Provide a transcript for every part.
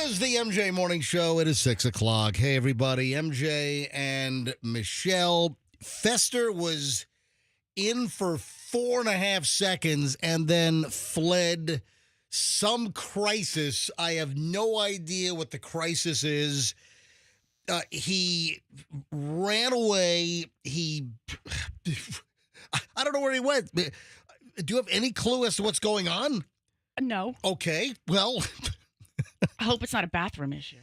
is the MJ Morning Show. It is 6 o'clock. Hey, everybody. MJ and Michelle. Fester was in for 4.5 seconds and then fled some crisis. I have no idea what the crisis is. He ran away. I don't know where he went. Do you have any clue as to what's going on? No. Okay, well... I hope it's not a bathroom issue.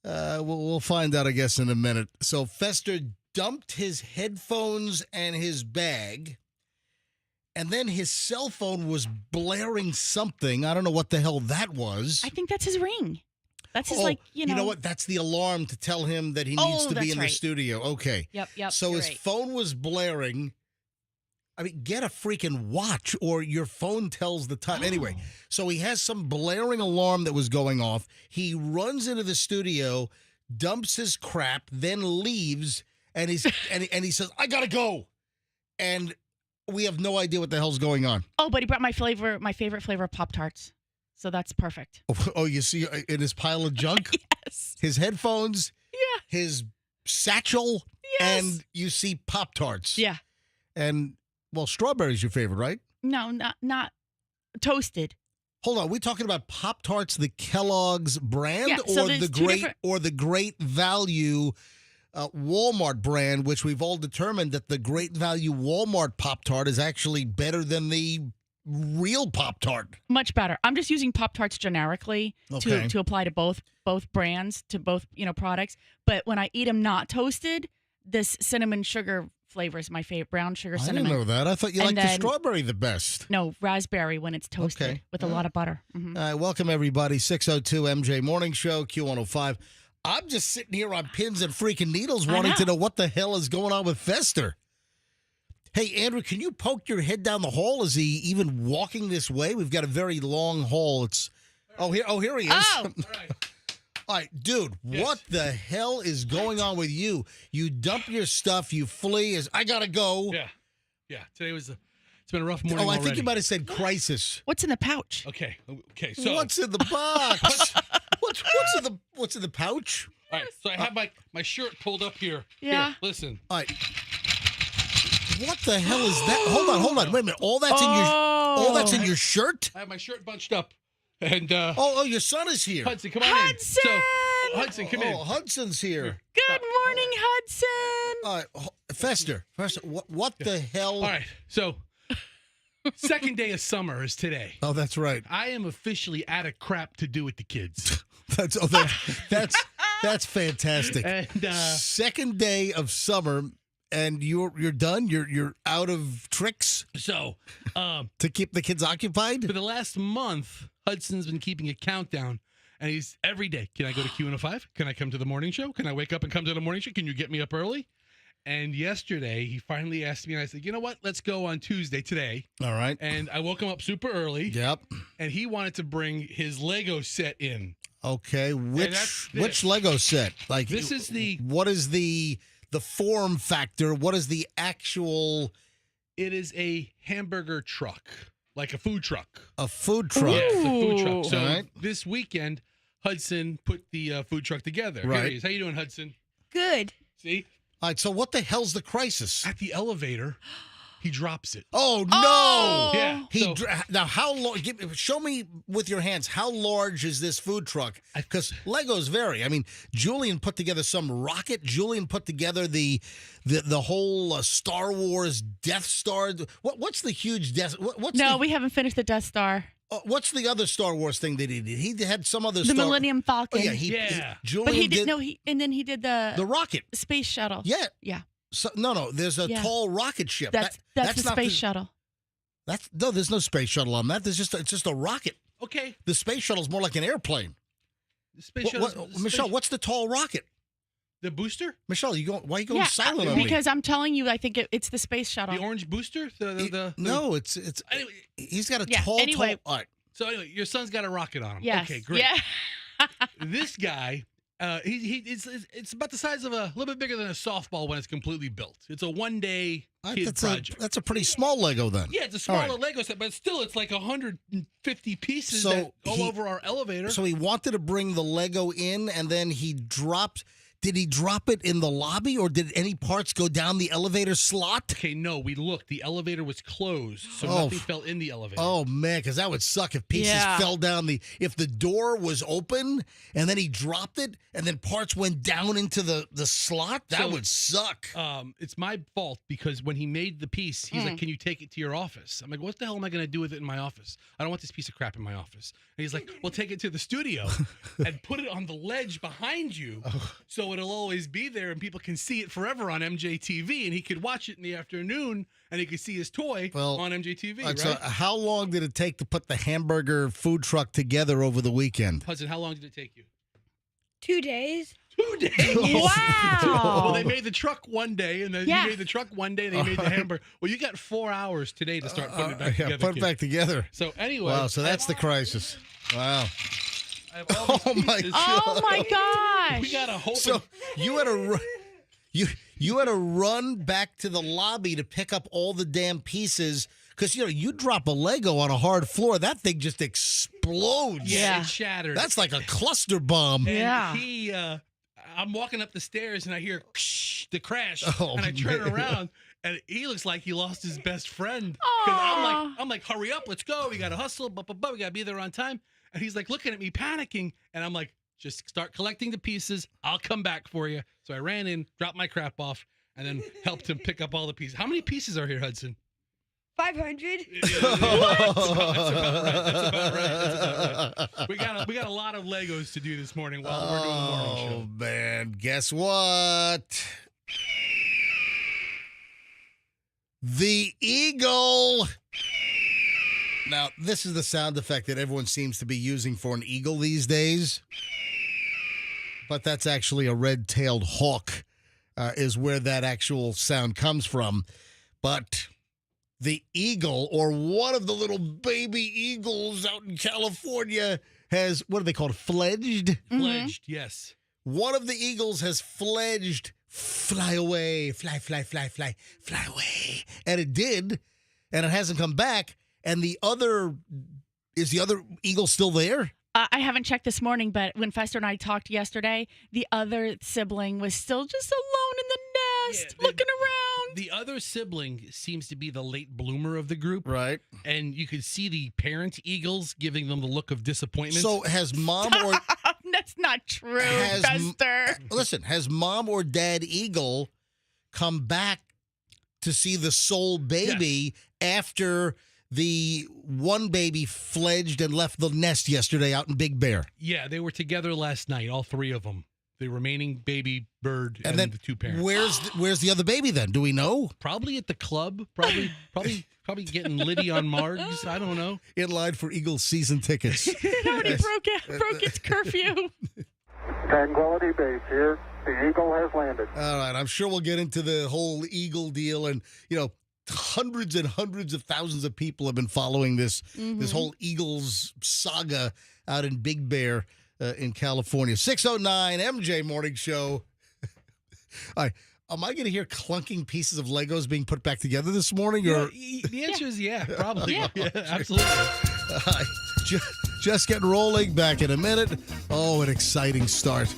We'll find out, I guess, in a minute. So Fester dumped his headphones and his bag, and then his cell phone was blaring something. I don't know what the hell that was. I think that's his ring. That's his, You know what? That's the alarm to tell him that he needs to be in the studio. Okay. Yep. So his phone was blaring. I mean, get a freaking watch or your phone tells the time. Anyway, so he has some blaring alarm that was going off. He runs into the studio, dumps his crap, then leaves, and he says, "I gotta go," and we have no idea what the hell's going on. Oh, but he brought my favorite flavor of Pop-Tarts, so that's perfect. Oh, you see in his pile of junk, Yes, his headphones, yeah, his satchel, yes, and you see Pop-Tarts, yeah. And well, strawberry's your favorite, right? No, not toasted. Hold on, we talking about Pop-Tarts, the Kellogg's brand, Yeah, so or there's the Great Value Walmart brand, which we've all determined that the Great Value Walmart Pop-Tart is actually better than the real Pop-Tart. Much better. I'm just using Pop-Tarts generically to apply to both brands, to both products. But when I eat them not toasted, this cinnamon sugar flavor is my favorite. Brown sugar cinnamon. I didn't know that. I thought you liked the strawberry the best. No, raspberry when it's toasted with a lot of butter. Mm-hmm. All right, welcome everybody. 602 MJ Morning Show, Q105. I'm just sitting here on pins and freaking needles wanting to know what the hell is going on with Fester. Hey, Andrew, can you poke your head down the hall? Is he even walking this way? We've got a very long hall. Here he is. Oh. All right. All right, dude, What the hell is going on with you? You dump your stuff, you flee. I got to go. Yeah. Today it's been a rough morning I think you might have said crisis. What's in the pouch? Okay. So what's in the box? what's in the pouch? All right. So I have my shirt pulled up here. Yeah. Here, listen. All right. What the hell is that? Hold on. Wait a minute. All that's in your shirt? I have my shirt bunched up. And your son is here. Hudson, come on Hudson! in. So Hudson, come in. Oh, Hudson's here. Good morning, Hudson. All right, Fester, what the hell? All right. So second day of summer is today. Oh, that's right. I am officially out of crap to do with the kids. That's fantastic. And second day of summer, and you're done. You're out of tricks. So to keep the kids occupied for the last month, Hudson's been keeping a countdown, and he's every day. Can I go to Q105? Can I come to the morning show? Can I wake up and come to the morning show? Can you get me up early? And yesterday, he finally asked me, and I said, you know what? Let's go on Tuesday today. All right. And I woke him up super early. Yep. And he wanted to bring his Lego set in. Okay. Which Lego set? Like this is what is the form factor? What is the actual? It is a hamburger truck. Like a food truck. A food truck. Yeah, it's a food truck. So right. This weekend, Hudson put the food truck together. Right. Here he is. How you doing, Hudson? Good. See? All right, so what the hell's the crisis? At the elevator, he drops it. Oh, no. Oh. Yeah. Now, how long? Show me with your hands, how large is this food truck? Because Legos vary. I mean, Julian put together some rocket. Julian put together the whole Star Wars Death Star. What's the huge Death? We haven't finished the Death Star. What's the other Star Wars thing that he did? He had some other The Millennium Falcon. Yeah. Julian But he did and then he did the rocket space shuttle. Yeah. Yeah. So, no. There's a tall rocket ship. That's the space shuttle. There's no space shuttle on that. It's just a rocket. Okay. The space shuttle's more like an airplane. The space shuttle. Michelle, what's the tall rocket? The booster? Michelle, why are you going silent on me? Because I'm telling you, I think it's the space shuttle. The orange booster? No, it's anyway, he's got a tall. All right. So anyway, your son's got a rocket on him. Yes. Okay, great. Yeah. This guy It's about the size of a little bit bigger than a softball when it's completely built. It's a one-day kid project. That's a pretty small Lego then. Yeah, it's a smaller Lego set, but still, it's like 150 pieces that go over our elevator. So he wanted to bring the Lego in, and then he dropped. Did he drop it in the lobby, or did any parts go down the elevator slot? Okay, no, we looked. The elevator was closed, so nothing fell in the elevator. Oh, man, because that would suck if pieces fell down if the door was open, and then he dropped it, and then parts went down into the slot. That would suck. It's my fault, because when he made the piece, he's like, can you take it to your office? I'm like, what the hell am I going to do with it in my office? I don't want this piece of crap in my office. And he's like, well, take it to the studio and put it on the ledge behind you, so it'll always be there and people can see it forever on MJTV, and he could watch it in the afternoon and he could see his toy on MJTV, right? So how long did it take to put the hamburger food truck together over the weekend? Hudson, how long did it take you? 2 days. 2 days? Wow. Well, they made the truck one day, and then you made the truck one day, and they made the hamburger. Well, you got 4 hours today to start putting it back together. Put it back together. So anyway. Wow, so that's the crisis. Wow. I have all these pieces. Oh my gosh. We got to hope. So you had to you had to run back to the lobby to pick up all the damn pieces, because you drop a Lego on a hard floor, that thing just explodes. Yeah, it shattered. That's like a cluster bomb. And I'm walking up the stairs and I hear the crash, and I turn around. And he looks like he lost his best friend. I'm like, hurry up, let's go. We got to hustle, we got to be there on time. And he's like looking at me, panicking. And I'm like, just start collecting the pieces. I'll come back for you. So I ran in, dropped my crap off, and then helped him pick up all the pieces. How many pieces are here, Hudson? 500. That's about right. We got a lot of Legos to do this morning while we're doing the morning show. Oh, man. Guess what? The eagle. Now, this is the sound effect that everyone seems to be using for an eagle these days. But that's actually a red-tailed hawk, is where that actual sound comes from. But the eagle, or one of the little baby eagles out in California, has, what are they called, fledged? Fledged, yes. One of the eagles has fledged, fly away, fly, fly, fly, fly, fly away. And it did, and it hasn't come back. And is the other eagle still there? I haven't checked this morning, but when Fester and I talked yesterday, the other sibling was still just alone in the nest, looking around. The other sibling seems to be the late bloomer of the group. Right. And you could see the parent eagles giving them the look of disappointment. So has mom or... That's not true, Fester. Listen, has mom or dad eagle come back to see the sole baby after the one baby fledged and left the nest yesterday out in Big Bear? Yeah, they were together last night, all three of them. The remaining baby bird and then the two parents. Where's the other baby then? Do we know? Probably at the club. Probably getting Liddy on Margs. I don't know. In line for Eagles season tickets. It already broke its curfew. Tranquility Base here. The Eagle has landed. All right, I'm sure we'll get into the whole Eagle deal, and hundreds and hundreds of thousands of people have been following this whole Eagles saga out in Big Bear in California. 6:09 MJ Morning Show. All right. Am I going to hear clunking pieces of Legos being put back together this morning? Or the answer is probably. Yeah. Absolutely. Just getting rolling. Back in a minute. Oh, an exciting start.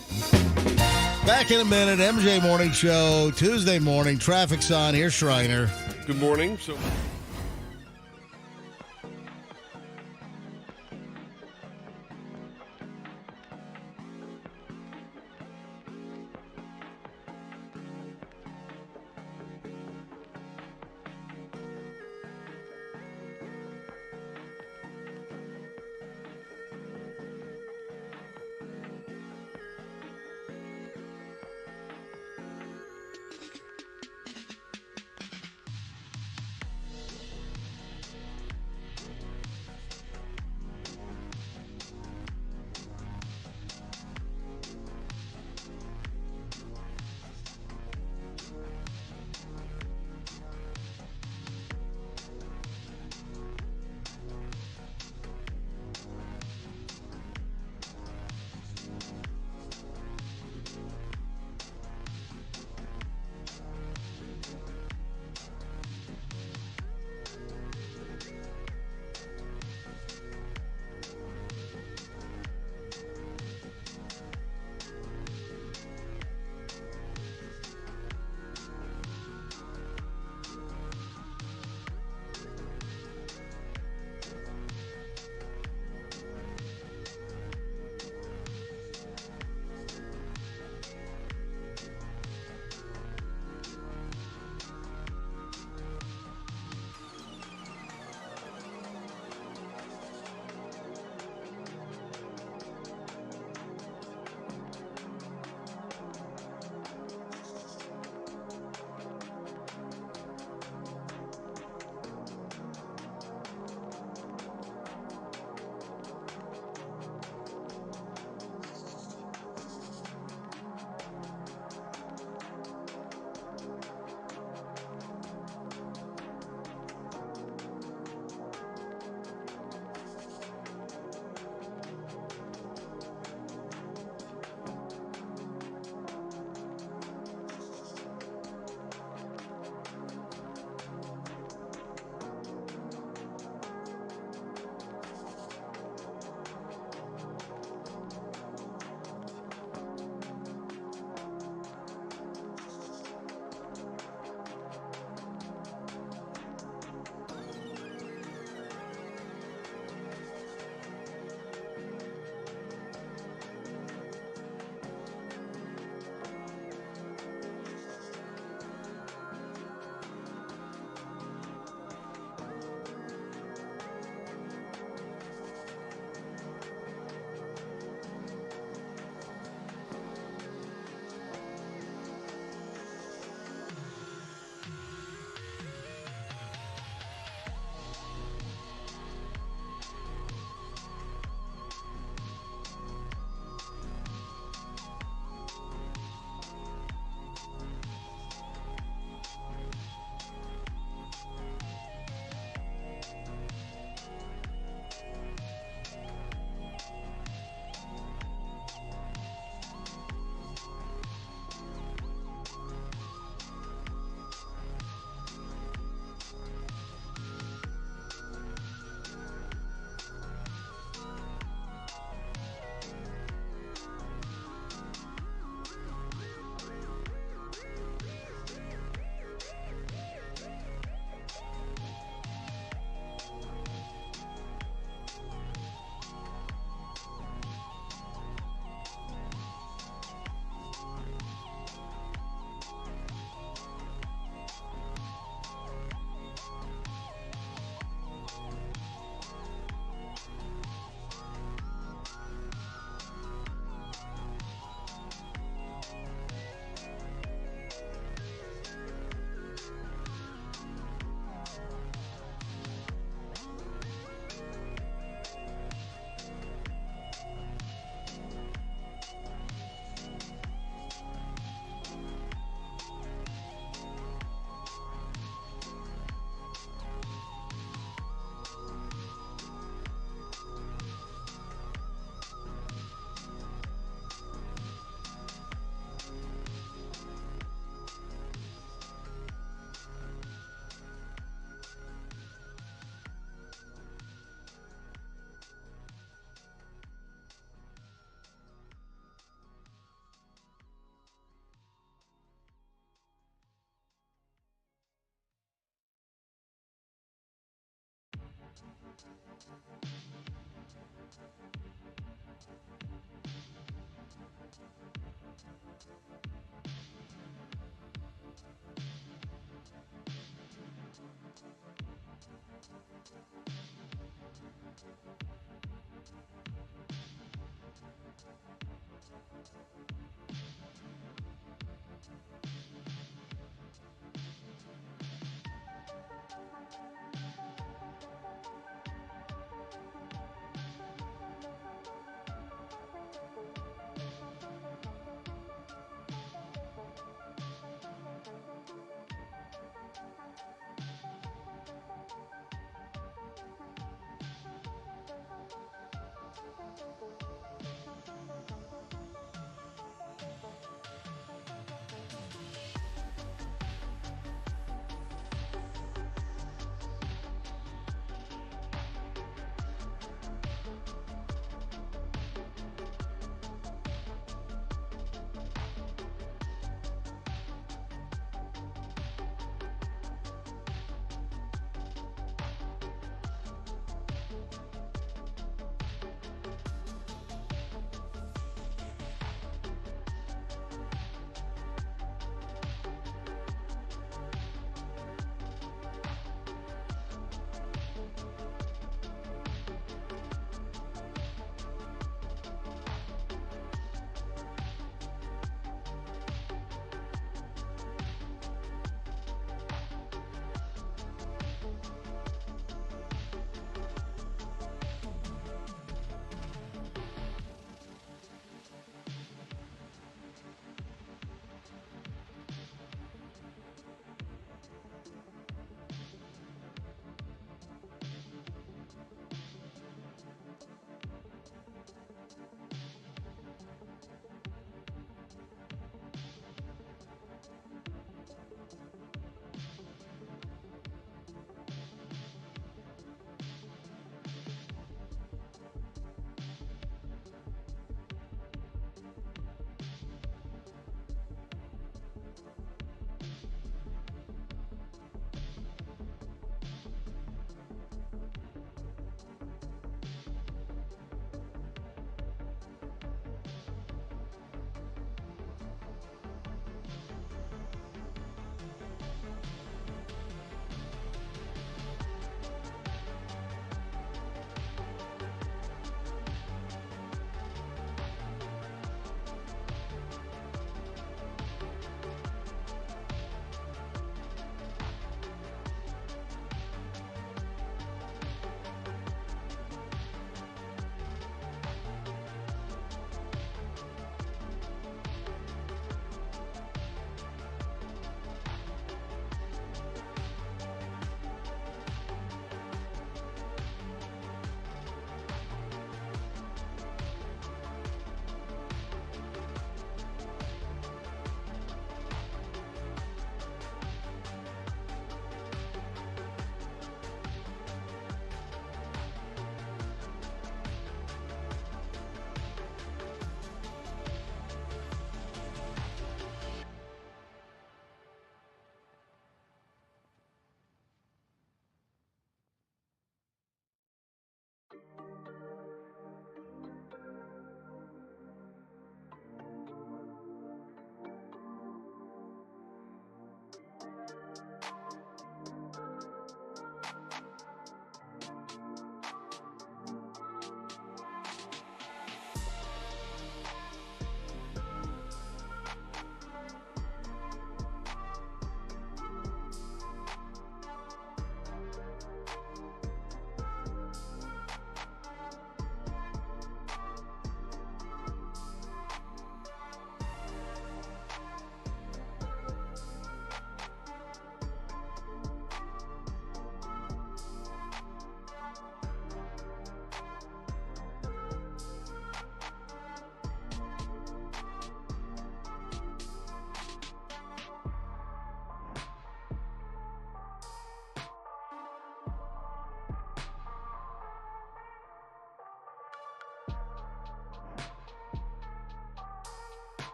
Back in a minute. MJ Morning Show. Tuesday morning. Traffic's on. Here's Shriner. Good morning.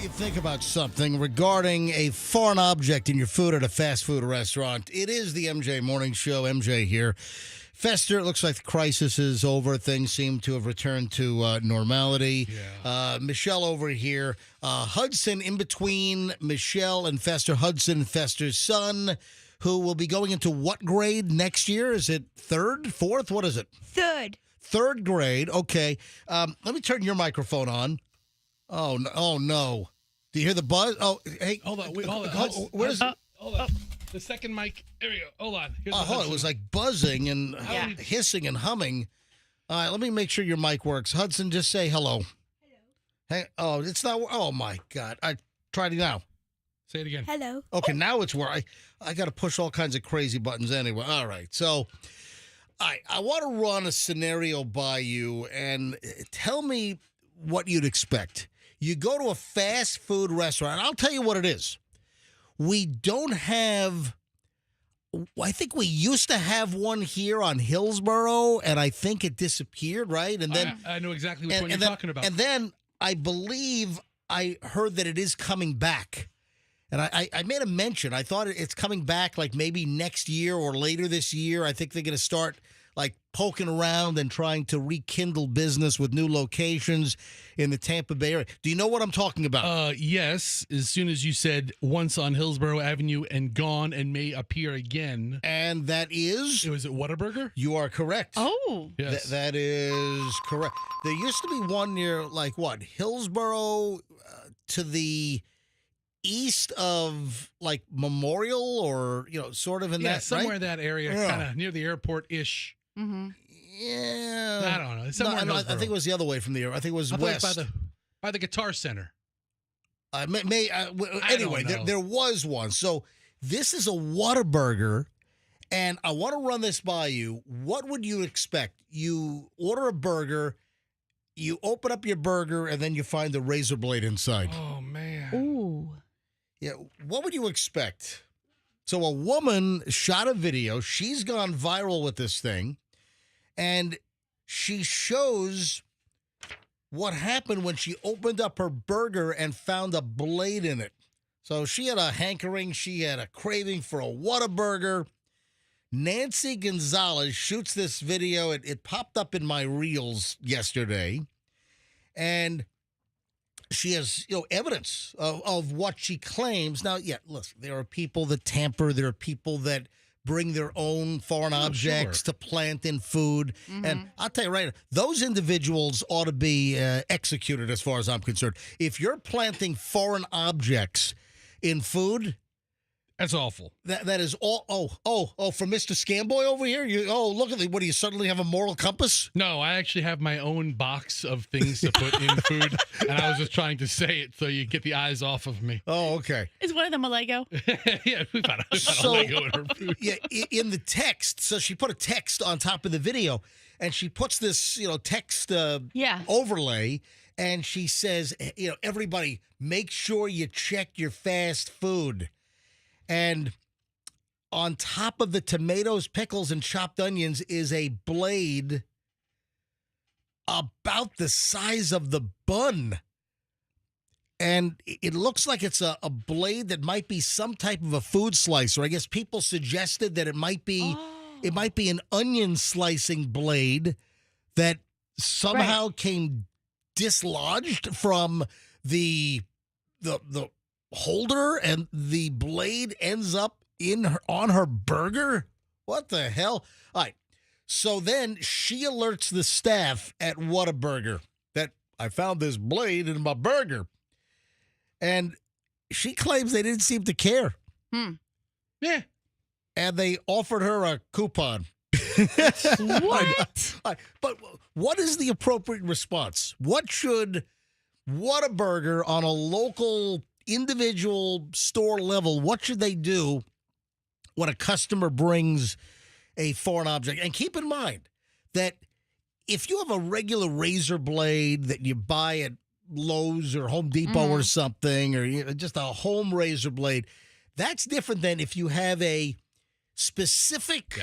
you think about something regarding a foreign object in your food at a fast food restaurant. It is the MJ Morning Show. MJ here. Fester, it looks like the crisis is over. Things seem to have returned to normality. Yeah. Michelle over here. Hudson in between Michelle and Fester. Hudson, Fester's son, who will be going into what grade next year? Is it third, fourth? What is it? Third. Third grade. Okay. Let me turn your microphone on. Oh, no. Oh, no. Do you hear the buzz? Oh, hey. Hold on. Wait, hold on. Where's it? Hold on. The second mic. There we go. Hold on. Here's the It Hudson. was like buzzing and hissing and humming. All right, let me make sure your mic works. Hudson, just say hello. Hey, oh, it's not. Oh my God! I tried it now. Say it again. Hello. Okay, now it's where I got to push all kinds of crazy buttons anyway. All right, so I want to run a scenario by you and tell me what you'd expect. You go to a fast food restaurant. I'll tell you what it is. We don't have, I think we used to have one here on Hillsborough, and I think it disappeared, right? And then I know exactly which one you're talking about. And then I believe I heard that it is coming back. And I made a mention. I thought it's coming back like maybe next year or later this year. I think they're going to start like poking around and trying to rekindle business with new locations in the Tampa Bay area. Do you know what I'm talking about? Yes. As soon as you said once on Hillsborough Avenue and gone and may appear again. And that is? It was at Whataburger? You are correct. Oh. Yes. That is correct. There used to be one near, like, what, Hillsborough to the east of, like, Memorial or, sort of in that, somewhere right? in that area, Yeah. kind of near the airport-ish. Mm-hmm. Yeah. I don't know. It's somewhere in I Hillsborough. think it was the other way from the air. I think it was I thought it west. was by the Guitar Center. Anyway, don't know. there was one. So this is a Whataburger, and I want to run this by you. What would you expect? You order a burger, you open up your burger, and then you find the razor blade inside. Oh, man. Ooh. Yeah, what would you expect? So a woman shot a video. She's gone viral with this thing, and she shows what happened when she opened up her burger and found a blade in it. So she had a hankering. She had a craving for a Whataburger. Nancy Gonzalez shoots this video. It popped up in my reels yesterday, and she has, evidence of what she claims. Now, listen, there are people that tamper. There are people that bring their own foreign objects to plant in food. Mm-hmm. And I'll tell you right now, those individuals ought to be executed as far as I'm concerned. If you're planting foreign objects in food, That's awful. that is all. From Mr. Scamboy over here. Look at what do you suddenly have a moral compass? No, I actually have my own box of things to put in food, and I was just trying to say it so you get the eyes off of me. Oh, okay. Is one of them a Lego? Yeah, we found a So- Lego in her food. Yeah, in the text. So she put a text on top of the video, and she puts this, text overlay, and she says, everybody, make sure you check your fast food. And on top of the tomatoes, pickles, and chopped onions is a blade about the size of the bun. And it looks like it's a blade that might be some type of a food slicer. I guess people suggested that it might be an onion slicing blade that somehow came dislodged from the holder, and the blade ends up on her burger. What the hell? All right. So then she alerts the staff at Whataburger that I found this blade in my burger. And she claims they didn't seem to care. Yeah. And they offered her a coupon. What? But what is the appropriate response? What should Whataburger on a local individual store level, what should they do when a customer brings a foreign object? And keep in mind that if you have a regular razor blade that you buy at Lowe's or Home Depot or something, or just a home razor blade, that's different than if you have a specific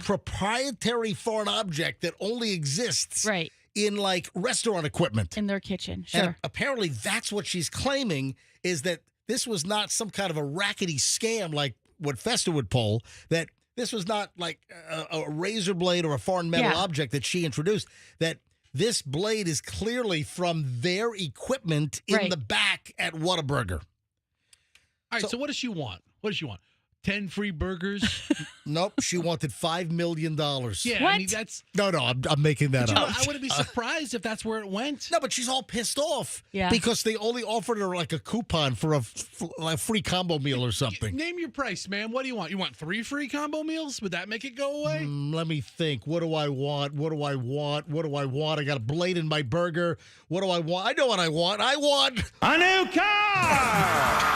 proprietary foreign object that only exists in like restaurant equipment. In their kitchen, And sure. apparently that's what she's claiming, is that this was not some kind of a rackety scam like what Fester would pull, that this was not like a razor blade or a foreign metal object that she introduced, that this blade is clearly from their equipment in the back at Whataburger. All right, so what does she want? What does she want? 10 free burgers? Nope, she wanted $5 million. Yeah, What? I mean, that's... No, I'm making that up. I wouldn't be surprised if that's where it went. No, but she's all pissed off Yeah. because they only offered her like a coupon for a free combo meal or something. Name your price, man. What do you want? You want 3 free combo meals? Would that make it go away? Let me think. What do I want? What do I want? What do I want? I got a blade in my burger. What do I want? I know what I want. I want a new car!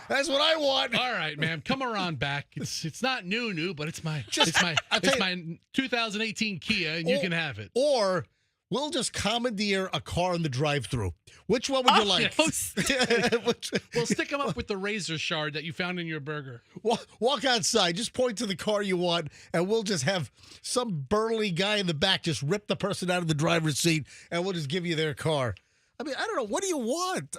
That's what I want. All right, ma'am. Come around back. It's not new, but it's my 2018 Kia, and you can have it. Or we'll just commandeer a car in the drive-thru. Which one would you like? We'll stick them up with the razor shard that you found in your burger. Walk outside. Just point to the car you want, and we'll just have some burly guy in the back just rip the person out of the driver's seat, and we'll just give you their car. I mean, I don't know. What do you want?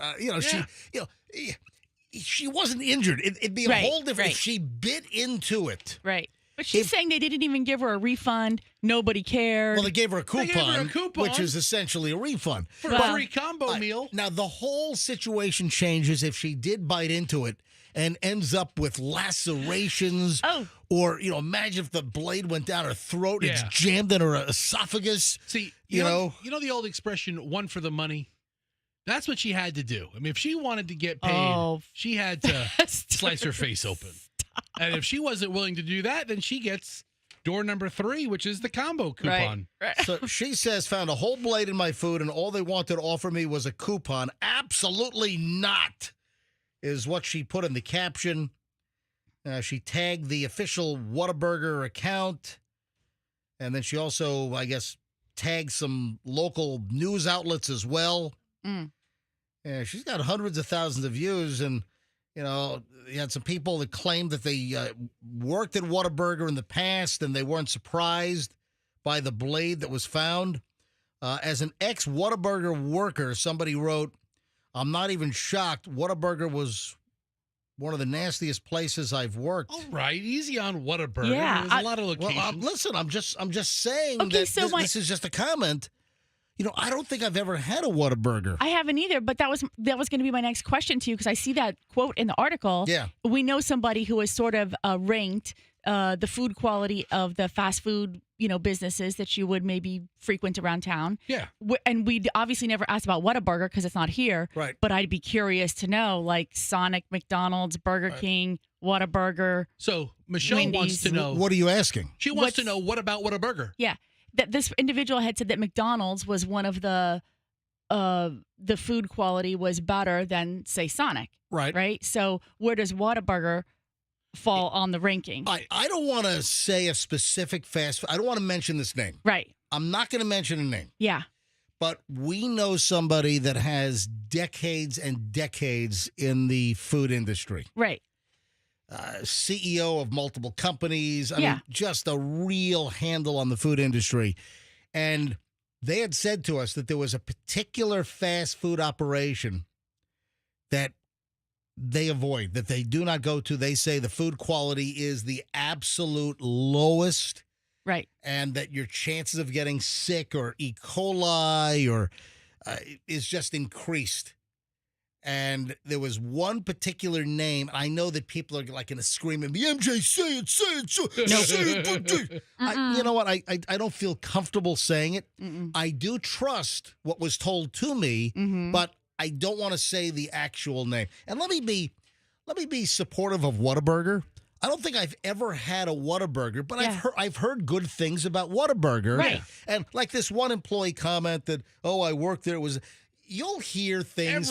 She wasn't injured. It'd be a whole different if she bit into it. Right. But she's saying they didn't even give her a refund. Nobody cared. Well, they gave her a coupon, They gave her a coupon. which is essentially a refund. For a free combo meal. Now, the whole situation changes if she did bite into it and ends up with lacerations. Or, imagine if the blade went down her throat and it's jammed in her esophagus. See, you know the old expression, one for the money? That's what she had to do. I mean, if she wanted to get paid, she had to slice her face open. And if she wasn't willing to do that, then she gets door number 3, which is the combo coupon. Right. So she says, found a whole blade in my food, and all they wanted to offer me was a coupon. Absolutely not, is what she put in the caption. She tagged the official Whataburger account. And then she also, I guess, tagged some local news outlets as well. Yeah, she's got hundreds of thousands of views, and you had some people that claimed that they worked at Whataburger in the past and they weren't surprised by the blade that was found. As an ex-Whataburger worker, somebody wrote, "I'm not even shocked. Whataburger was one of the nastiest places I've worked." All right, easy on Whataburger. Yeah, There's a lot of locations. Well, listen, I'm just saying Okay, that so this is just a comment. I don't think I've ever had a Whataburger. I haven't either, but that was going to be my next question to you, because I see that quote in the article. Yeah. We know somebody who has sort of ranked the food quality of the fast food, businesses that you would maybe frequent around town. Yeah. And we obviously never asked about Whataburger because it's not here. Right. But I'd be curious to know, like Sonic, McDonald's, Burger King, Whataburger. So Michelle wants Wendy's. to know. What are you asking? She wants to know, what about Whataburger? Yeah. That this individual had said that McDonald's was one of the food quality was better than, say, Sonic. Right. Right. So where does Whataburger fall on the ranking? I don't want to say a specific fast food. I don't want to mention this name. Right. I'm not going to mention a name. Yeah. But we know somebody that has decades and decades in the food industry. Right. CEO of multiple companies. I mean, just a real handle on the food industry. And they had said to us that there was a particular fast food operation that they avoid, that they do not go to. They say the food quality is the absolute lowest. Right. And that your chances of getting sick or E. coli or is just increased. And there was one particular name. I know that people are like going to scream at me, MJ, say it, say it. You know what? I don't feel comfortable saying it. I do trust what was told to me, but I don't want to say the actual name. And let me be supportive of Whataburger. I don't think I've ever had a Whataburger, but I've heard good things about Whataburger. Right. And like this one employee comment that, I worked there. You'll hear things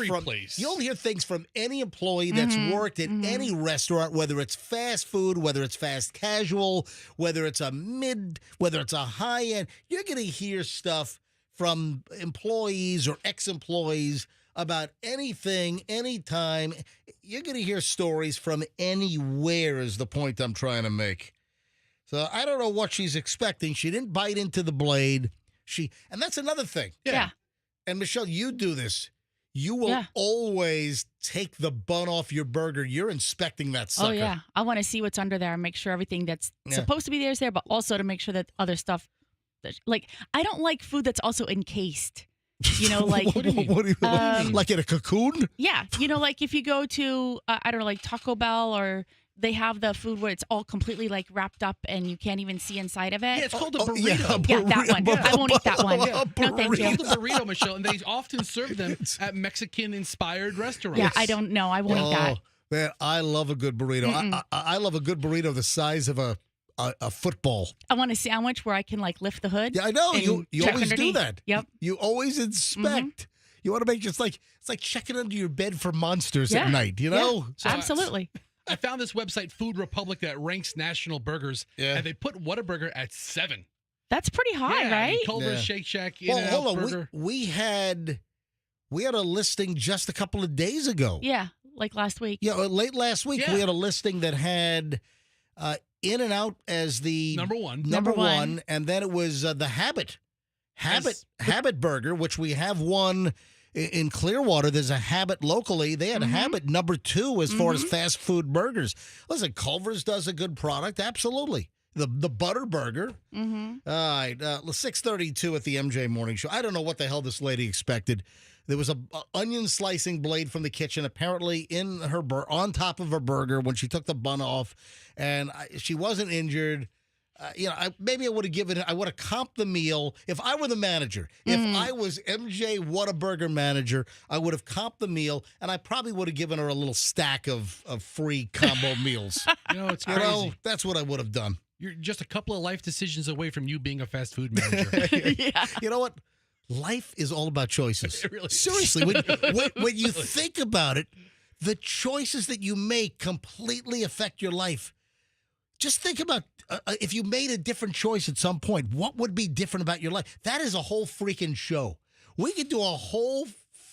You'll hear things from any employee that's worked at any restaurant, whether it's fast food, whether it's fast casual, whether it's a high end. You're going to hear stuff from employees or ex-employees about anything, anytime. You're going to hear stories from anywhere is the point I'm trying to make. So I don't know what she's expecting. She didn't bite into the blade. And that's another thing. Yeah. And Michelle, you do this. You will always take the bun off your burger. You're inspecting that sucker. Oh, yeah. I want to see what's under there and make sure everything that's supposed to be there is there, but also to make sure that other stuff, like, I don't like food that's also encased. You know, like, what do you mean? Like in a cocoon? Yeah. You know, like if you go to, I don't know, like Taco Bell, or they have the food where it's all completely like wrapped up and you can't even see inside of it. Yeah, it's called a burrito. Yeah, that one. I won't eat that one. Yeah. No, thank you. It's called a burrito, Michelle, and they often serve them at Mexican-inspired restaurants. Yeah, I don't know. I won't eat that. Man, I love a good burrito. I love a good burrito the size of a football. I want a sandwich where I can like lift the hood. Yeah, I know. You always underneath. do that. Yep. You always inspect. You want to make it's like checking under your bed for monsters at night, you know? Yeah, So absolutely. I found this website, Food Republic, that ranks national burgers, and they put Whataburger at 7. That's pretty high, right? Culver's, Shake Shack, Well, In-N-Out hold on. Burger. We had a listing just a couple of days ago. Yeah, like last week. Yeah, late last week we had a listing that had In-N-Out as the Number one, and then it was the Habit Burger, which we have one in Clearwater. There's a Habit locally. They had a Habit number 2 as far as fast food burgers. Listen, Culver's does a good product, absolutely. The Butter Burger. All right, 6:32 at the MJ Morning Show. I don't know what the hell this lady expected. There was a onion slicing blade from the kitchen apparently in her on top of her burger when she took the bun off, and she wasn't injured. Maybe I would have given it. I would have comped the meal if I were the manager. If I was MJ Whataburger manager, I would have comped the meal, and I probably would have given her a little stack of free combo meals. It's crazy. That's what I would have done. You're just a couple of life decisions away from you being a fast food manager. Yeah. You know what? Life is all about choices. It really is. Seriously, when you think about it, the choices that you make completely affect your life. Just think about if you made a different choice at some point, what would be different about your life? That is a whole freaking show. We could do a whole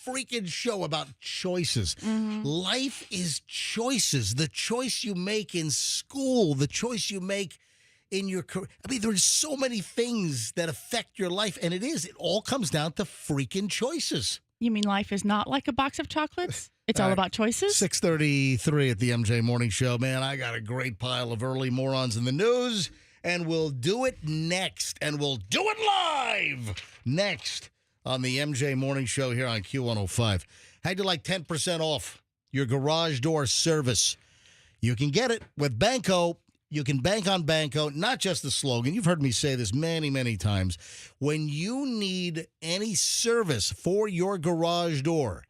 freaking show about choices. Life is choices. The choice you make in school, the choice you make in your career. I mean, there's so many things that affect your life, and it all comes down to freaking choices. You mean life is not like a box of chocolates? It's all about choices? 6:33 at the MJ Morning Show. Man, I got a great pile of early morons in the news, and we'll do it next, and we'll do it live next on the MJ Morning Show here on Q105. How'd you like 10% off your garage door service? You can get it with Banco. You can bank on Banco, not just the slogan. You've heard me say this many, many times. When you need any service for your garage door,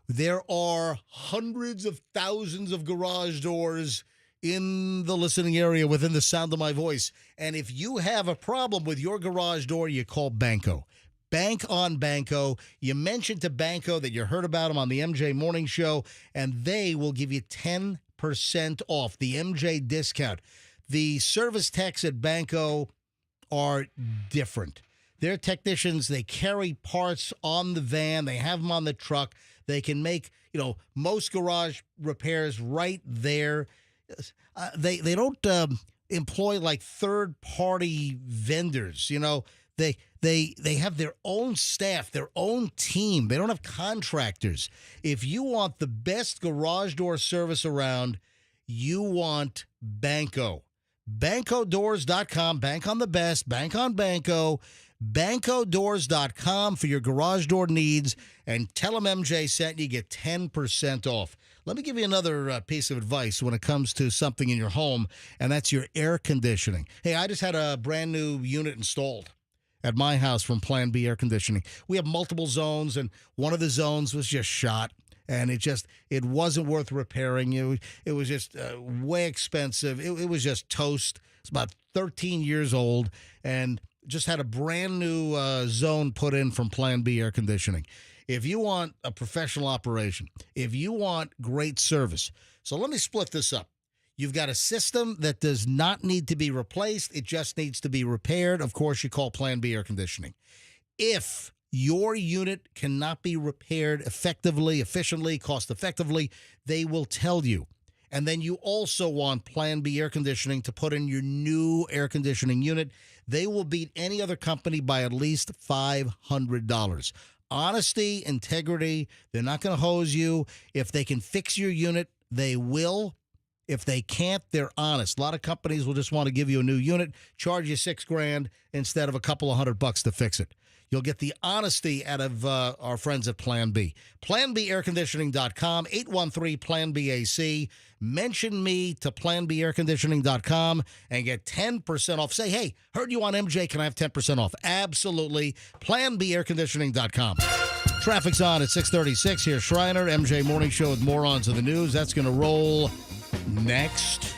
there are hundreds of thousands of garage doors in the listening area within the sound of my voice. And if you have a problem with your garage door, you call Banco. Bank on Banco. You mention to Banco that you heard about them on the MJ Morning Show, and they will give you 10% off, the MJ discount. The service techs at Banco are different. Their technicians, they carry parts on the van. They have them on the truck. They can make, most garage repairs right there. They don't employ like third-party vendors. They have their own staff, their own team. They don't have contractors. If you want the best garage door service around, you want Banco. BancoDoors.com. Bank on the best. Bank on Banco. BancoDoors.com for your garage door needs. And tell them MJ sent you. Get 10% off. Let me give you another piece of advice when it comes to something in your home, and that's your air conditioning. Hey, I just had a brand new unit installed at my house from Plan B Air Conditioning. We have multiple zones, and one of the zones was just shot. And it wasn't worth repairing. It was just way expensive. It was just toast. It's about 13 years old and just had a brand new zone put in from Plan B Air Conditioning. If you want a professional operation, if you want great service, so let me split this up. You've got a system that does not need to be replaced. It just needs to be repaired. Of course, you call Plan B Air Conditioning. If your unit cannot be repaired effectively, efficiently, cost-effectively, they will tell you. And then you also want Plan B air conditioning to put in your new air conditioning unit. They will beat any other company by at least $500. Honesty, integrity, they're not going to hose you. If they can fix your unit, they will. If they can't, they're honest. A lot of companies will just want to give you a new unit, charge you $6,000 instead of a couple of $100 to fix it. You'll get the honesty out of our friends at Plan B. PlanBAirConditioning.com, 813-PLAN-BAC. Mention me to PlanBAirConditioning.com and get 10% off. Say, hey, heard you on MJ. Can I have 10% off? Absolutely. PlanBAirConditioning.com. Traffic's on at 6:36. Here's Schreiner, MJ Morning Show with Morons of the News. That's going to roll next.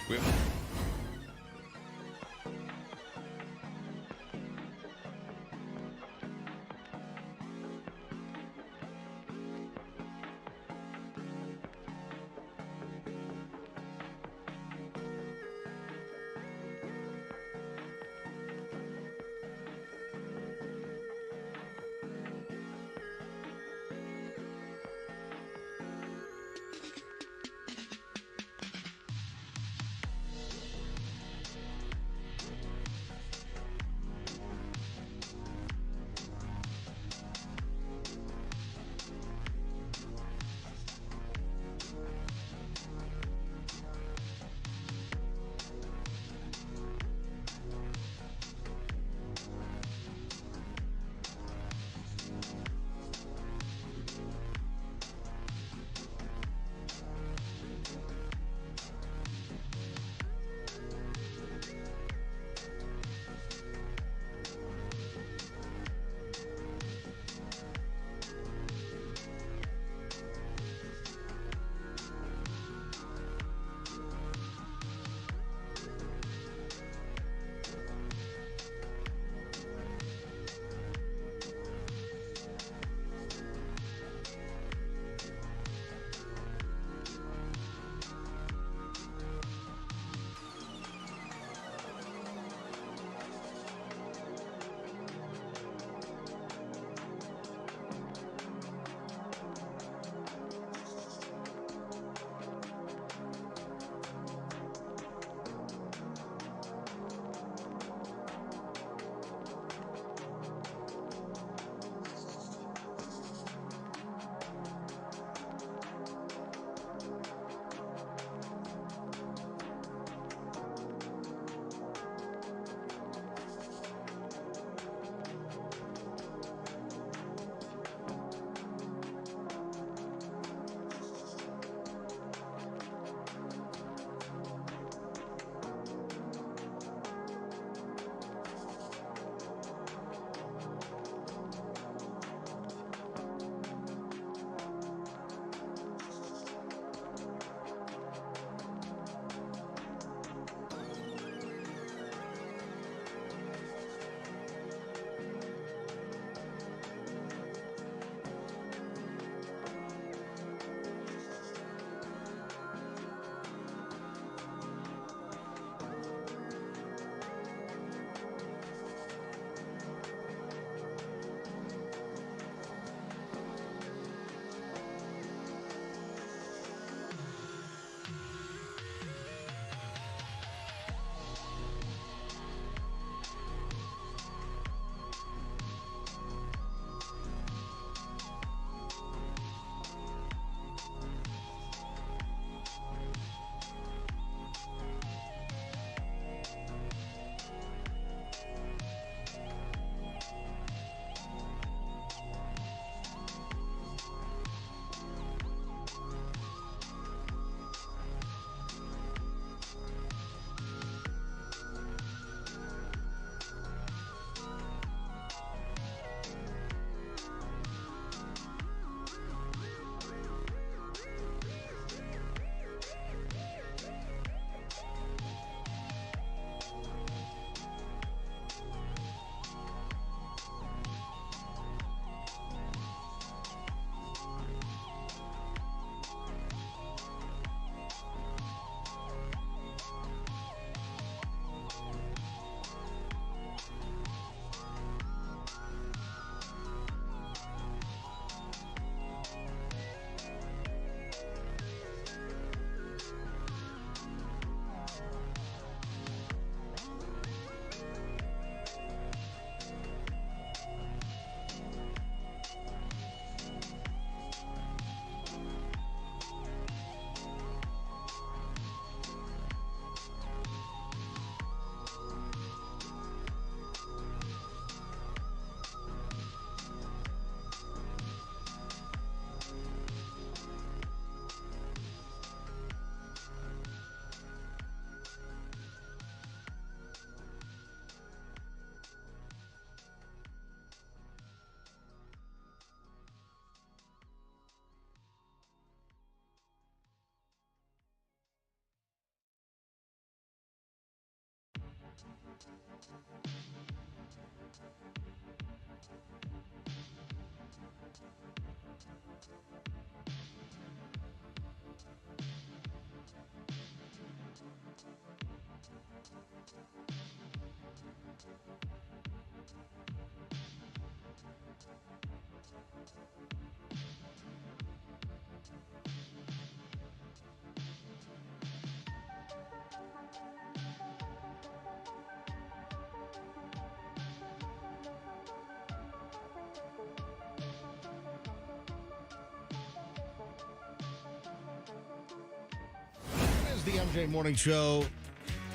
It's the MJ Morning Show.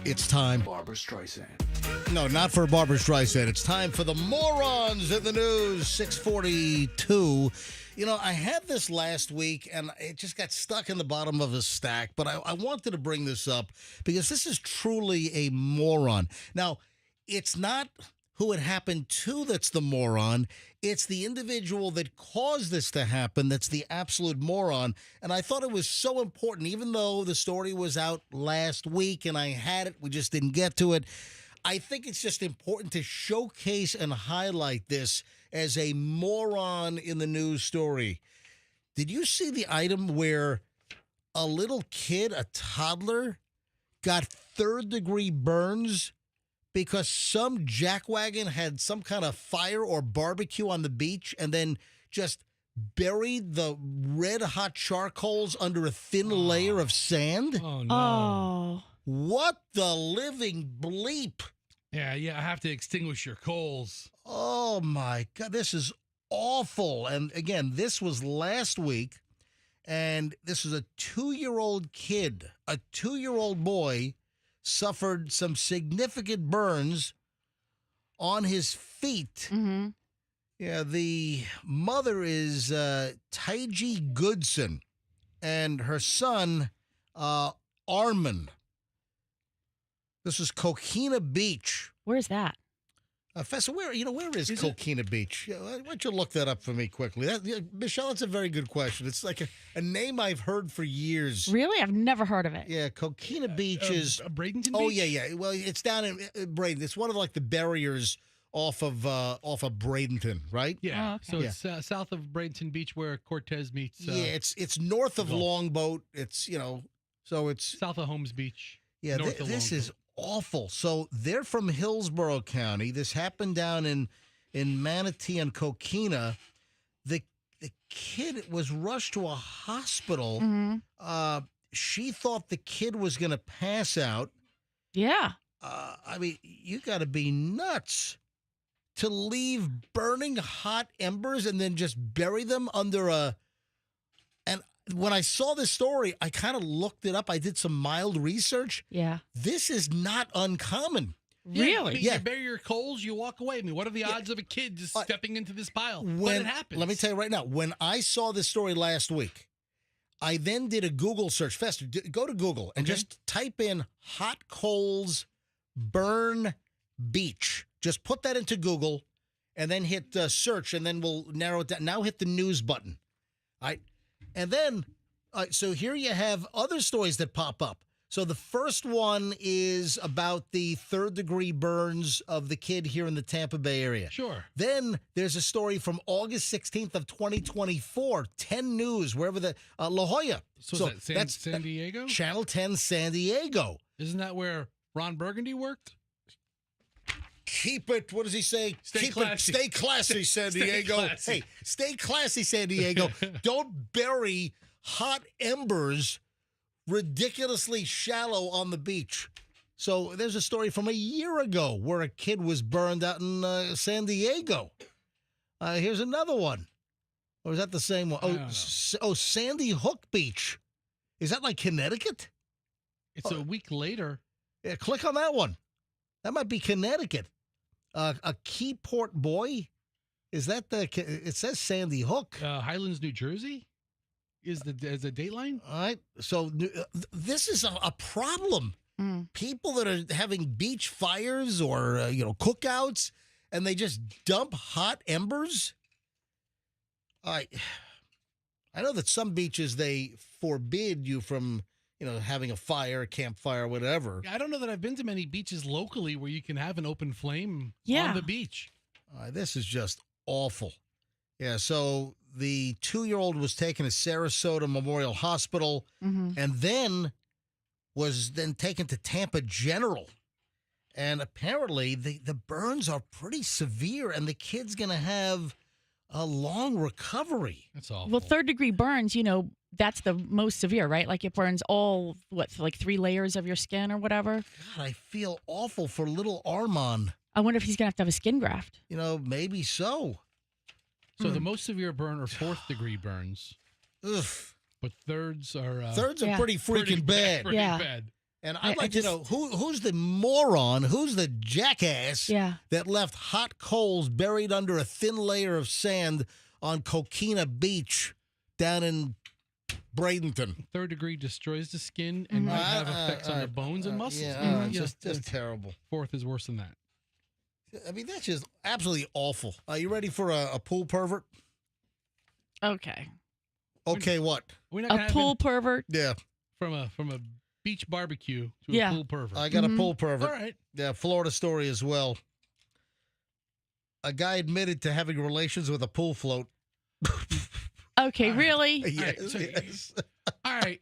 It's time. Barbara Streisand. No, not for Barbara Streisand. It's time for the Morons in the News, 642. You know, I had this last week, and it just got stuck in the bottom of a stack, but I wanted to bring this up because this is truly a moron. Now, it's not who it happened to that's the moron. It's the individual that caused this to happen that's the absolute moron. And I thought it was so important, even though the story was out last week and I had it, we just didn't get to it. I think it's just important to showcase and highlight this as a moron in the news story. Did you see the item where a little kid, a toddler, got third-degree burns because some jackwagon had some kind of fire or barbecue on the beach and then just buried the red-hot charcoals under a thin layer of sand? Oh, no. Oh. What the living bleep? Yeah, I have to extinguish your coals. Oh, my God. This is awful. And, again, this was last week, and this is a 2-year-old kid, a 2-year-old boy, suffered some significant burns on his feet. Mm-hmm. Yeah, the mother is Taiji Goodson, and her son, Armin. This is Coquina Beach. Where's that? Fessa, where is Coquina Beach? Why don't you look that up for me quickly? Michelle, that's a very good question. It's like a name I've heard for years. Really? I've never heard of it. Yeah, Coquina Beach is Bradenton Beach? Oh yeah. Well, it's down in Bradenton. It's one of like the barriers off of Bradenton, right? Yeah. Oh, okay. So it's south of Bradenton Beach where Cortez meets. Yeah, it's north of Gulf. Longboat. It's so it's South of Holmes Beach. yeah. north of This Longboat. is awful. So they're from Hillsborough County. This happened down in Manatee and Coquina. The kid was rushed to a hospital. Mm-hmm. She thought the kid was going to pass out. Yeah. I mean, you got to be nuts to leave burning hot embers and then just bury them under a. And when I saw this story, I kind of looked it up. I did some mild research. Yeah. This is not uncommon. Really? You bury your coals, you walk away. I mean, what are the odds of a kid just stepping into this pile? But it happens. Let me tell you right now, when I saw this story last week, I then did a Google search. Fester, go to Google and just type in hot coals burn beach. Just put that into Google and then hit search, and then we'll narrow it down. Now hit the news button. All right. And then, so here you have other stories that pop up. So the first one is about the third-degree burns of the kid here in the Tampa Bay area. Sure. Then there's a story from August 16th of 2024, 10 News, wherever the La Jolla. So is that San Diego? Channel 10 San Diego. Isn't that where Ron Burgundy worked? Keep it, what does he say? Stay classy. Stay classy, San Diego. Classy. Hey, stay classy, San Diego. Don't bury hot embers ridiculously shallow on the beach. So there's a story from a year ago where a kid was burned out in San Diego. Here's another one. Or is that the same one? Sandy Hook Beach. Is that like Connecticut? It's a week later. Yeah, click on that one. That might be Connecticut. A Keyport boy? Is that it says Sandy Hook. Highlands, New Jersey is the dateline. All right. So this is a problem. People that are having beach fires or, cookouts, and they just dump hot embers. I know that some beaches, they forbid you from, having a fire, a campfire, whatever. I don't know that I've been to many beaches locally where you can have an open flame Yeah. on the beach. This is just awful. Yeah, so the 2-year-old was taken to Sarasota Memorial Hospital, Mm-hmm. and then was then taken to Tampa General. And apparently the burns are pretty severe, and the kid's going to have a long recovery. That's awful. Well, third-degree burns, that's the most severe, right? Like it burns all, like 3 layers of your skin or whatever. God, I feel awful for little Armand. I wonder if he's going to have a skin graft. Maybe so. So the most severe burn are 4th-degree burns. Ugh. But thirds are... Thirds are pretty freaking bad. Pretty Yeah. bad. And I'd like to know who's the moron, who's the jackass that left hot coals buried under a thin layer of sand on Coquina Beach down in Bradenton. 3rd degree destroys the skin and might have effects on the bones and muscles. Just terrible. 4th is worse than that. I mean, that's just absolutely awful. Are you ready for a pool pervert? Okay. Okay, what? We're not A gonna pool have pervert? Yeah. from a beach barbecue to a pool pervert. I got a pool pervert. All right. Yeah, Florida story as well. A guy admitted to having relations with a pool float. Okay, really? Yes, so- yes. All right.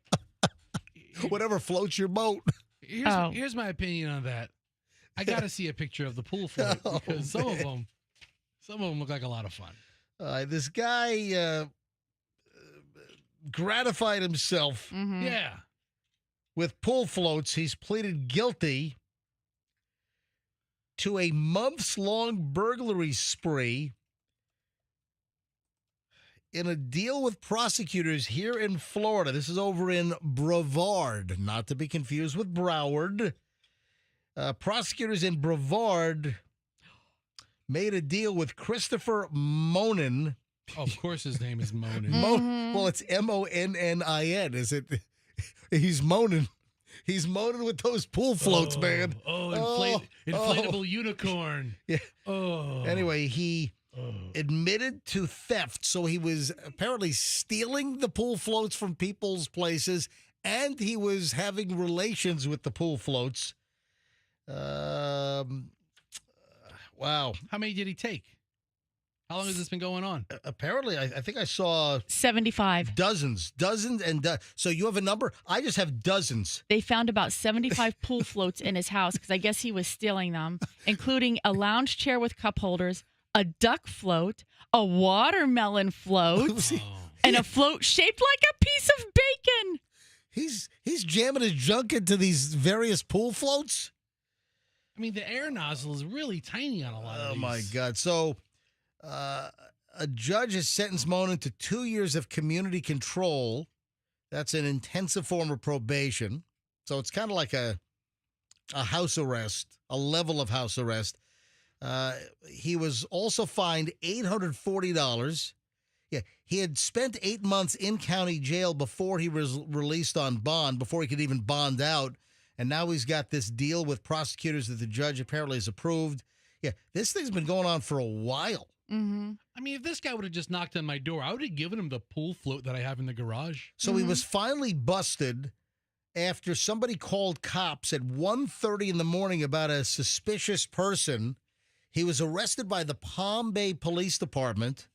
Whatever floats your boat. Here's my opinion on that. I got to see a picture of the pool float because some of them look like a lot of fun. This guy gratified himself Mm-hmm. Yeah. with pool floats. He's pleaded guilty to a months-long burglary spree in a deal with prosecutors here in Florida. This is over in Brevard, not to be confused with Broward. Prosecutors in Brevard made a deal with Christopher Monin. Oh, of course his name is Monin. Well, it's Monnin. Is it? He's moaning. He's moaning with those pool floats, man. Inflatable unicorn. Yeah. Oh. Anyway, he admitted to theft. So he was apparently stealing the pool floats from people's places, and he was having relations with the pool floats. Wow. How many did he take? How long has this been going on? Apparently, I think I saw 75. dozens. So you have a number? I just have dozens. They found about 75 pool floats in his house because I guess he was stealing them, including a lounge chair with cup holders, a duck float, a watermelon float, and a float shaped like a piece of bacon. He's jamming his junk into these various pool floats. I mean, the air nozzle is really tiny on a lot of these. Oh, my God. So a judge has sentenced Monin to 2 years of community control. That's an intensive form of probation. So it's kind of like a house arrest, a level of house arrest. He was also fined $840. Yeah, he had spent 8 months in county jail before he was released on bond, before he could even bond out. And now he's got this deal with prosecutors that the judge apparently has approved. Yeah, this thing's been going on for a while. Mm-hmm. I mean, if this guy would have just knocked on my door, I would have given him the pool float that I have in the garage. So he was finally busted after somebody called cops at 1:30 in the morning about a suspicious person. He was arrested by the Palm Bay Police Department,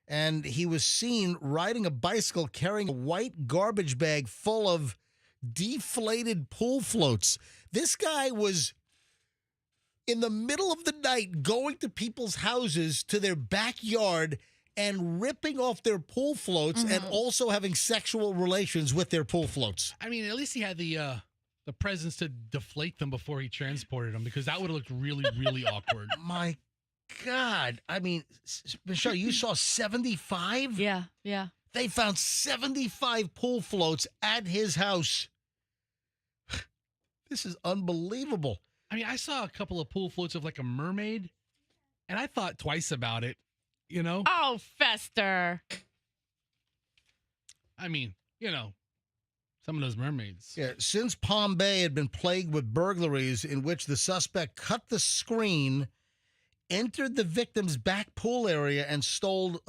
and he was seen riding a bicycle carrying a white garbage bag full of deflated pool floats. This guy was in the middle of the night going to people's houses, to their backyard, and ripping off their pool floats and also having sexual relations with their pool floats. I mean, at least he had the presence to deflate them before he transported them, because that would have looked really, really awkward. My God. I mean, Michelle, you saw 75? Yeah. They found 75 pool floats at his house. This is unbelievable. I mean, I saw a couple of pool floats of like a mermaid, and I thought twice about it, you know? Oh, Fester. I mean, you know, some of those mermaids. Yeah, since Palm Bay had been plagued with burglaries in which the suspect cut the screen, entered the victim's back pool area, and stole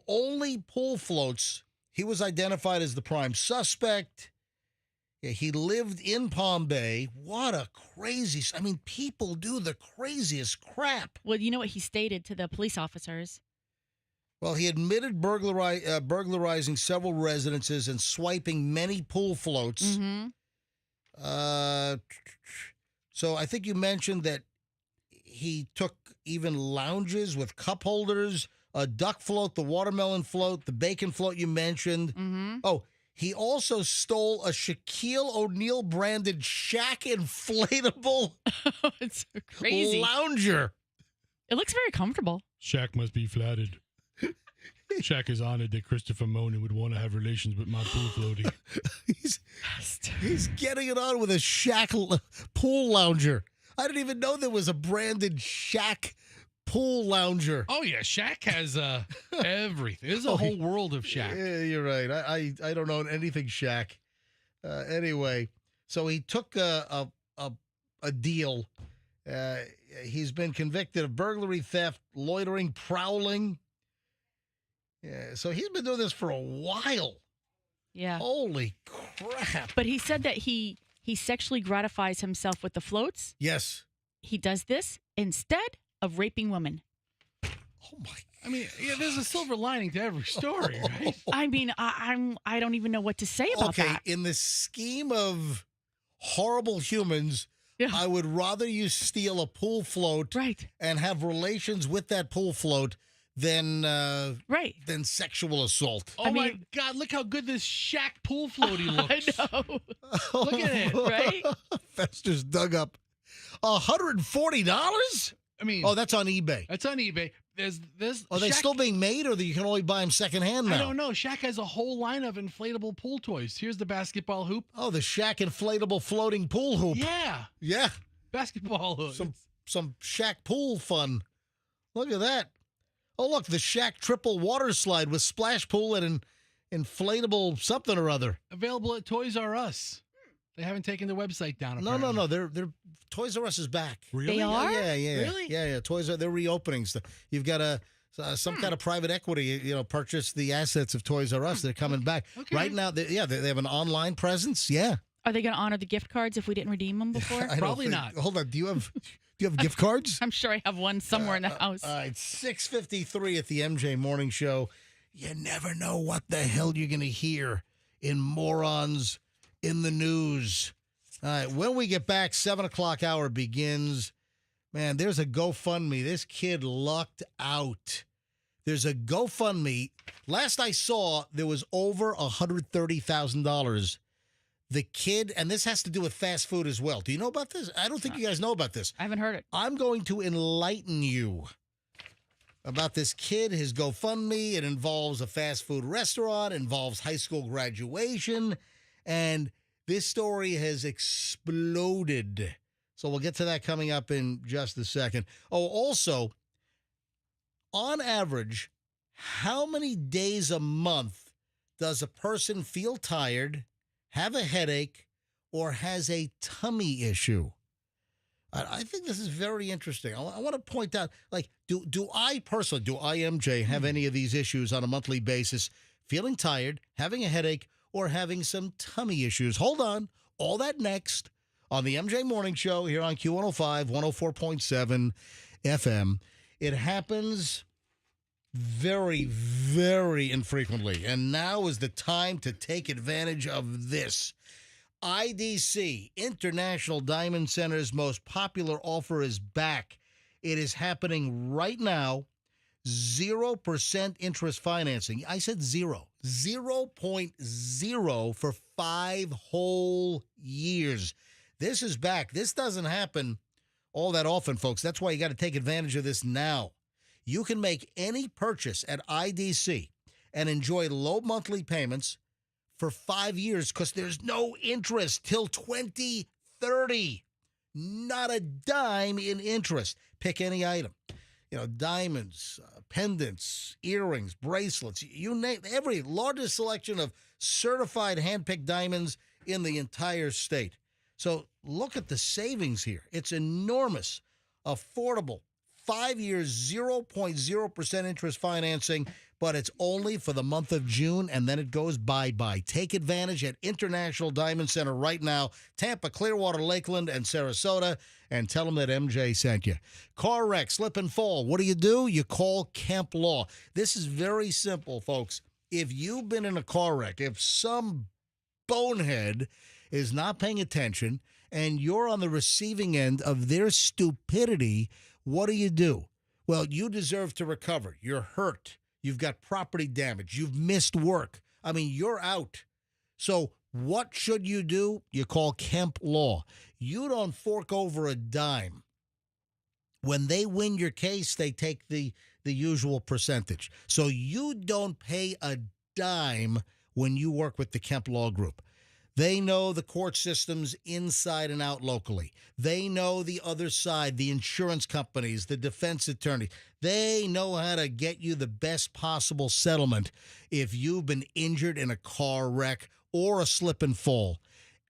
only pool floats, he was identified as the prime suspect. Yeah, he lived in Palm Bay. What a crazy... I mean, people do the craziest crap. Well, you know what he stated to the police officers? Well, he admitted burglarizing several residences and swiping many pool floats. Mm-hmm. So I think you mentioned that he took even lounges with cup holders, a duck float, the watermelon float, the bacon float you mentioned. Mm-hmm. Oh, he also stole a Shaquille O'Neal branded Shaq inflatable It's so crazy. lounger. It looks very comfortable. Shaq must be flattered. Shaq is honored that Christopher Monin would want to have relations with my pool floaty. He's getting it on with a Shaq pool lounger. I didn't even know there was a branded Shaq pool lounger. Oh, yeah. Shaq has everything. There's a whole world of Shaq. Yeah, you're right. I don't know anything Shaq. Anyway, so he took a deal. He's been convicted of burglary, theft, loitering, prowling. Yeah, so he's been doing this for a while. Yeah. Holy crap. But he said that he sexually gratifies himself with the floats. Yes. He does this instead of raping women. Oh my. I mean, yeah, there's a silver lining to every story, right? I mean, I don't even know what to say about that. In the scheme of horrible humans, Yeah. I would rather you steal a pool float Right. and have relations with that pool float than Right. sexual assault. Oh, I my mean- God. Look how good this Shaq pool floaty looks. I know. Look at it, right? Fester's dug up $140? I mean, Oh, that's on eBay. that's on eBay. There's Are they Shaq- still being made, or you can only buy them secondhand now? I don't know. Shaq has a whole line of inflatable pool toys. Here's the basketball hoop. Oh, the Shaq inflatable floating pool hoop. Yeah, Yeah, basketball hoop. some Shaq pool fun. Look at that. Oh, look, the Shaq triple water slide with splash pool and an inflatable something or other. Available at Toys R Us. They haven't taken the website down. No, apparently. they're Toys R Us is back. They are? Yeah. Really? Yeah. Toys R, they're reopening stuff. You've got some kind of private equity, purchase the assets of Toys R Us. They're coming back Okay. right now. They have an online presence. Yeah, Are they going to honor the gift cards if we didn't redeem them before? I don't Probably think- not. Hold on. Do you have gift cards? I'm sure I have one somewhere in the house. All right, 6:53 at the MJ Morning Show. You never know what the hell you're going to hear in Morons in the News. All right, when we get back, 7 o'clock hour begins. Man, there's a GoFundMe. This kid lucked out. There's a GoFundMe. Last I saw, there was over $130,000. The kid, and this has to do with fast food as well. Do you know about this? I don't think you guys know about this. I haven't heard it. I'm going to enlighten you about this kid, his GoFundMe. It involves a fast food restaurant, involves high school graduation, and this story has exploded. So we'll get to that coming up in just a second. Oh, also, on average, how many days a month does a person feel tired, have a headache, or has a tummy issue? I think this is very interesting. I want to point out, like, do I personally, MJ, have any of these issues on a monthly basis? Feeling tired, having a headache, or having some tummy issues? Hold on. All that next on the MJ Morning Show here on Q105, 104.7 FM. It happens very, very infrequently, and now is the time to take advantage of this. IDC, International Diamond Center's most popular offer, is back. It is happening right now. 0% interest financing. I said 0.0 for 5 whole years. This is back. This doesn't happen all that often, folks. That's why you got to take advantage of this now. You can make any purchase at IDC and enjoy low monthly payments for 5 years because there's no interest till 2030. Not a dime in interest. Pick any item. Diamonds, pendants, earrings, bracelets, you name every largest selection of certified hand-picked diamonds in the entire state. So look at the savings here. It's enormous, affordable, 5 years, 0.0% interest financing, but it's only for the month of June, and then it goes bye-bye. Take advantage at International Diamond Center right now, Tampa, Clearwater, Lakeland, and Sarasota, and tell them that MJ sent you. Car wreck, slip and fall. What do? You call Kemp Law. This is very simple, folks. If you've been in a car wreck, if some bonehead is not paying attention and you're on the receiving end of their stupidity, what do? Well, you deserve to recover. You're hurt. You've got property damage. You've missed work. I mean, you're out. So what should you do? You call Kemp Law. You don't fork over a dime. When they win your case, they take the usual percentage. So you don't pay a dime when you work with the Kemp Law Group. They know the court systems inside and out locally. They know the other side, the insurance companies, the defense attorney. They know how to get you the best possible settlement if you've been injured in a car wreck or a slip and fall.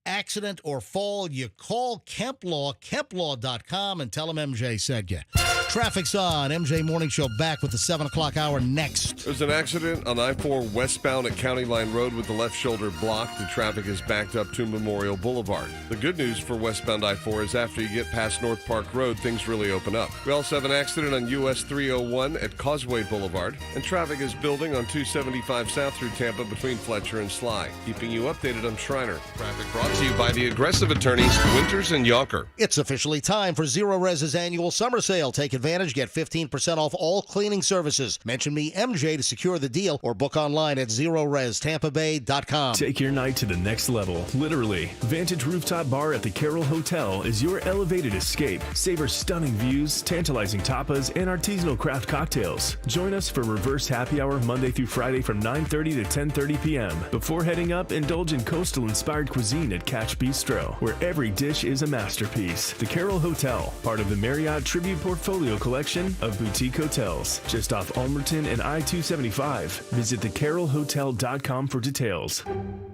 Accident or fall, you call Kemp Law, KempLaw.com, and tell them MJ said you. Traffic's on. MJ Morning Show back with the 7 o'clock hour next. There's an accident on I-4 westbound at County Line Road with the left shoulder blocked. The traffic is backed up to Memorial Boulevard. The good news for westbound I-4 is after you get past North Park Road, things really open up. We also have an accident on US 301 at Causeway Boulevard, and traffic is building on 275 south through Tampa between Fletcher and Sly. Keeping you updated, I'm Schreiner. Traffic brought to you by the aggressive attorneys Winters and Yawker. It's officially time for Zero Res's annual summer sale. Take advantage. Get 15% off all cleaning services. Mention me, MJ, to secure the deal or book online at ZeroResTampaBay.com. Take your night to the next level, literally. Vantage Rooftop Bar at the Carroll Hotel is your elevated escape. Savor stunning views, tantalizing tapas, and artisanal craft cocktails. Join us for Reverse Happy Hour Monday through Friday from 9:30 to 10:30 p.m. Before heading up, indulge in coastal-inspired cuisine at Catch Bistro, where every dish is a masterpiece. The Carroll Hotel, part of the Marriott Tribute Portfolio Collection of boutique hotels, just off Almerton and I-275. Visit thecarrollhotel.com for details.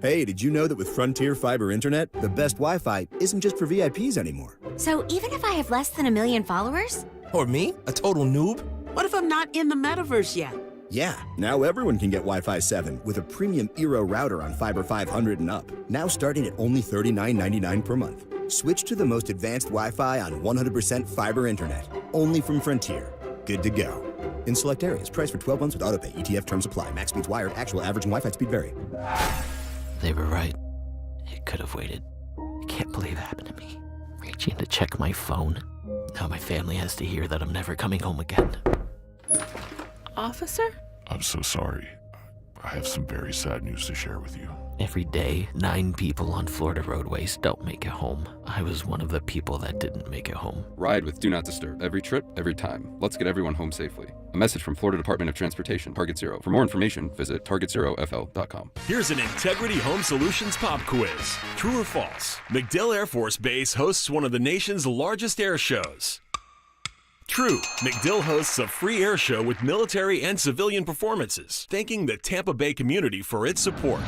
Hey, did you know that with Frontier Fiber Internet, the best Wi-Fi isn't just for VIPs anymore? So even if I have less than 1 million followers? Or me, a total noob? What if I'm not in the metaverse yet? Yeah, now everyone can get Wi-Fi 7 with a premium Eero router on Fiber 500 and up. Now starting at only $39.99 per month. Switch to the most advanced Wi-Fi on 100% fiber internet. Only from Frontier. Good to go. In select areas, price for 12 months with autopay. ETF terms apply. Max speeds wired. Actual average and Wi-Fi speed vary. They were right. It could have waited. I can't believe it happened to me. Reaching to check my phone. Now my family has to hear that I'm never coming home again. Officer? I'm so sorry. I have some very sad news to share with you. Every day, 9 people on Florida roadways don't make it home. I was one of the people that didn't make it home. Ride with Do Not Disturb. Every trip, every time. Let's get everyone home safely. A message from Florida Department of Transportation, Target Zero. For more information, visit targetzerofl.com. Here's an Integrity Home Solutions pop quiz. True or false? MacDill Air Force Base hosts one of the nation's largest air shows. True. MacDill hosts a free air show with military and civilian performances, thanking the Tampa Bay community for its support.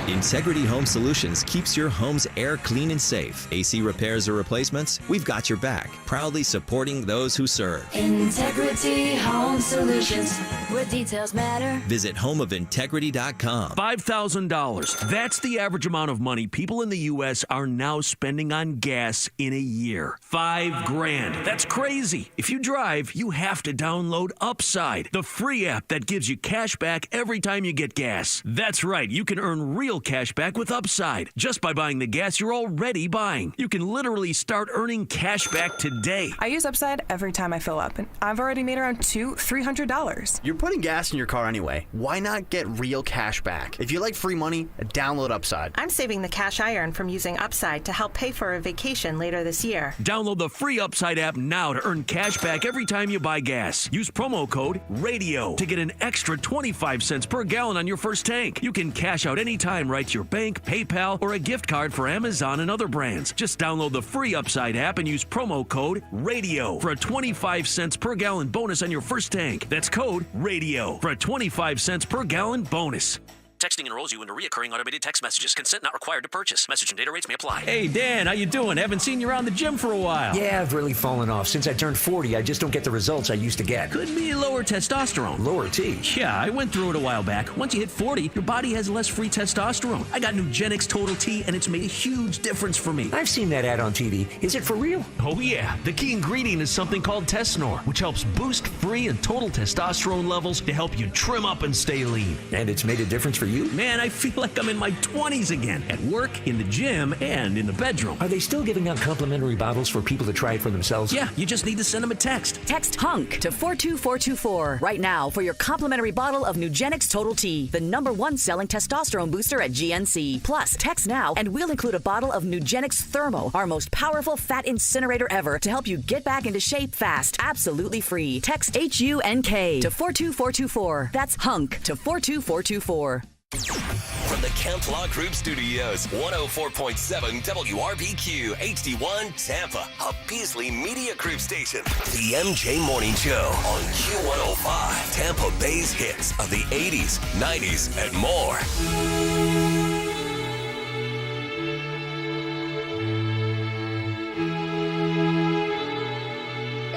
Integrity Home Solutions keeps your home's air clean and safe. AC repairs or replacements, we've got your back. Proudly supporting those who serve. Integrity Home Solutions, where details matter. Visit homeofintegrity.com. $5,000. That's the average amount of money people in the U.S. are now spending on gas in a year. $5,000. That's crazy. If you drive, you have to download Upside, the free app that gives you cash back every time you get gas. That's right. You can earn real cash back with Upside just by buying the gas you're already buying. You can literally start earning cash back today. I use Upside every time I fill up, and I've already made around $300. You're putting gas in your car anyway. Why not get real cash back? If you like free money, download Upside. I'm saving the cash I earn from using Upside to help pay for a vacation later this year. Download the free Upside app now to earn cash back every time you buy gas. Use promo code RADIO to get an extra 25 cents per gallon on your first tank. You can cash out anytime right to your bank, PayPal, or a gift card for Amazon and other brands. Just download the free Upside app and use promo code RADIO for a 25 cents per gallon bonus on your first tank. That's code RADIO for a 25 cents per gallon bonus. Texting enrolls you into recurring automated text messages. Consent not required to purchase. Message and data rates may apply. Hey, Dan, how you doing? Haven't seen you around the gym for a while. Yeah, I've really fallen off. Since I turned 40, I just don't get the results I used to get. Could be lower testosterone. Lower T? Yeah, I went through it a while back. Once you hit 40, your body has less free testosterone. I got Nugenix Total T, and it's made a huge difference for me. I've seen that ad on TV. Is it for real? Oh, yeah. The key ingredient is something called Tesnor, which helps boost free and total testosterone levels to help you trim up and stay lean. And it's made a difference for you? Man, I feel like I'm in my 20s again, at work, in the gym, and in the bedroom. Are they still giving out complimentary bottles for people to try it for themselves? Yeah, you just need to send them a text. Text HUNK to 42424 right now for your complimentary bottle of Nugenix Total T, the #1 selling testosterone booster at GNC. Plus, text now and we'll include a bottle of Nugenix Thermo, our most powerful fat incinerator ever, to help you get back into shape fast, absolutely free. Text HUNK to 42424. That's HUNK to 42424. From the Kemp Law Group Studios, 104.7 WRBQ HD1 Tampa, a Beasley Media Group station. The MJ Morning Show on Q105, Tampa Bay's hits of the 80s, 90s, and more.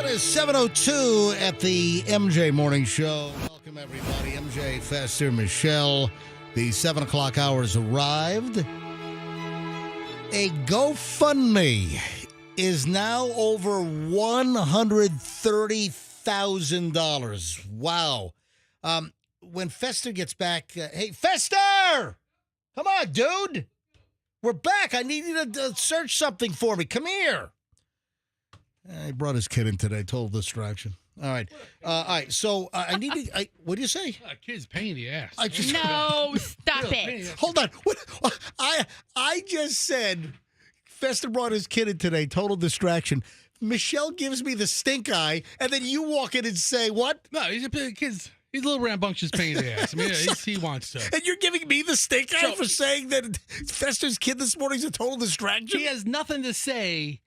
It is 7:02 at the MJ Morning Show. Welcome, everybody. MJ, Fester, Michelle. The 7 o'clock hour has arrived. A GoFundMe is now over $130,000. Wow. When Fester gets back, hey, Fester! Come on, dude. We're back. I need you to search something for me. Come here. He brought his kid in today. Total distraction. All right. So I need to. What do you say? Kid's pain in the ass. No, stop it. Hold on. What? I just said Fester brought his kid in today. Total distraction. Michelle gives me the stink eye, and then you walk in and say what? No, he's a kid's. He's a little rambunctious pain in the ass. I mean, he wants to. And you're giving me the stink eye for saying that Fester's kid this morning's a total distraction? He has nothing to say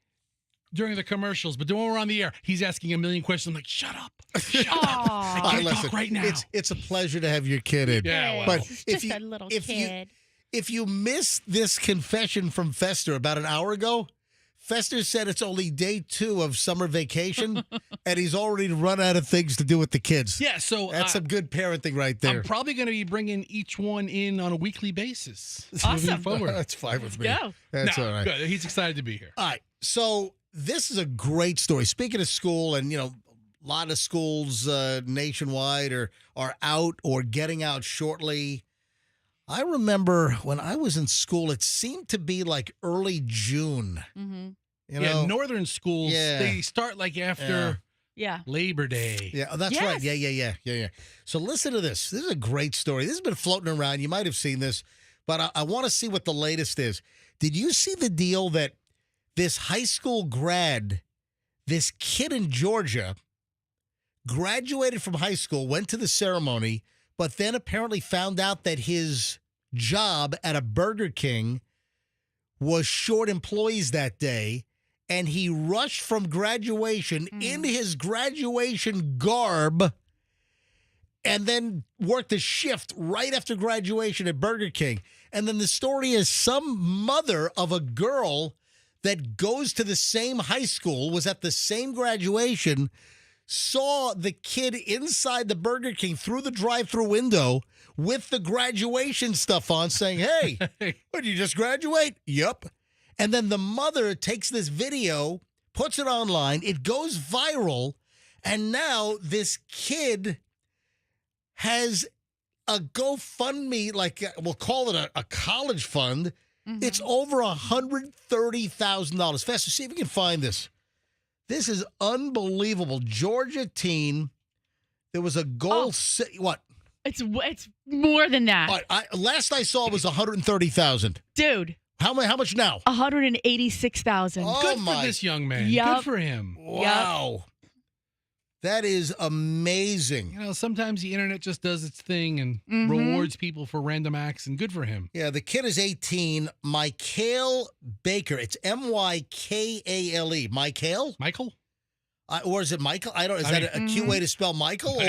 during the commercials, but when we're on the air, he's asking a million questions. I'm like, shut up. Shut up. I can't talk right now. It's a pleasure to have your kid in. Yeah, well. But Just a little kid. If you missed this confession from Fester about an hour ago, Fester said it's only day 2 of summer vacation, and he's already run out of things to do with the kids. Yeah, so that's some good parenting right there. I'm probably going to be bringing each one in on a weekly basis. Awesome. Moving forward. That's fine with me. Go. That's all right. Good. He's excited to be here. All right, so this is a great story. Speaking of school, and a lot of schools nationwide are out or getting out shortly. I remember when I was in school, it seemed to be like early June. Mm-hmm. Northern schools, they start like after Labor Day. Yeah, that's right. Yeah. So listen to this. This is a great story. This has been floating around. You might have seen this, but I want to see what the latest is. Did you see the deal that this high school grad, this kid in Georgia, graduated from high school, went to the ceremony, but then apparently found out that his job at a Burger King was short employees that day, and he rushed from graduation in his graduation garb and then worked a shift right after graduation at Burger King. And then the story is some mother of a girl that goes to the same high school, was at the same graduation, saw the kid inside the Burger King through the drive-thru window with the graduation stuff on, saying, hey, what, did you just graduate? Yep. And then the mother takes this video, puts it online, it goes viral, and now this kid has a GoFundMe, like we'll call it a college fund. Mm-hmm. It's over $130,000. Fester, see if you can find this. This is unbelievable. Georgia teen. There was a goal. What? It's more than that. All right, last I saw was $130,000. Dude. How much now? $186,000. Oh, good for this young man. Yep. Good for him. Wow. Yep. That is amazing. Sometimes the internet just does its thing and rewards people for random acts, and good for him. Yeah, the kid is 18. Michael Baker. It's Mykale. Michael? Michael? Or is it Michael? I don't. Is that a cute way to spell Michael?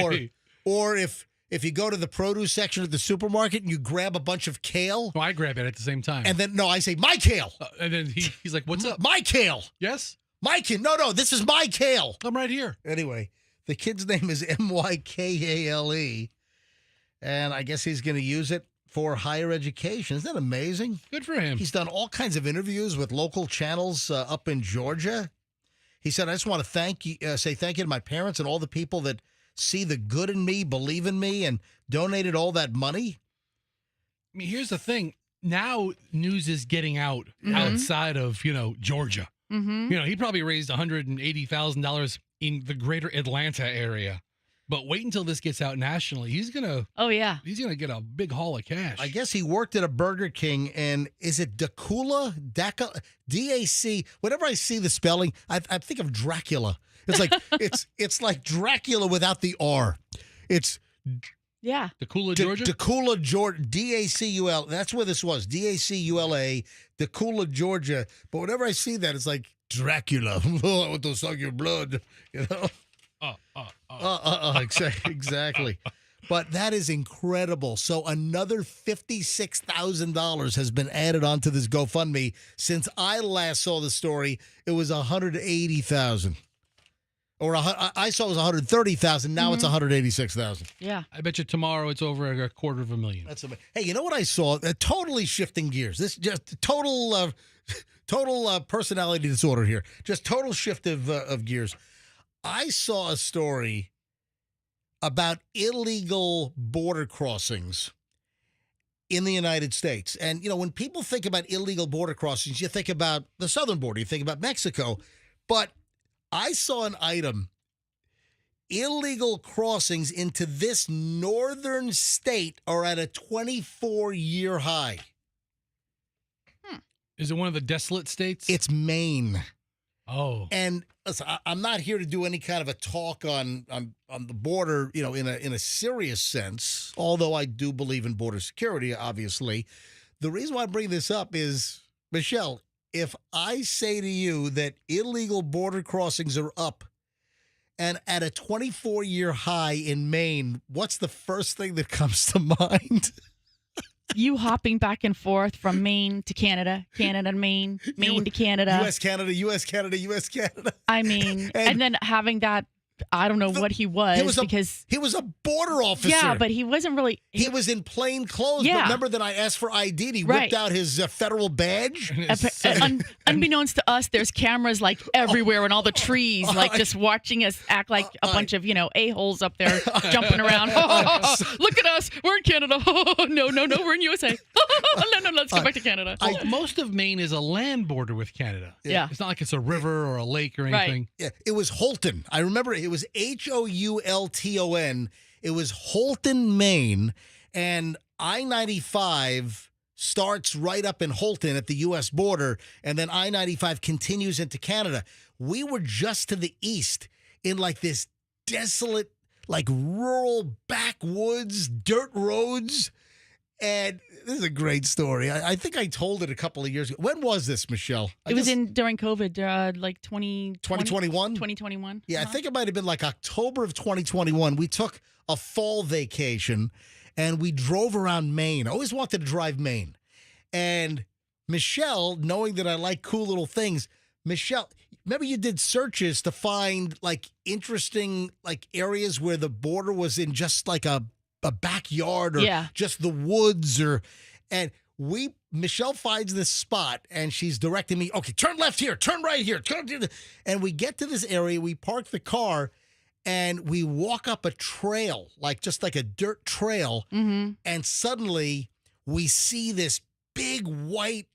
Or if if you go to the produce section at the supermarket and you grab a bunch of kale. No, I grab it at the same time. And then, no, I say, my kale. And then he's like, what's up? My kale. Yes? My kale. No, this is my kale. I'm right here. Anyway, the kid's name is Mykale. And I guess he's going to use it for higher education. Isn't that amazing? Good for him. He's done all kinds of interviews with local channels up in Georgia. He said, I just want to say thank you to my parents and all the people that see the good in me, believe in me, and donated all that money. I mean, here's the thing. Now news is getting out outside of, Georgia. Mm-hmm. He probably raised $180,000 in the greater Atlanta area. But wait until this gets out nationally. He's going to get a big haul of cash. I guess he worked at a Burger King, and is it Dacula? D-A-C. Whenever I see the spelling, I think of Dracula. It's like it's like Dracula without the R. It's Dacula, Georgia? Dacula, Georgia. D-A-C-U-L. That's where this was. D-A-C-U-L-A. Dacula, Georgia. But whenever I see that, it's like Dracula. I want to suck your blood. Exactly. But that is incredible. So another $56,000 has been added onto this GoFundMe. Since I last saw the story, it was $180,000. Or I saw it was $130,000. Now it's $186,000. Yeah. I bet you tomorrow it's over at $250,000. That's amazing. Hey, you know what I saw? Totally shifting gears. This just total personality disorder here. Just total shift of gears. I saw a story about illegal border crossings in the United States. And, when people think about illegal border crossings, you think about the southern border, you think about Mexico. But I saw an item, illegal crossings into this northern state are at a 24-year high. Is it one of the desolate states? It's Maine. Oh. And listen, I'm not here to do any kind of a talk on the border, in a serious sense, although I do believe in border security, obviously. The reason why I bring this up is, Michelle, if I say to you that illegal border crossings are up and at a 24-year high in Maine, what's the first thing that comes to mind? You hopping back and forth from Maine to Canada, Canada to Maine, Maine to Canada. U.S., Canada, U.S., Canada, U.S., Canada. I mean, and then having that, I don't know what he was because he was a border officer. Yeah, but he wasn't really. He was in plain clothes. Yeah. But remember that I asked for ID and he whipped out his federal badge? Unbeknownst to us, there's cameras like everywhere and all the trees, like just watching us act like a bunch of, a-holes up there jumping around. Look at us. We're in Canada. No, we're in USA. No, let's go back to Canada. Most of Maine is a land border with Canada. Yeah. It's not like it's a river or a lake or anything. Yeah, it was Holton. I remember it was Houlton. It was Holton, Maine, and I-95 starts right up in Holton at the U.S. border, and then I-95 continues into Canada. We were just to the east in like this desolate, like rural backwoods, dirt roads. And this is a great story. I think I told it a couple of years ago. When was this, Michelle? It was during COVID, like 2021? 2021. Yeah, I think it might have been like October of 2021. We took a fall vacation, and we drove around Maine. I always wanted to drive Maine. And Michelle, knowing that I like cool little things, Michelle, remember you did searches to find like interesting like areas where the border was in just like a backyard or just the woods and Michelle finds this spot and she's directing me, okay, turn left here, turn right here. And we get to this area, we park the car and we walk up a trail, just like a dirt trail. Mm-hmm. And suddenly we see this big white,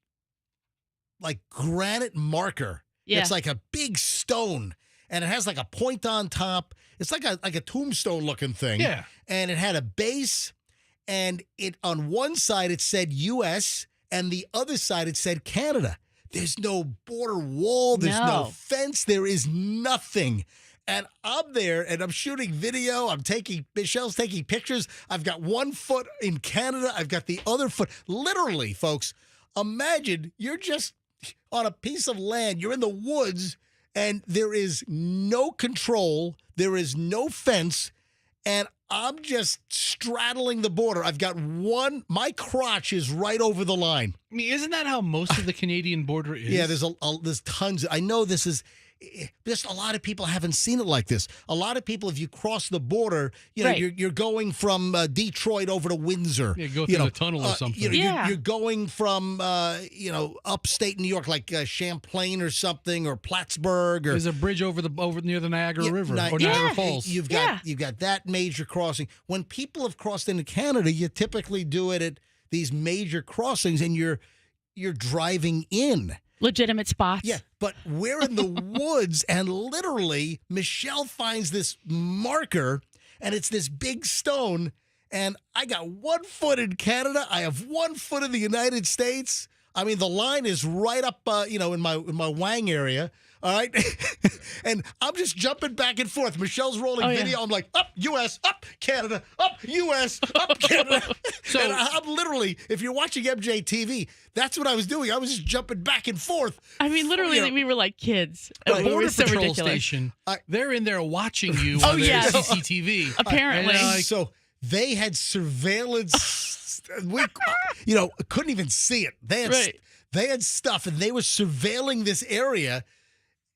like granite marker. Yeah. It's like a big stone and it has like a point on top. It's like a tombstone looking thing. Yeah. And it had a base, and it on one side it said U.S., and the other side it said Canada. There's no border wall. There's no fence. There is nothing. And I'm there, and I'm shooting video. Michelle's taking pictures. I've got one foot in Canada. I've got the other foot. Literally, folks, imagine you're just on a piece of land. You're in the woods, and there is no control. There is no fence. And I'm just straddling the border. I've got my crotch is right over the line. I mean, isn't that how most of the Canadian border is? Yeah, there's tons. I know this is just a lot of people haven't seen it like this. A lot of people, if you cross the border, you're going from Detroit over to Windsor. Yeah, go through the tunnel or something. You're going from upstate New York, like Champlain or something, or Plattsburgh. Or there's a bridge over near the Niagara River or Niagara Falls. You've got that major crossing. When people have crossed into Canada, you typically do it at these major crossings, and you're driving in. Legitimate spots. Yeah, but we're in the woods, and literally, Michelle finds this marker, and it's this big stone, and I got 1 foot in Canada. I have 1 foot in the United States. I mean, the line is right up, in my wang area. All right. And I'm just jumping back and forth. Michelle's rolling video. I'm like, up, U.S., up, Canada, up, U.S., up, Canada. So, and I'm literally, if you're watching MJ TV, that's what I was doing. I was just jumping back and forth. I mean, literally, we were like kids. The Border so Patrol ridiculous. Station, they're in there watching you on their CCTV. Apparently. So they had surveillance. We, couldn't even see it. They had stuff, and they were surveilling this area.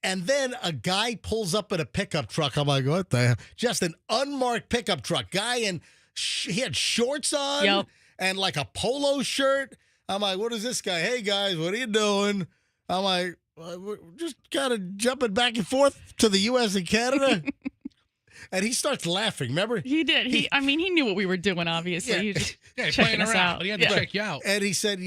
And then a guy pulls up in a pickup truck. I'm like, what the hell? Just an unmarked pickup truck. Guy, and he had shorts on and like a polo shirt. I'm like, what is this guy? Hey, guys, what are you doing? I'm like, we're just kind of jumping back and forth to the U.S. and Canada. And he starts laughing, remember? He did. He knew what we were doing, obviously. Yeah. He was just playing us around. out. He had to check you out. And he said,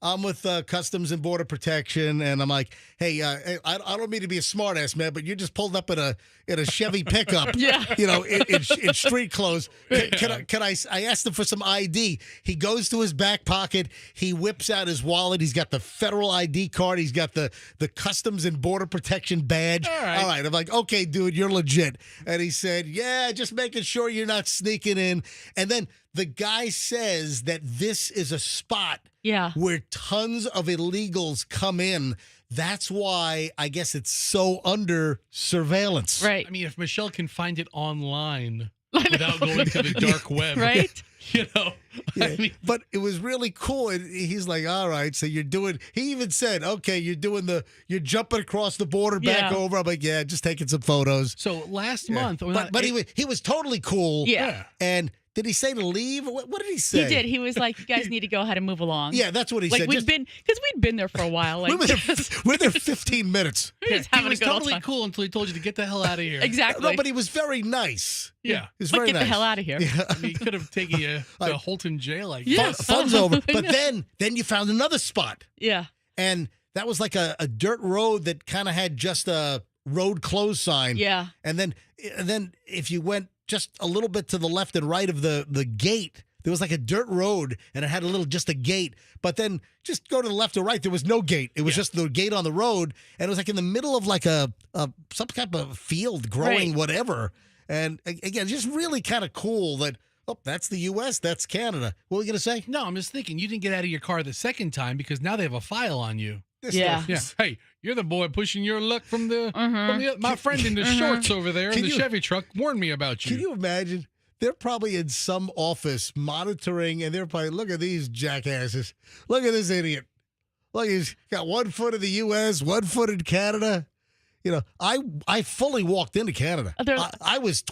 I'm with Customs and Border Protection, and I'm like, hey, I don't mean to be a smartass, man, but you just pulled up in a Chevy pickup, in street clothes. Can I asked him for some ID. He goes to his back pocket. He whips out his wallet. He's got the federal ID card. He's got the Customs and Border Protection badge. All right. I'm like, okay, dude, you're legit. And he said, yeah, just making sure you're not sneaking in. And then the guy says that this is a spot where tons of illegals come in. That's why I guess it's so under surveillance. Right. I mean, if Michelle can find it online without going to the dark web. Right? I mean, but it was really cool. And he's like, all right, so you're doing, he even said, okay, you're jumping across the border back over. I'm like, yeah, just taking some photos. So last month. But he was totally cool. Yeah. And did he say to leave? What did he say? He did. He was like, you guys need to go ahead and move along. Yeah, that's what he said. Because we'd been there for a while. Like, we're there 15 minutes. He was totally cool until he told you to get the hell out of here. Exactly. No, but he was very nice. Yeah. He was very get nice. the hell out of here. Yeah. I mean, he could have taken you to Holton jail, I guess. Fun's over. But then you found another spot. Yeah. And that was like a dirt road that kind of had just a road closed sign. Yeah. And then if you went just a little bit to the left and right of the gate, there was like a dirt road, and it had just a gate. But then just go to the left or right, there was no gate. It was just the gate on the road, and it was like in the middle of like some type of field growing whatever. And again, just really kind of cool that, that's the U.S., that's Canada. What were you going to say? No, I'm just thinking you didn't get out of your car the second time because now they have a file on you. Yeah. Hey, you're the boy pushing your luck from my friend in the shorts over there in the Chevy truck warned me about you. Can you imagine? They're probably in some office monitoring, and they're probably, look at these jackasses. Look at this idiot. Look, he's got 1 foot in the U.S., 1 foot in Canada. I fully walked into Canada. I was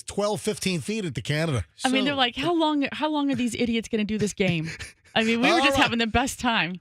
12, 15 feet into Canada. I mean, they're like, how long are these idiots going to do this game? I mean, we were just having the best time.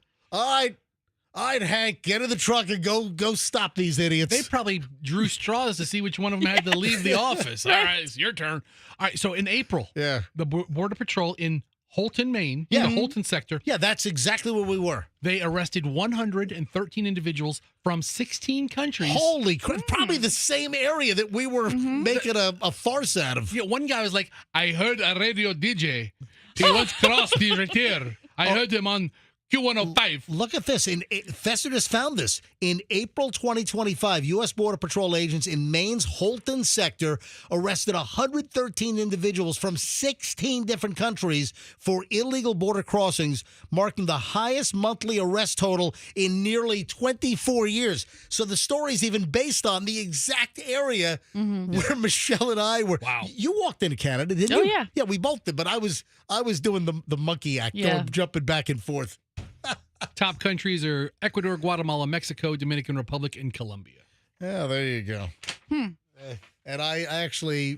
All right, Hank, get in the truck and go stop these idiots. They probably drew straws to see which one of them had to leave the office. All right, it's your turn. All right, so in April, the Border Patrol in Holton, Maine, the Holton sector. Yeah, that's exactly where we were. They arrested 113 individuals from 16 countries. Holy crap, probably the same area that we were making a farce out of. Yeah, one guy was like, I heard a radio DJ. He once crossed the frontier. I heard him on Q105. Look at this. Fester just found this. In April 2025, U.S. Border Patrol agents in Maine's Holton sector arrested 113 individuals from 16 different countries for illegal border crossings, marking the highest monthly arrest total in nearly 24 years. So the story's even based on the exact area where Michelle and I were. Wow. You walked into Canada, didn't you? Oh, yeah. Yeah, we both did, but I was doing the monkey act, jumping back and forth. Top countries are Ecuador, Guatemala, Mexico, Dominican Republic, and Colombia. Yeah, there you go. And I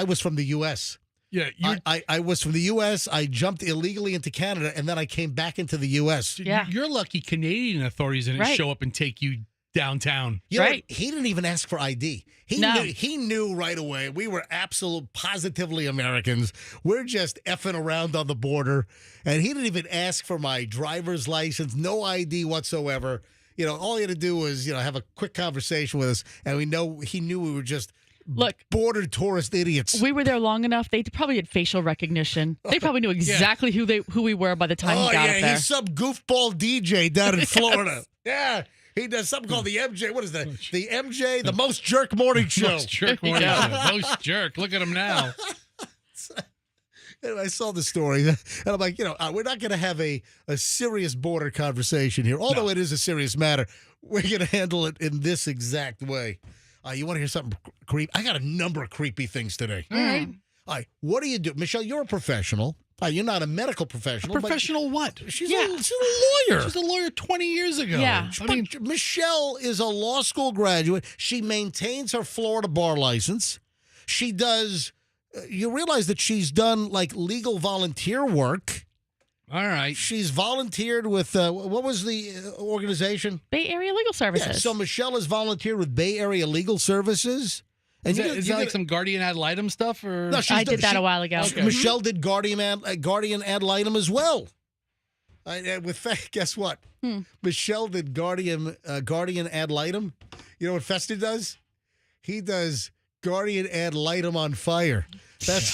was from the U.S. Yeah, I was from the U.S. I jumped illegally into Canada, and then I came back into the U.S. You're lucky Canadian authorities didn't show up and take you downtown. You know, he didn't even ask for ID. He knew right away. We were positively Americans. We're just effing around on the border. And he didn't even ask for my driver's license, no ID whatsoever. You know, all he had to do was, have a quick conversation with us. And he knew we were just border tourist idiots. We were there long enough. They probably had facial recognition. They probably knew exactly who we were by the time we got there. He's some goofball DJ down in Florida. Yeah. He does something called the MJ. What is that? The MJ, the Most Jerk Morning Show. Most Jerk Morning Show. Most Jerk. Look at him now. And I saw the story, and I'm like, we're not going to have a serious border conversation here, although it is a serious matter. We're going to handle it in this exact way. You want to hear something creepy? I got a number of creepy things today. All right. All right. What do you do? Michelle, you're a professional. You're not a medical professional. Professional what? She's a lawyer. She's a lawyer 20 years ago. Yeah. Michelle is a law school graduate. She maintains her Florida bar license. She does, you realize that she's done legal volunteer work. All right. She's volunteered with, what was the organization? Bay Area Legal Services. Yeah, so Michelle has volunteered with Bay Area Legal Services. And is that some guardian ad litem stuff? Or? No, I did that a while ago. Okay. Michelle did guardian ad litem as well. Guess what? Michelle did guardian ad litem. You know what Fester does? He does guardian ad litem on fire. That's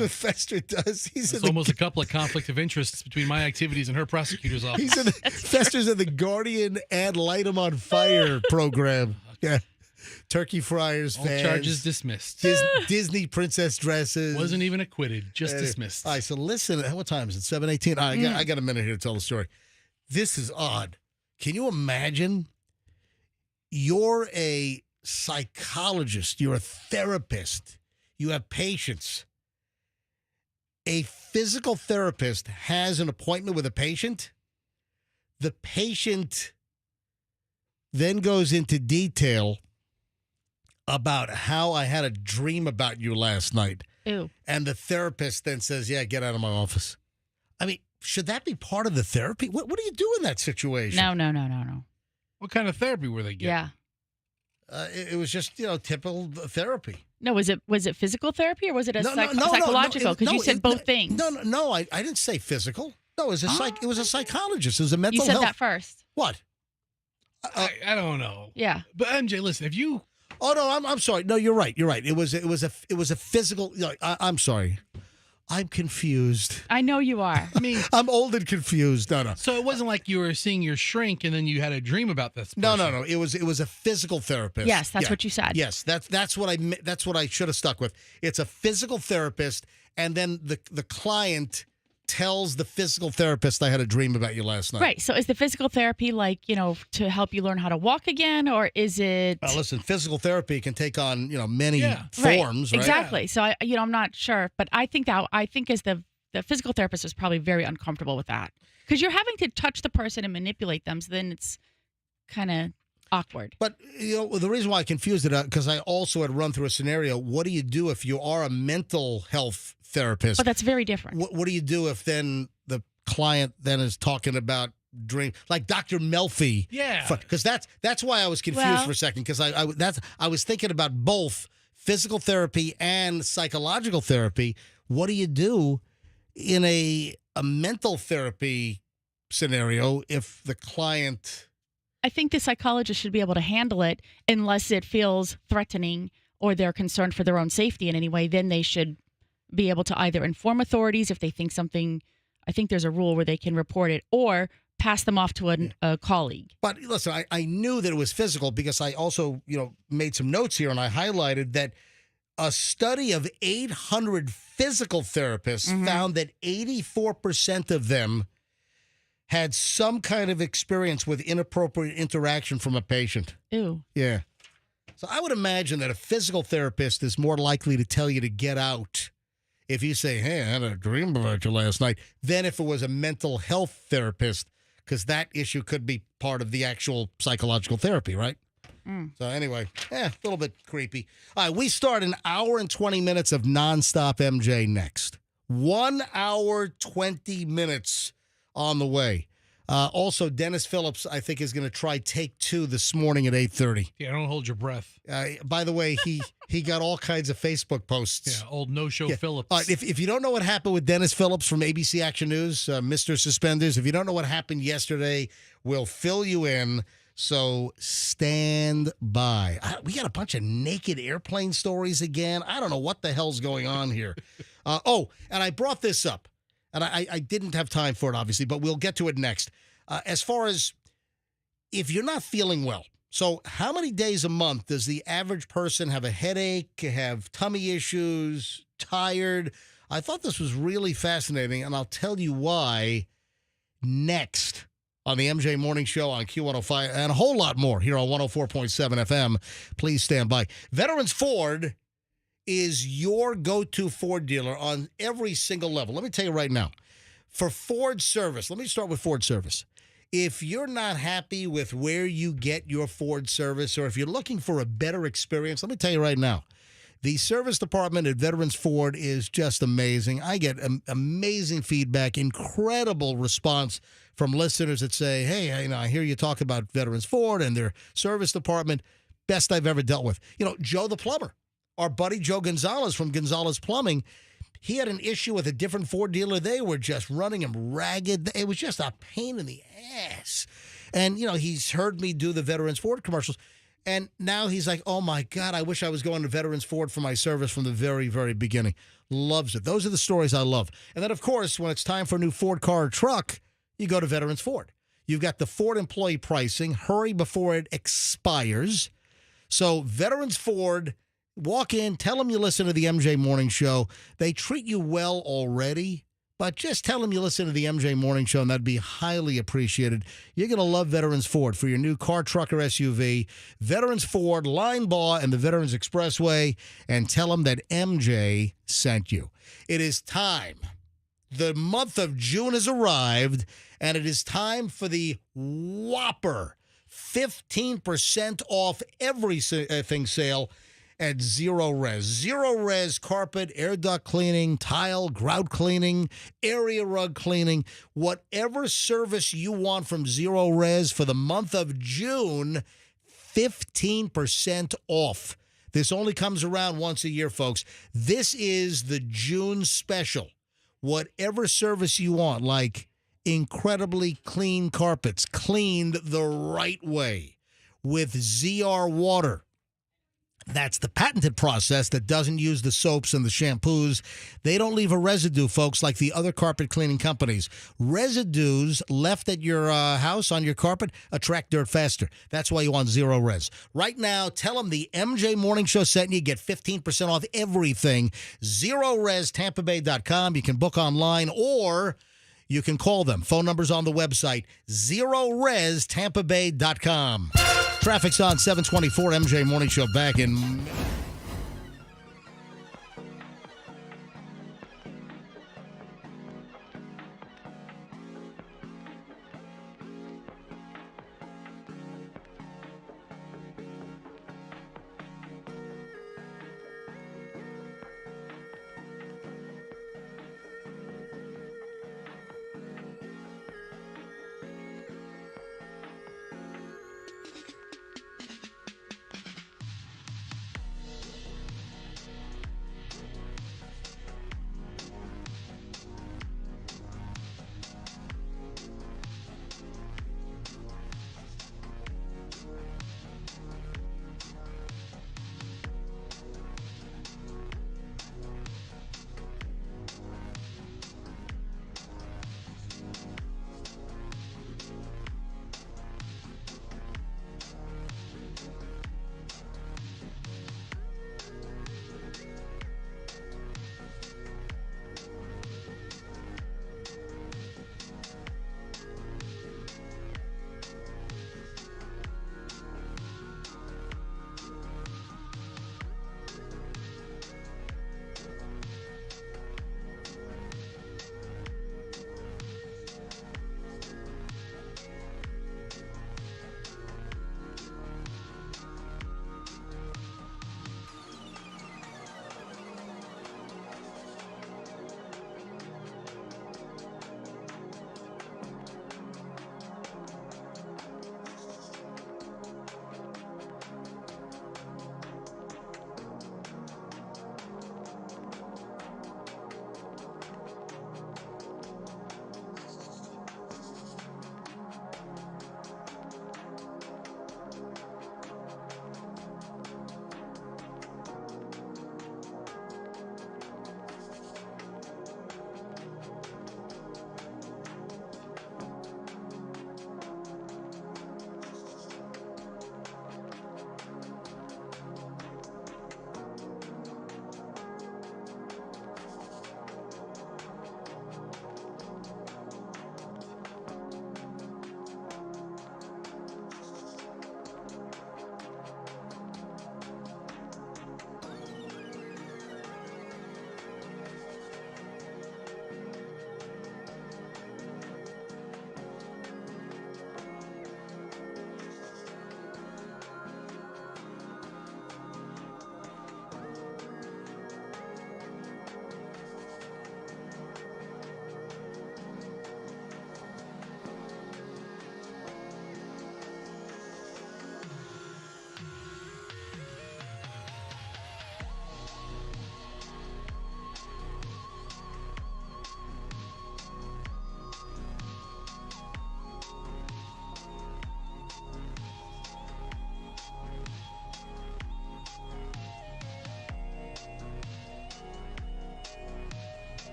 what Fester does. It's almost a couple of conflict of interests between my activities and her prosecutor's office. Fester's in the guardian ad litem on fire program. Yeah. Turkey fryers, all fans. Charges dismissed. Disney princess dresses. Wasn't even acquitted, just dismissed. All right, so listen. What time is it? 7:18. I got a minute here to tell the story. This is odd. Can you imagine? You're a psychologist. You're a therapist. You have patients. A physical therapist has an appointment with a patient. The patient then goes into detail about how I had a dream about you last night. Ew. And the therapist then says, yeah, get out of my office. I mean, should that be part of the therapy? What do you do in that situation? No. What kind of therapy were they getting? Yeah. It was just, typical therapy. No, was it physical therapy or was it psychological? Because you said both things. No, I didn't say physical. No, it was it was a psychologist. It was a mental health. You said that first. What? I don't know. Yeah. But MJ, listen, if you... Oh, no, I'm sorry. No, you're right. You're right. It was a physical... I'm sorry. I'm confused. I know you are. I mean, I'm old and confused. No. So it wasn't like you were seeing your shrink and then you had a dream about this person. No. It was a physical therapist. Yes, that's what you said. Yes, that's what I should have stuck with. It's a physical therapist, and then the client tells the physical therapist, I had a dream about you last night. Right. So is the physical therapy to help you learn how to walk again, or is it... listen, physical therapy can take on, many forms, right? Exactly. Yeah. So, I'm not sure, but I think as the physical therapist is probably very uncomfortable with that. Because you're having to touch the person and manipulate them, so then it's kind of awkward. But, the reason why I confused it, because I also had run through a scenario, what do you do if you are a mental health therapist? But that's very different. What do you do if then the client then is talking about dream, like Dr. Melfi? Yeah. Because that's why I was confused for a second, because I was thinking about both physical therapy and psychological therapy. What do you do in a mental therapy scenario if the client... I think the psychologist should be able to handle it unless it feels threatening or they're concerned for their own safety in any way. Then they should be able to either inform authorities if they think something, I think there's a rule where they can report it, or pass them off to a colleague. But listen, I knew that it was physical because I also, made some notes here and I highlighted that a study of 800 physical therapists found that 84% of them had some kind of experience with inappropriate interaction from a patient. Ew. Yeah. So I would imagine that a physical therapist is more likely to tell you to get out if you say, hey, I had a dream about you last night, than if it was a mental health therapist, because that issue could be part of the actual psychological therapy, right? So anyway, a little bit creepy. All right, we start an hour and 20 minutes of nonstop MJ next. 1 hour, 20 minutes on the way. Also, Dennis Phillips, I think, is going to try take 2 this morning at 8:30. Yeah, don't hold your breath. By the way, he got all kinds of Facebook posts. Yeah, old no-show Phillips. If you don't know what happened with Dennis Phillips from ABC Action News, Mr. Suspenders, if you don't know what happened yesterday, we'll fill you in. So stand by. We got a bunch of naked airplane stories again. I don't know what the hell's going on here. And I brought this up, and I didn't have time for it, obviously, but we'll get to it next. As far as if you're not feeling well, so how many days a month does the average person have a headache, have tummy issues, tired? I thought this was really fascinating, and I'll tell you why next on the MJ Morning Show on Q105, and a whole lot more here on 104.7 FM. Please stand by. Veterans Ford is your go-to Ford dealer on every single level. Let me tell you right now, for Ford service, let me start with Ford service. If you're not happy with where you get your Ford service, or if you're looking for a better experience, let me tell you right now, the service department at Veterans Ford is just amazing. I get amazing feedback, incredible response from listeners that say, hey, I hear you talk about Veterans Ford and their service department. Best I've ever dealt with. Joe the plumber, our buddy Joe Gonzalez from Gonzalez Plumbing, he had an issue with a different Ford dealer. They were just running him ragged. It was just a pain in the ass. And, he's heard me do the Veterans Ford commercials. And now he's like, oh, my God, I wish I was going to Veterans Ford for my service from the very, very beginning. Loves it. Those are the stories I love. And then, of course, when it's time for a new Ford car or truck, you go to Veterans Ford. You've got the Ford employee pricing. Hurry before it expires. So Veterans Ford, walk in, tell them you listen to the MJ Morning Show. They treat you well already, but just tell them you listen to the MJ Morning Show, and that'd be highly appreciated. You're going to love Veterans Ford for your new car, truck, or SUV. Veterans Ford, Line Bar, and the Veterans Expressway, and tell them that MJ sent you. It is time. The month of June has arrived, and it is time for the whopper 15% off everything sale at Zero Res. Zero Res carpet, air duct cleaning, tile, grout cleaning, area rug cleaning, whatever service you want from Zero Res for the month of June, 15% off. This only comes around once a year, folks. This is the June special. Whatever service you want, like incredibly clean carpets, cleaned the right way with ZR water. That's the patented process that doesn't use the soaps and the shampoos. They don't leave a residue, folks, like the other carpet cleaning companies. Residues left at your house on your carpet attract dirt faster. That's why you want Zero Res. Right now, tell them the MJ Morning Show sent you. Get 15% off everything. ZeroResTampaBay.com. You can book online, or you can call them. Phone number's on the website, ZeroResTampaBay.com. Traffic's on 724 MJ Morning Show back in...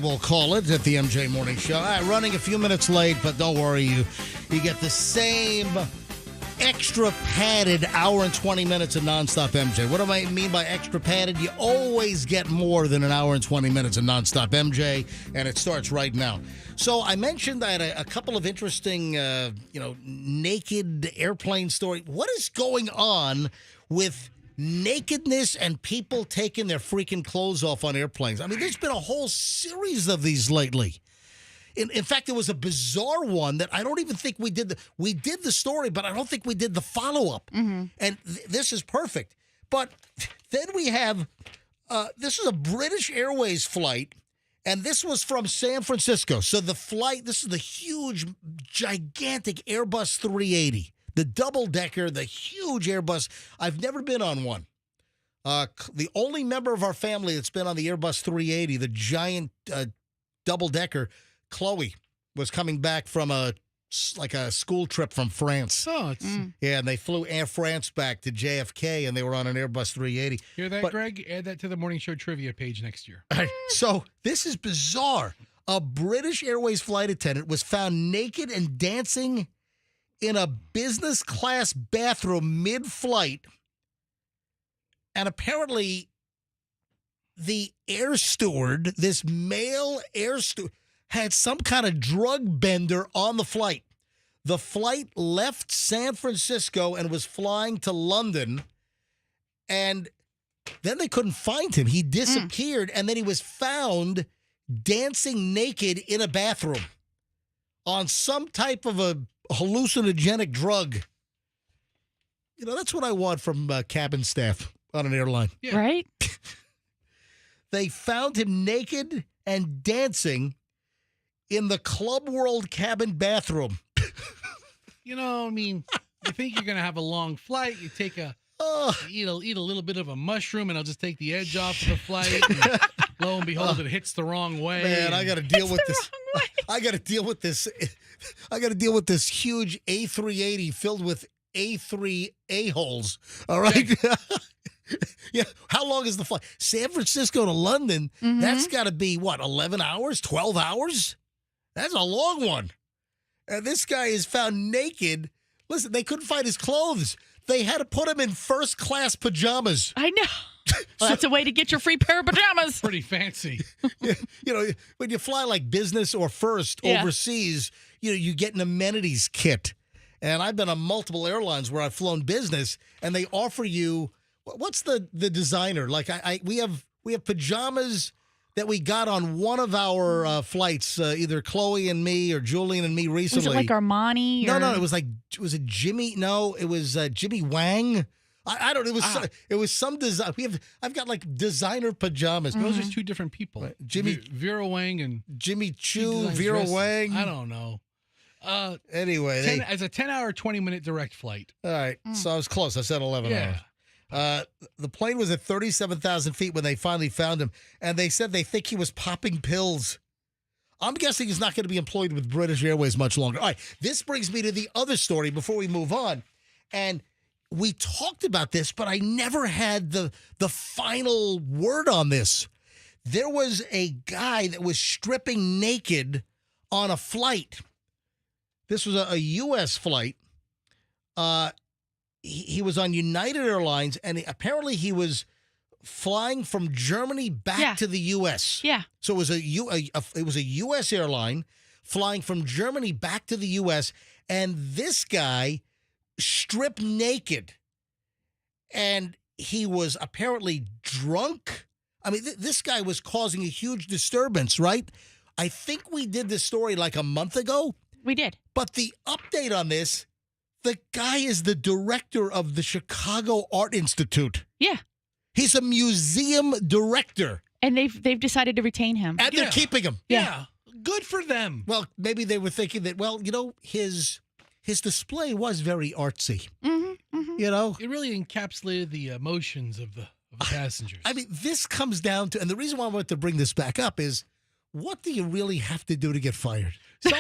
we'll call it, at the MJ Morning Show. All right, running a few minutes late, but don't worry, you get the same extra padded hour and 20 minutes of nonstop MJ. What do I mean by extra padded? You always get more than an hour and 20 minutes of nonstop MJ, and it starts right now. So I mentioned I had a couple of interesting, naked airplane story. What is going on with nakedness and people taking their freaking clothes off on airplanes? I mean, there's been a whole series of these lately. In fact, there was a bizarre one that I don't even think we did. We did the story, but I don't think we did the follow-up. Mm-hmm. And this is perfect. But then we have, this is a British Airways flight, and this was from San Francisco. So the flight, this is the huge, gigantic Airbus 380. The double-decker, the huge Airbus. I've never been on one. The only member of our family that's been on the Airbus 380, the giant double-decker, Chloe, was coming back from a school trip from France. Oh, yeah, and they flew Air France back to JFK, and they were on an Airbus 380. Hear that, Greg? Add that to the morning show trivia page next year. So this is bizarre. A British Airways flight attendant was found naked and dancing in a business class bathroom mid-flight, and apparently the air steward, this male air steward, had some kind of drug bender on the flight. The flight left San Francisco and was flying to London, and then they couldn't find him. He disappeared, and then he was found dancing naked in a bathroom on some type of a hallucinogenic drug. You know, that's what I want from cabin staff on an airline. Yeah. Right? They found him naked and dancing in the Club World cabin bathroom. You think you're going to have a long flight. You take eat a little bit of a mushroom, and I'll just take the edge off of the flight. And lo and behold, it hits the wrong way. Man, I got to deal with this. I got to deal with this. I got to deal with this huge A380 filled with A3 a-holes. All right. Yeah. How long is the flight? San Francisco to London. Mm-hmm. That's got to be 11 hours, 12 hours? That's a long one. And this guy is found naked. Listen, they couldn't find his clothes. They had to put him in first class pajamas. I know. Well, that's a way to get your free pair of pajamas. Pretty fancy. When you fly like business or first overseas, you get an amenities kit. And I've been on multiple airlines where I've flown business, and they offer you, what's the designer? Like we have pajamas that we got on one of our flights, either Chloe and me or Julian and me recently. Was it like Armani? No, was it Jimmy? No, it was Jimmy Wang. I don't know. It was some design. I've got like designer pajamas. Those are two different people. Right. Jimmy Vera Wang and Jimmy Choo, Vera Wang. I don't know. Anyway, as a 10-hour, 20-minute direct flight. All right, so I was close. I said 11 hours. The plane was at 37,000 feet when they finally found him, and they said they think he was popping pills. I'm guessing he's not going to be employed with British Airways much longer. All right, this brings me to the other story before we move on. And we talked about this, but I never had the final word on this. There was a guy that was stripping naked on a flight. This was a U.S. flight. He was on United Airlines, and apparently he was flying from Germany back to the U.S. Yeah. So it was a U.S. airline flying from Germany back to the U.S., and this guy stripped naked, and he was apparently drunk. I mean, this guy was causing a huge disturbance, right? I think we did this story like a month ago. We did. But the update on this, the guy is the director of the Chicago Art Institute. Yeah. He's a museum director. And they've decided to retain him. And they're keeping him. Yeah. Good for them. Well, maybe they were thinking that, his display was very artsy. Mm-hmm, mm-hmm. It really encapsulated the emotions of the passengers. I mean, this comes down to, and the reason why I wanted to bring this back up is, what do you really have to do to get fired? It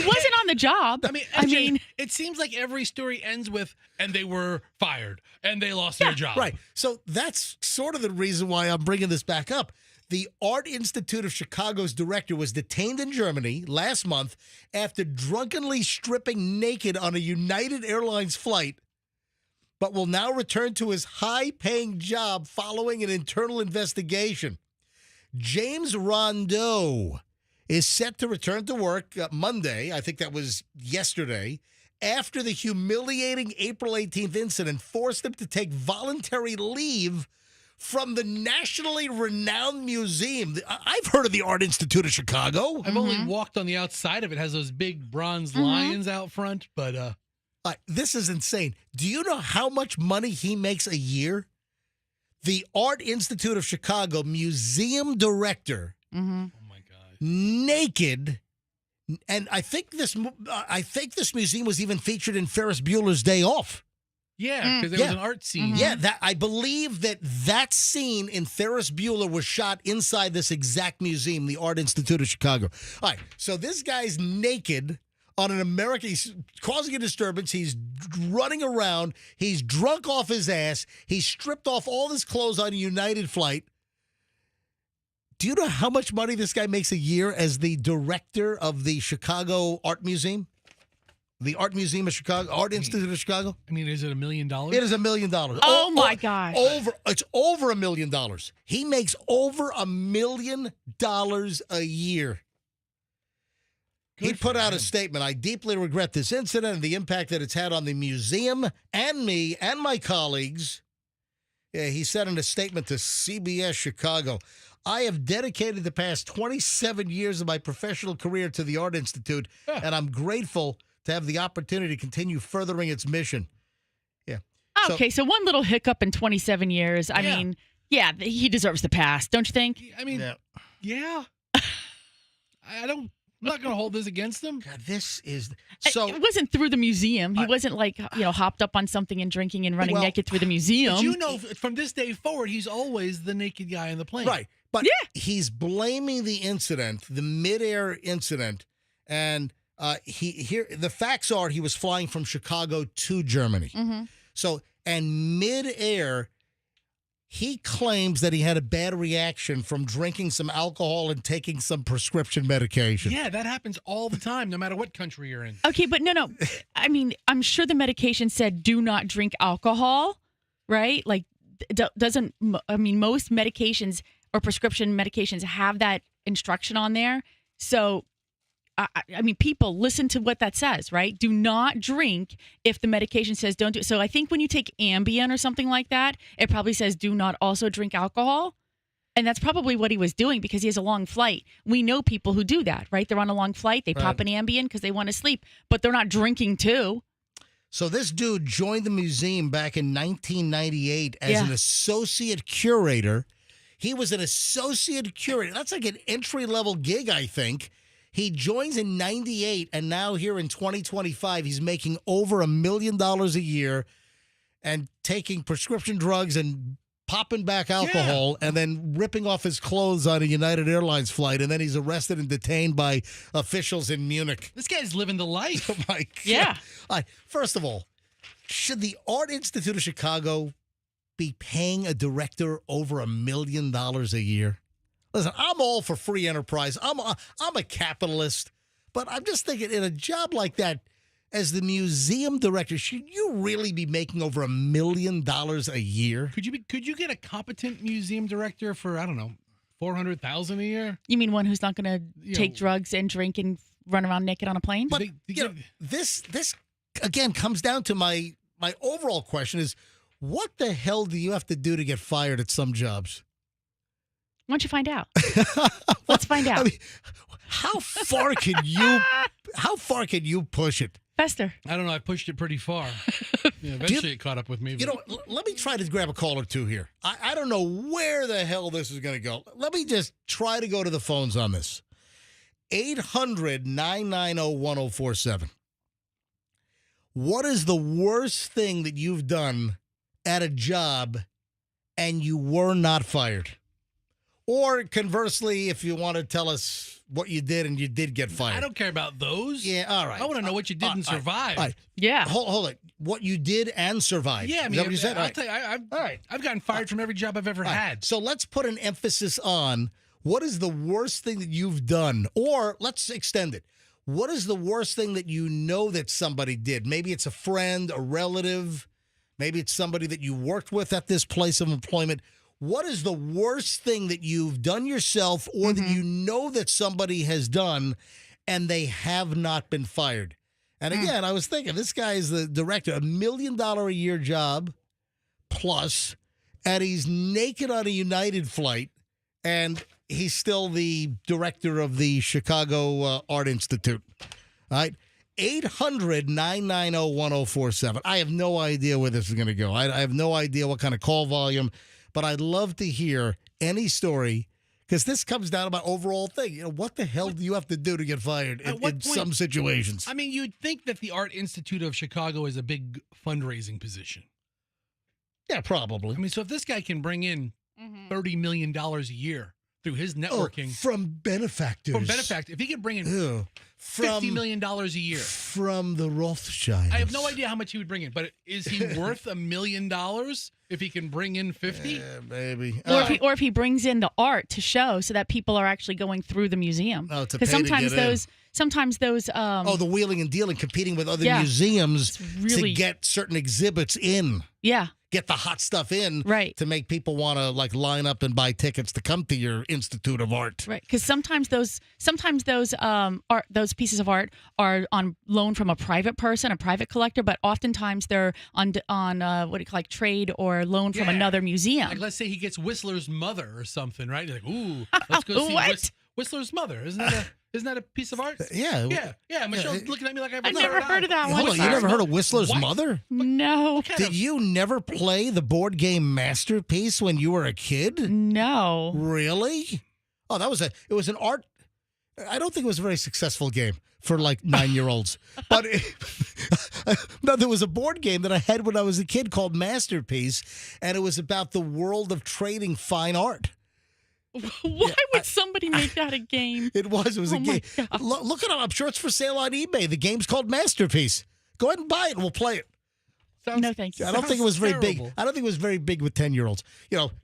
wasn't on the job. I mean, it seems like every story ends with, and they were fired, and they lost their job. Right. So that's sort of the reason why I'm bringing this back up. The Art Institute of Chicago's director was detained in Germany last month after drunkenly stripping naked on a United Airlines flight, but will now return to his high-paying job following an internal investigation. James Rondeau is set to return to work Monday, I think that was yesterday, after the humiliating April 18th incident forced him to take voluntary leave from the nationally renowned museum. I've heard of the Art Institute of Chicago. I've only walked on the outside of it. It has those big bronze lions out front, but... this is insane. Do you know how much money he makes a year? The Art Institute of Chicago museum director, Oh my God, naked, and I think this museum was even featured in Ferris Bueller's Day Off. Yeah, because there was an art scene. Yeah, that I believe that scene in Ferris Bueller was shot inside this exact museum, the Art Institute of Chicago. All right, so this guy's naked on an American, he's causing a disturbance. He's running around. He's drunk off his ass. He's stripped off all his clothes on a United flight. Do you know how much money this guy makes a year as the director of the Chicago Art Museum? The Art Museum of Chicago, Art Institute of Chicago? I mean, is it $1 million? It is $1 million. Oh my gosh. It's over $1 million. He makes over $1 million a year. He put out a statement. I deeply regret this incident and the impact that it's had on the museum and me and my colleagues. Yeah, he said in a statement to CBS Chicago, I have dedicated the past 27 years of my professional career to the Art Institute, and I'm grateful to have the opportunity to continue furthering its mission. Yeah. Okay, so one little hiccup in 27 years. I mean, yeah, he deserves the pass, don't you think? I mean, yeah. I'm not going to hold this against him. God, this is so. It wasn't through the museum. He wasn't like, hopped up on something and drinking and running naked through the museum. But you know, from this day forward, he's always the naked guy in the plane. Right. But he's blaming the incident, the midair incident, and the facts are he was flying from Chicago to Germany. So, and midair, he claims that he had a bad reaction from drinking some alcohol and taking some prescription medication. Yeah, that happens all the time, no matter what country you're in. Okay, but no. I mean, I'm sure the medication said do not drink alcohol, right? Like, most medications or prescription medications have that instruction on there. So, I mean, people listen to what that says, right? Do not drink if the medication says don't do it. So I think when you take Ambien or something like that, it probably says do not also drink alcohol. And that's probably what he was doing because he has a long flight. We know people who do that, right? They're on a long flight. They pop an Ambien because they want to sleep, but they're not drinking too. So this dude joined the museum back in 1998 as an associate curator. He was an associate curator. That's like an entry-level gig, I think. He joins in 98, and now here in 2025, he's making over $1 million a year and taking prescription drugs and popping back alcohol and then ripping off his clothes on a United Airlines flight, and then he's arrested and detained by officials in Munich. This guy's living the life. Oh, my God. Yeah. First of all, should the Art Institute of Chicago be paying a director over $1 million a year? Listen, I'm all for free enterprise. I'm a capitalist, but I'm just thinking in a job like that, as the museum director, should you really be making over $1 million a year? Could you get a competent museum director for, I don't know, $400,000 a year? You mean one who's not going to take drugs and drink and run around naked on a plane? But this again comes down to my overall question is, what the hell do you have to do to get fired at some jobs? Why don't you find out? Let's find out. I mean, how far can you push it? Fester. I don't know. I pushed it pretty far. Eventually it caught up with me. You know, let me try to grab a call or two here. I don't know where the hell this is going to go. Let me just try to go to the phones on this. 800-990-1047. What is the worst thing that you've done at a job and you were not fired? Or conversely, if you want to tell us what you did and you did get fired. I don't care about those. Yeah, all right. I want to know what you did and survive. All right. Yeah. Hold it. What you did and survived. Yeah, I Is mean, that what you said? I'll tell you, All right. I've gotten fired from every job I've ever had. So let's put an emphasis on what is the worst thing that you've done, or let's extend it. What is the worst thing that you know that somebody did? Maybe it's a friend, a relative, maybe it's somebody that you worked with at this place of employment. What is the worst thing that you've done yourself or that you know that somebody has done and they have not been fired? And again, I was thinking, this guy is the director, $1 million a year job plus, and he's naked on a United flight, and he's still the director of the Chicago Art Institute. All right. 800-990-1047. I have no idea where this is going to go. I have no idea what kind of call volume, but I'd love to hear any story, because this comes down to my overall thing. You know, what the hell do you have to do to get fired in some situations? I mean, you'd think that the Art Institute of Chicago is a big fundraising position. Yeah, probably. I mean, so if this guy can bring in $30 million a year through his networking. From benefactors. If he could bring in $50 million a year. From the Rothschilds. I have no idea how much he would bring in, but is he worth $1 million if he can bring in 50? Yeah, maybe. Or if he brings in the art to show so that people are actually going through the museum. Oh, to because pay to get in. sometimes those the wheeling and dealing, competing with other museums to get certain exhibits in. Yeah. Get the hot stuff in, right? To make people want to line up and buy tickets to come to your Institute of Art, right? Because sometimes those pieces of art are on loan from a private person, a private collector, but oftentimes they're on what do you call, like trade or loan from another museum. Like, let's say he gets Whistler's mother or something, right? You're like, ooh, let's go see Whistler's mother. Isn't that a piece of art? Yeah. Michelle's looking at me like I've never heard of that one. Hold on, you never heard of Whistler's mother? No. Did you never play the board game Masterpiece when you were a kid? No. Really? Oh, it was an art. I don't think it was a very successful game for 9-year-olds. But no, there was a board game that I had when I was a kid called Masterpiece, and it was about the world of trading fine art. Why would somebody make that a game? It was a game. Look it up. I'm sure it's for sale on eBay. The game's called Masterpiece. Go ahead and buy it and we'll play it. No, thank you. I don't think it was very big. I don't think it was very big with 10-year-olds.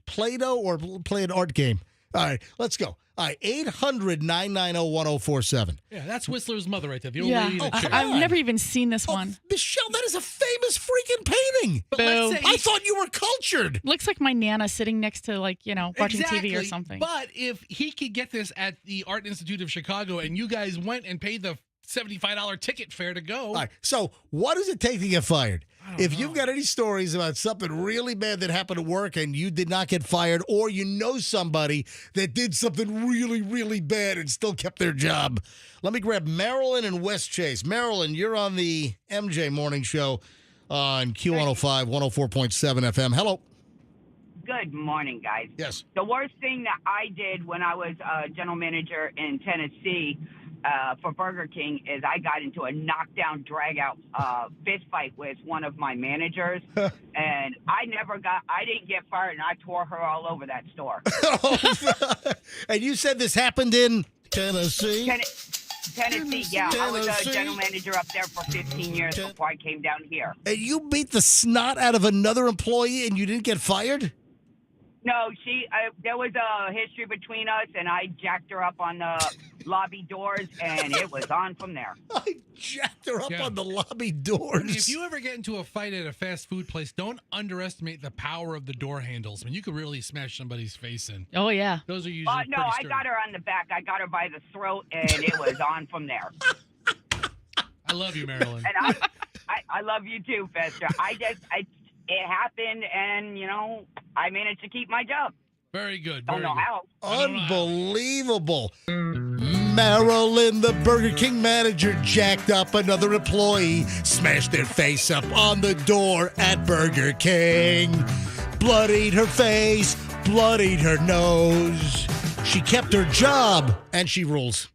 Play-Doh or play an art game. All right, let's go. All right, 800-990-1047. Yeah, that's Whistler's mother right there. The old lady in the chair. I've never even seen this one. Michelle, that is a famous freaking painting. But let's say I thought you were cultured. Looks like my Nana sitting next to watching TV or something. But if he could get this at the Art Institute of Chicago and you guys went and paid the $75 ticket fare to go. All right, so what does it take to get fired? If you've got any stories about something really bad that happened at work and you did not get fired, or you know somebody that did something really, really bad and still kept their job, let me grab Marilyn in West Chase. Marilyn, you're on the MJ Morning Show on Q105, 104.7 FM. Hello. Good morning, guys. Yes. The worst thing that I did when I was a general manager in Tennessee for Burger King is I got into a knockdown, drag-out fist fight with one of my managers, and I didn't get fired, and I tore her all over that store. And you said this happened in Tennessee? Tennessee, yeah. I was a general manager up there for 15 years before I came down here. And you beat the snot out of another employee and you didn't get fired? No, there was a history between us, and I jacked her up on the lobby doors, and it was on from there. I jacked her up on the lobby doors. I mean, if you ever get into a fight at a fast food place, don't underestimate the power of the door handles. I mean, you could really smash somebody's face in. Oh, yeah. Those are usually no, I got her on the back. I got her by the throat, and it was on from there. I love you, Marilyn. And I love you too, Fester. It happened, and, I managed to keep my job. Very good. Don't know how. Unbelievable. Marilyn, the Burger King manager, jacked up another employee, smashed their face up on the door at Burger King, bloodied her face, bloodied her nose. She kept her job, and she rules.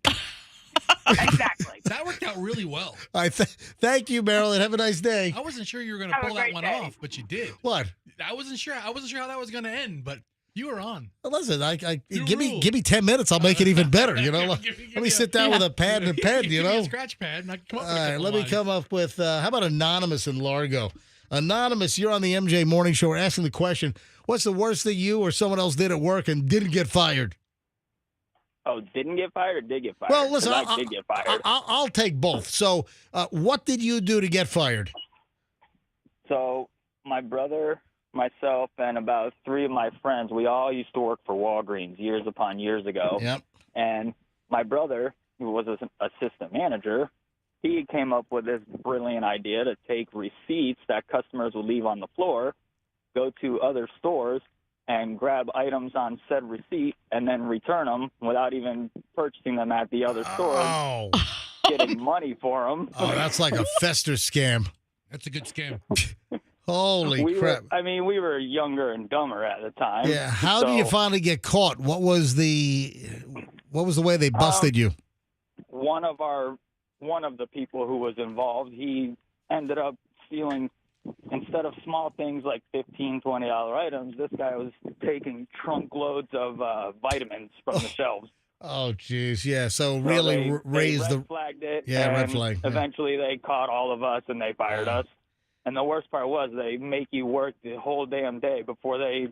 Exactly. That worked out really well. Thank you, Marilyn. Have a nice day. I wasn't sure you were going to pull that one off, but you did. What? I wasn't sure how that was going to end, but You were on. Well, listen, give me 10 minutes. I'll make it even better. Let me sit down with a pad and a pen. Give me a scratch pad, and I can come up with a couple let me lines. come up with. How about Anonymous in Largo? Anonymous, you're on the MJ Morning Show. We're asking the question: what's the worst that you or someone else did at work and didn't get fired? Oh, didn't get fired or did get fired? Well, listen, 'Cause I did get fired. I'll take both. So, what did you do to get fired? So my brother, myself, and about 3 of my friends, we all used to work for Walgreens years upon years ago. Yep. And my brother, who was an assistant manager, he came up with this brilliant idea to take receipts that customers would leave on the floor, go to other stores, and grab items on said receipt and then return them without even purchasing them at the other store, getting money for them. Oh, that's like a Fester scam. That's a good scam. Holy crap. We were younger and dumber at the time. Yeah. How did you finally get caught? What was the way they busted you? One of the people who was involved, he ended up stealing, instead of small things like $15, $20 items, this guy was taking trunk loads of vitamins from the shelves. Oh, geez. Yeah. So really raised they the flagged it. Yeah, red and flag. Yeah. Eventually, they caught all of us and they fired us. And the worst part was they make you work the whole damn day before they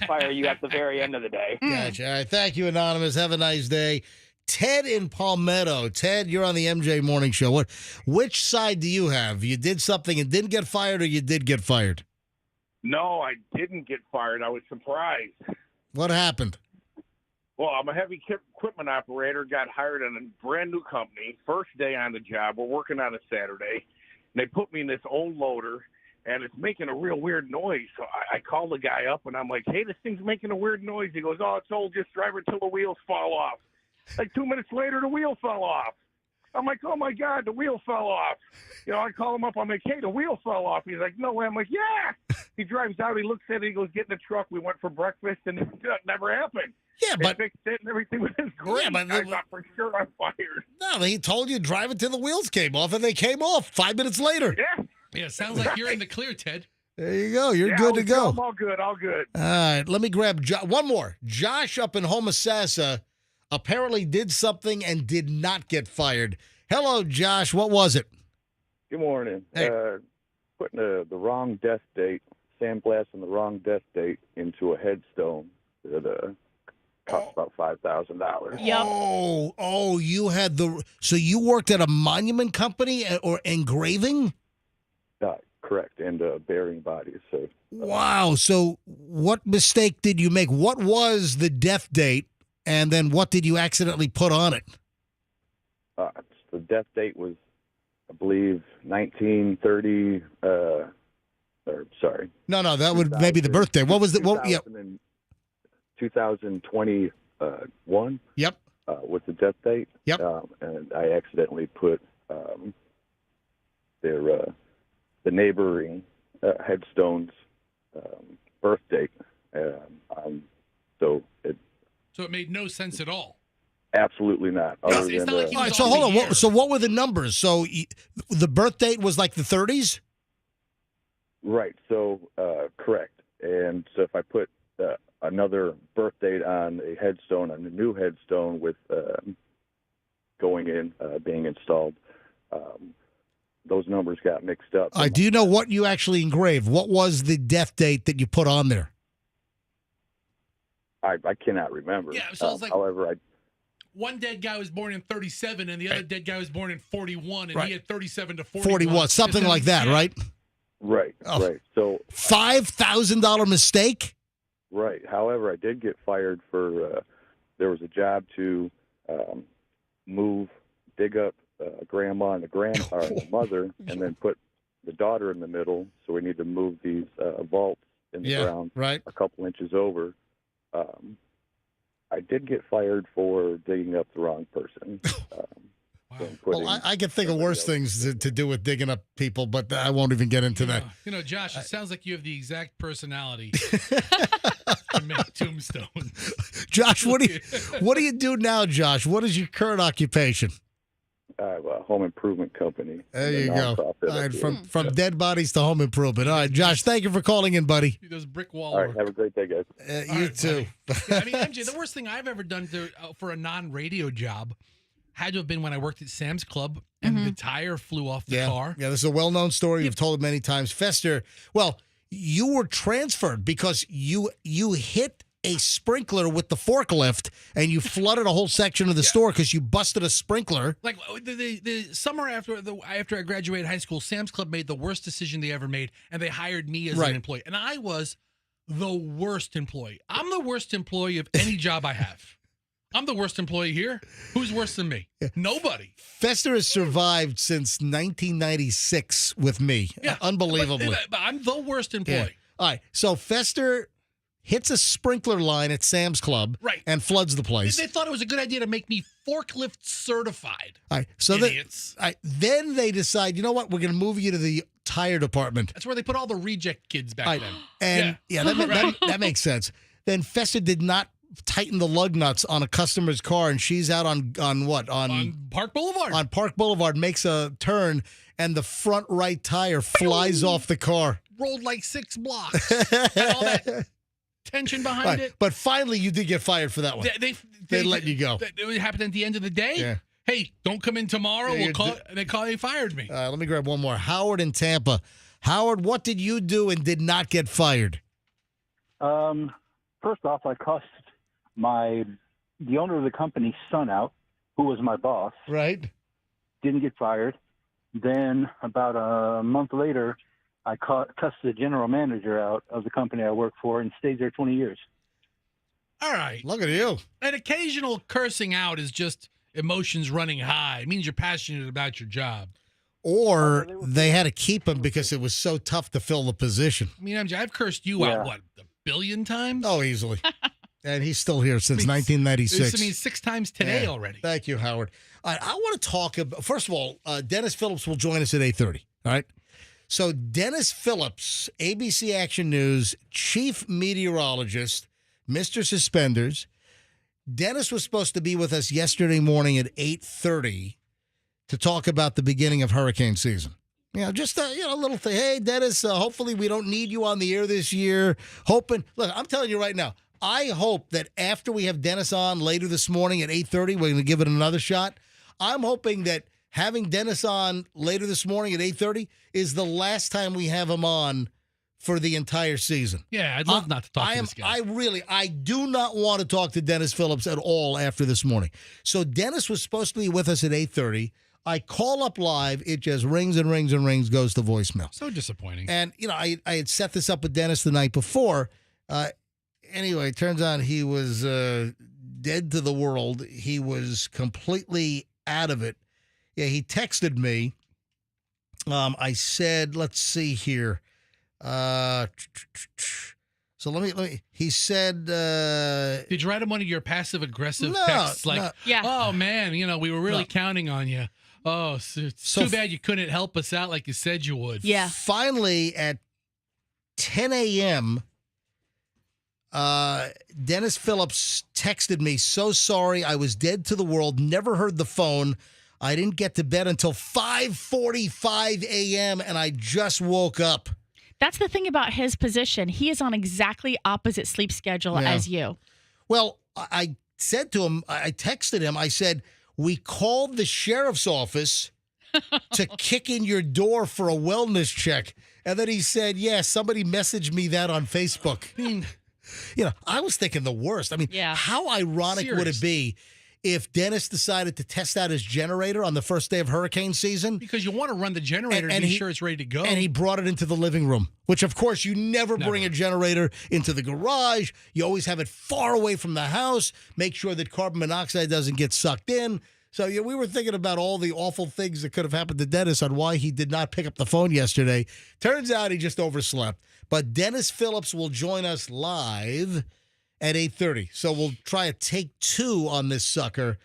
fire you at the very end of the day. Gotcha. All right. Thank you, Anonymous. Have a nice day. Ted in Palmetto. Ted, you're on the MJ Morning Show. Which side do you have? You did something and didn't get fired, or you did get fired? No, I didn't get fired. I was surprised. What happened? Well, I'm a heavy equipment operator, got hired in a brand new company. First day on the job, we're working on a Saturday. And they put me in this old loader, and it's making a real weird noise. So I call the guy up, and I'm like, hey, this thing's making a weird noise. He goes, oh, it's old. Just drive it till the wheels fall off. Like 2 minutes later, the wheel fell off. I'm like, oh, my God, the wheel fell off. I call him up. I'm like, hey, the wheel fell off. He's like, no way. I'm like, yeah. He drives out. He looks at it. He goes, get in the truck. We went for breakfast, and it never happened. Yeah, but they fixed it, and everything was great. Yeah, but I thought for sure I'm fired. No, he told you drive it till the wheels came off, and they came off 5 minutes later. Yeah, sounds like you're in the clear, Ted. There you go. You're good to go. I'm all good. All good. All right. Let me grab one more. Josh up in Homosassa apparently did something and did not get fired. Hello, Josh. What was it? Good morning. Hey. Putting the wrong death date, sandblasting the wrong death date into a headstone that cost about $5,000. Yep. Oh, you had so you worked at a monument company or engraving? Correct, and burying bodies. So. Wow. So what mistake did you make? What was the death date, and then what did you accidentally put on it? The death date was, I believe, 1930. Sorry. No, that would maybe the birthday. What was the? What? Yeah. 2021. Yep. Was the death date. Yep. And I accidentally put the neighboring headstone's birth date. So it made no sense at all. Absolutely not. It's not like he was All right, so hold on. So what were the numbers? So the birth date was like the 30s? Right. So correct. And so if I put another birth date on a headstone, on a new headstone with going in, being installed, those numbers got mixed up. Do you know what you actually engraved? What was the death date that you put on there? I cannot remember. Yeah, so it's like however, one dead guy was born in 37, and the other dead guy was born in 41, and Right. he had 37 to 41. 41, something like that, right? Right, right. So $5,000 mistake? Right. However, I did get fired for there was a job to dig up grandma and the mother, and then put the daughter in the middle. So we need to move these vaults in the ground a couple inches over. I did get fired for digging up the wrong person. Well, I can think of worse things to do with digging up people, but I won't even get into that. Josh, it sounds like you have the exact personality to make tombstones. Josh, what do you do now, Josh? What is your current occupation? I have a home improvement company. There you go. Nonprofit All right, up here. from dead bodies to home improvement. All right, Josh, thank you for calling in, buddy. He does brick wall All right, work. have a great day, guys. You too. Yeah, I mean, MJ, the worst thing I've ever done for a non-radio job had to have been when I worked at Sam's Club and the tire flew off the car. Yeah, this is a well-known story. You've told it many times. Fester, well, you were transferred because you hit a sprinkler with the forklift and you flooded a whole section of the store because you busted a sprinkler. Like the summer after I graduated high school, Sam's Club made the worst decision they ever made, and they hired me as an employee. And I was the worst employee. I'm the worst employee of any job I have. I'm the worst employee here. Who's worse than me? Nobody. Fester has survived since 1996 with me. Yeah, Unbelievably. But I'm the worst employee. Yeah. All right. So Fester hits a sprinkler line at Sam's Club and floods the place. They thought it was a good idea to make me forklift certified. All right. So idiots. Then they decide, you know what? We're going to move you to the tire department. That's where they put all the reject kids back then. And that makes sense. Then Fester did not tighten the lug nuts on a customer's car, and she's out on what? On Park Boulevard. On Park Boulevard, makes a turn, and the front right tire flies off the car. Rolled like 6 blocks. And all that tension behind it. But finally, you did get fired for that one. They let you go. It happened at the end of the day. Yeah. Hey, don't come in tomorrow. They fired me. Let me grab one more. Howard in Tampa. Howard, what did you do and did not get fired? First off, I cussed the owner of the company's son out, who was my boss. Right. Didn't get fired. Then about a month later, I cussed the general manager out of the company I work for and stayed there 20 years. All right. Look at you. An occasional cursing out is just emotions running high. It means you're passionate about your job. Or they had to keep him because it was so tough to fill the position. I mean, I've cursed you out, what, 1 billion times? Oh, easily. And he's still here since 1996. I mean, 6 times today already. Thank you, Howard. All right, I want to talk about, first of all, Dennis Phillips will join us at 8:30. All right. So Dennis Phillips, ABC Action News, chief meteorologist, Mr. Suspenders. Dennis was supposed to be with us yesterday morning at 8:30 to talk about the beginning of hurricane season. Just a little thing. Hey, Dennis, hopefully we don't need you on the air this year. Look, I'm telling you right now, I hope that after we have Dennis on later this morning at 8:30, we're going to give it another shot. I'm hoping that having Dennis on later this morning at 8:30 is the last time we have him on for the entire season. Yeah, I'd love not to talk to this guy. I do not want to talk to Dennis Phillips at all after this morning. So Dennis was supposed to be with us at 8:30. I call up live. It just rings and rings and rings, goes to voicemail. So disappointing. And, I had set this up with Dennis the night before. Anyway, it turns out he was dead to the world. He was completely out of it. Yeah, he texted me. I said, let's see here. So let me. He said, did you write him one of your passive-aggressive No, texts? Like, no. Yeah. Oh, man, we were really counting on you. Oh, it's too bad you couldn't help us out like you said you would. Yeah. Finally, at 10 a.m., Dennis Phillips texted me, so sorry, I was dead to the world, never heard the phone. I didn't get to bed until 5:45 a.m., and I just woke up. That's the thing about his position. He is on exactly opposite sleep schedule as you. Well, I said to him, I texted him, I said, we called the sheriff's office to kick in your door for a wellness check. And then he said, yeah, somebody messaged me that on Facebook. I mean, I was thinking the worst. I mean, how ironic would it be if Dennis decided to test out his generator on the first day of hurricane season? Because you want to run the generator and be sure it's ready to go. And he brought it into the living room, which, of course, you never bring a generator into the garage. You always have it far away from the house. Make sure that carbon monoxide doesn't get sucked in. So we were thinking about all the awful things that could have happened to Dennis on why he did not pick up the phone yesterday. Turns out he just overslept. But Dennis Phillips will join us live at 8:30. So we'll try a take 2 on this sucker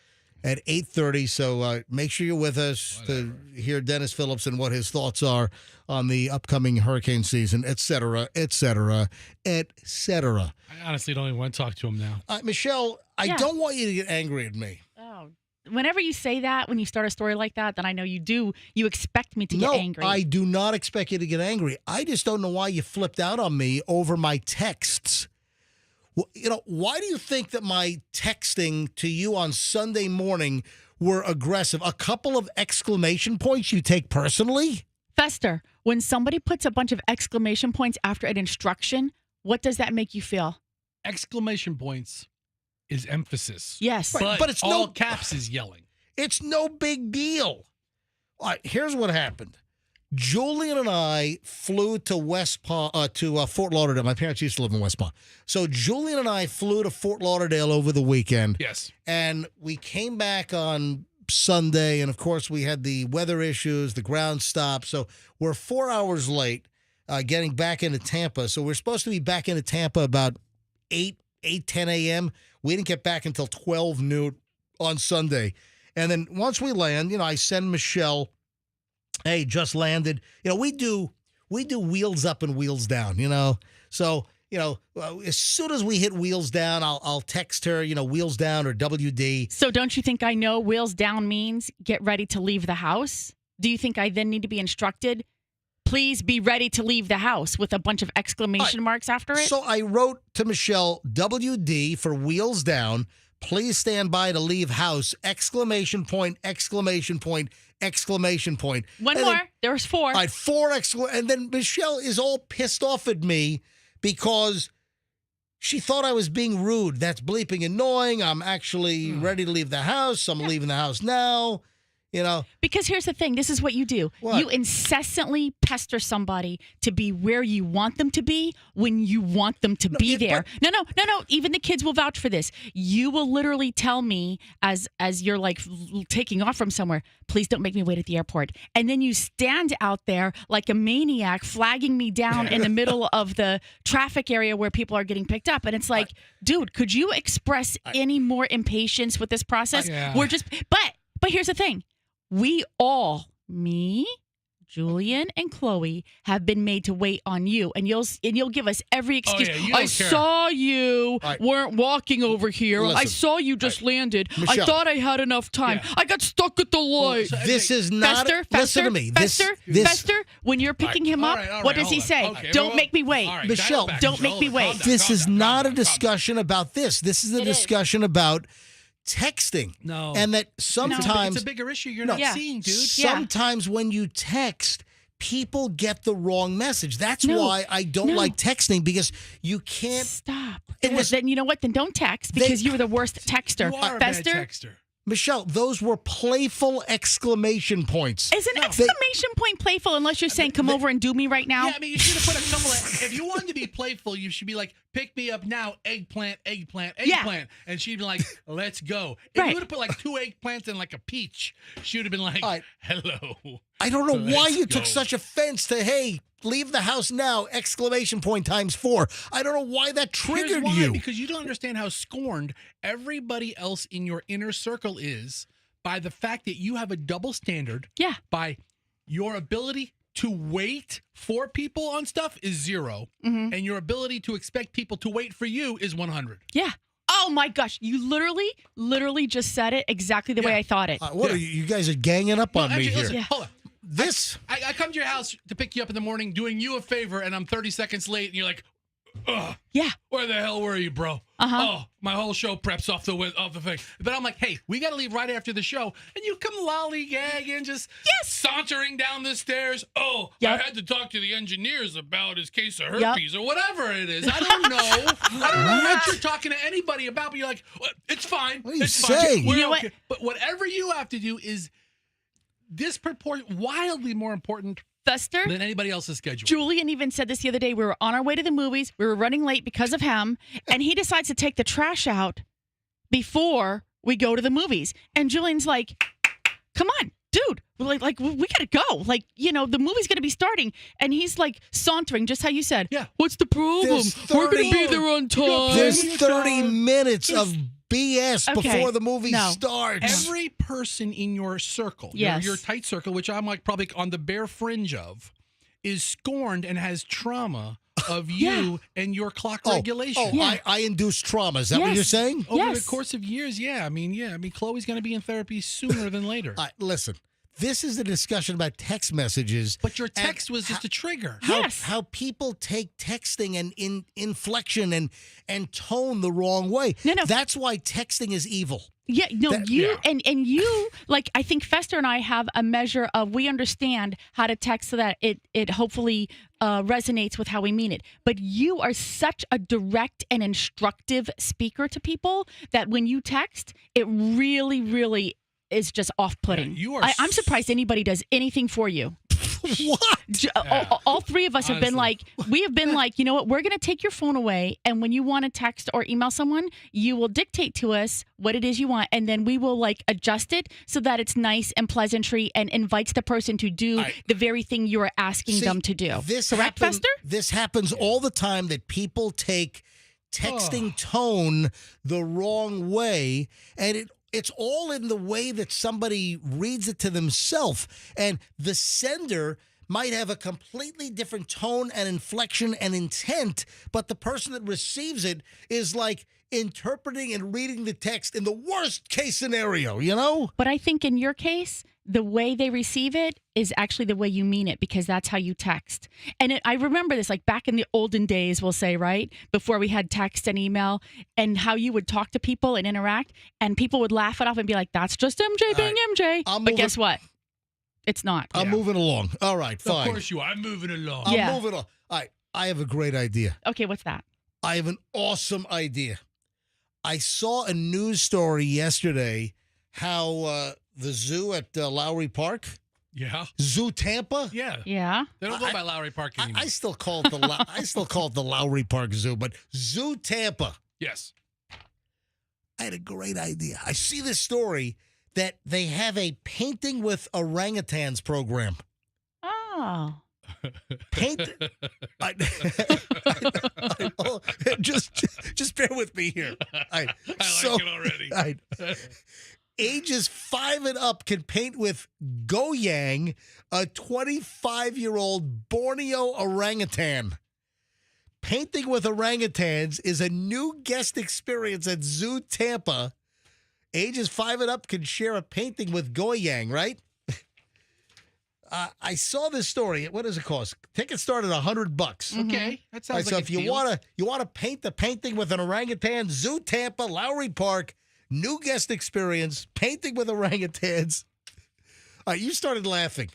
at 8:30. So make sure you're with us to hear Dennis Phillips and what his thoughts are on the upcoming hurricane season, et cetera, et cetera, et cetera. I honestly don't even want to talk to him now. Michelle, I don't want you to get angry at me. Oh, whenever you say that, when you start a story like that, then I know you expect me to get angry. No, I do not expect you to get angry. I just don't know why you flipped out on me over my texts. Well, why do you think that my texting to you on Sunday morning were aggressive? A couple of exclamation points you take personally? Fester, when somebody puts a bunch of exclamation points after an instruction, what does that make you feel? Exclamation points is emphasis. Yes. But it's all caps is yelling. It's no big deal. All right, here's what happened. Julian and I flew to Fort Lauderdale. My parents used to live in West Palm. So Julian and I flew to Fort Lauderdale over the weekend. Yes. And we came back on Sunday, and of course we had the weather issues, the ground stop. So we're 4 hours late getting back into Tampa. So we're supposed to be back into Tampa about 10 a.m. We didn't get back until 12 noon on Sunday. And then once we land, I send Michelle, hey, just landed. We do wheels up and wheels down, So, as soon as we hit wheels down, I'll text her, wheels down or WD. So don't you think I know wheels down means get ready to leave the house? Do you think I then need to be instructed, please be ready to leave the house with a bunch of exclamation marks after it? So I wrote to Michelle, WD for wheels down. Please stand by to leave house, exclamation point, exclamation point, exclamation point. One more. There was 4. All right, 4 and then Michelle is all pissed off at me because she thought I was being rude. That's bleeping annoying. I'm actually ready to leave the house. I'm leaving the house now. Because here's the thing. This is what you do. What? You incessantly pester somebody to be where you want them to be when you want them to be there. No. Even the kids will vouch for this. You will literally tell me as you're like taking off from somewhere, please don't make me wait at the airport. And then you stand out there like a maniac flagging me down in the middle of the traffic area where people are getting picked up. And it's like, dude, could you express any more impatience with this process? We're just, but here's the thing. We all, me, Julian, and Chloe, have been made to wait on you, and you'll give us every excuse. I saw you weren't walking over here. Listen, I saw you just landed. Michelle. I thought I had enough time. I got stuck at the light. This is not. Listen to me. Fester, when you're picking him up, what does he say? Okay, don't make me wait. Right, Michelle, don't make me wait. This is not a discussion about this. This is a discussion about texting. No. And that sometimes it's a bigger issue you're not seeing, dude. Sometimes when you text, people get the wrong message. That's why I don't like texting, because you can't stop. Then you know what? Then don't text, because you were the worst texter. You are a bad texter. Michelle, those were playful exclamation points. Is an exclamation point playful unless you're saying, come over and do me right now? Yeah, I mean, you should have put a couple of, if you wanted to be playful, you should be like, pick me up now, eggplant, eggplant, eggplant. Yeah. And she'd be like, let's go. If you would have put like 2 eggplants and like a peach, she would have been like, hello. I don't know why you took such offense to, hey, leave the house now, exclamation point ×4. I don't know why that triggered you. Because you don't understand how scorned everybody else in your inner circle is by the fact that you have a double standard. Yeah. By your ability to wait for people on stuff is 0. Mm-hmm. And your ability to expect people to wait for you is 100. Yeah. Oh my gosh. You literally just said it exactly the way I thought it. What are you guys are ganging up on me here? Listen, hold on. I come to your house to pick you up in the morning, doing you a favor, and I'm 30 seconds late, and you're like, ugh. Yeah. Where the hell were you, bro? Oh, my whole show preps off the thing. But I'm like, hey, we got to leave right after the show. And you come lollygagging, just sauntering down the stairs. Oh, I had to talk to the engineers about his case of herpes or whatever it is. I don't know. I don't know what you're talking to anybody about, but you're like, well, it's fine. What are you it's saying? Fine. You know okay. But whatever you have to do is wildly more important Fester than anybody else's schedule. Julian even said this the other day. We were on our way to the movies. We were running late because of him, and he decides to take the trash out before we go to the movies. And Julian's like, "Come on, dude! Like we gotta go. Like, the movie's gonna be starting." And he's like sauntering, just how you said. Yeah. What's the problem? We're gonna be there on time. There's 30 minutes of BS before the movie starts. Every person in your circle, your tight circle, which I'm like probably on the bare fringe of, is scorned and has trauma of you and your clock regulation. I induce trauma. Is that what you're saying? Over the course of years, I mean, Chloe's going to be in therapy sooner than later. Listen, this is a discussion about text messages. But your text was just a trigger. How people take texting and inflection and tone the wrong way. No. That's why texting is evil. Yeah, no, and you, like, I think Fester and I have a measure of, we understand how to text so that it hopefully resonates with how we mean it. But you are such a direct and instructive speaker to people that when you text, it really, really is just off-putting. I'm surprised anybody does anything for you. What? All three of us have been like, you know what, we're going to take your phone away, and when you want to text or email someone, you will dictate to us what it is you want, and then we will like adjust it so that it's nice and pleasantry and invites the person to do the very thing you are asking them to do. Correct, Fester? This happens all the time, that people take texting tone the wrong way, and it's all in the way that somebody reads it to themselves. And the sender might have a completely different tone and inflection and intent, but the person that receives it is like interpreting and reading the text in the worst case scenario, you know? But I think in your case, the way they receive it is actually the way you mean it, because that's how you text. And I remember this, like back in the olden days, we'll say, right? Before we had text and email, and how you would talk to people and interact, and people would laugh it off and be like, that's just MJ being MJ. But guess what? It's not. I'm moving along. All right, fine. Of course you are. I'm moving along. I'm moving along. All right, I have a great idea. Okay, what's that? I have an awesome idea. I saw a news story yesterday how the zoo at Lowry Park. Yeah. Zoo Tampa. Yeah. Yeah. They don't go by Lowry Park anymore. I still call it the Lowry Park Zoo, but Zoo Tampa. Yes. I had a great idea. I see this story that they have a painting with orangutans program. Oh. Just bear with me here. I like it already. Ages 5 and up can paint with Goyang, a 25-year-old Borneo orangutan. Painting with orangutans is a new guest experience at Zoo Tampa. Ages 5 and up can share a painting with Goyang, right? I saw this story. What does it cost? Tickets start at $100. Okay, that sounds so like if you want to paint the painting with an orangutan, Zoo Tampa, Lowry Park, new guest experience, painting with orangutans. All right, you started laughing.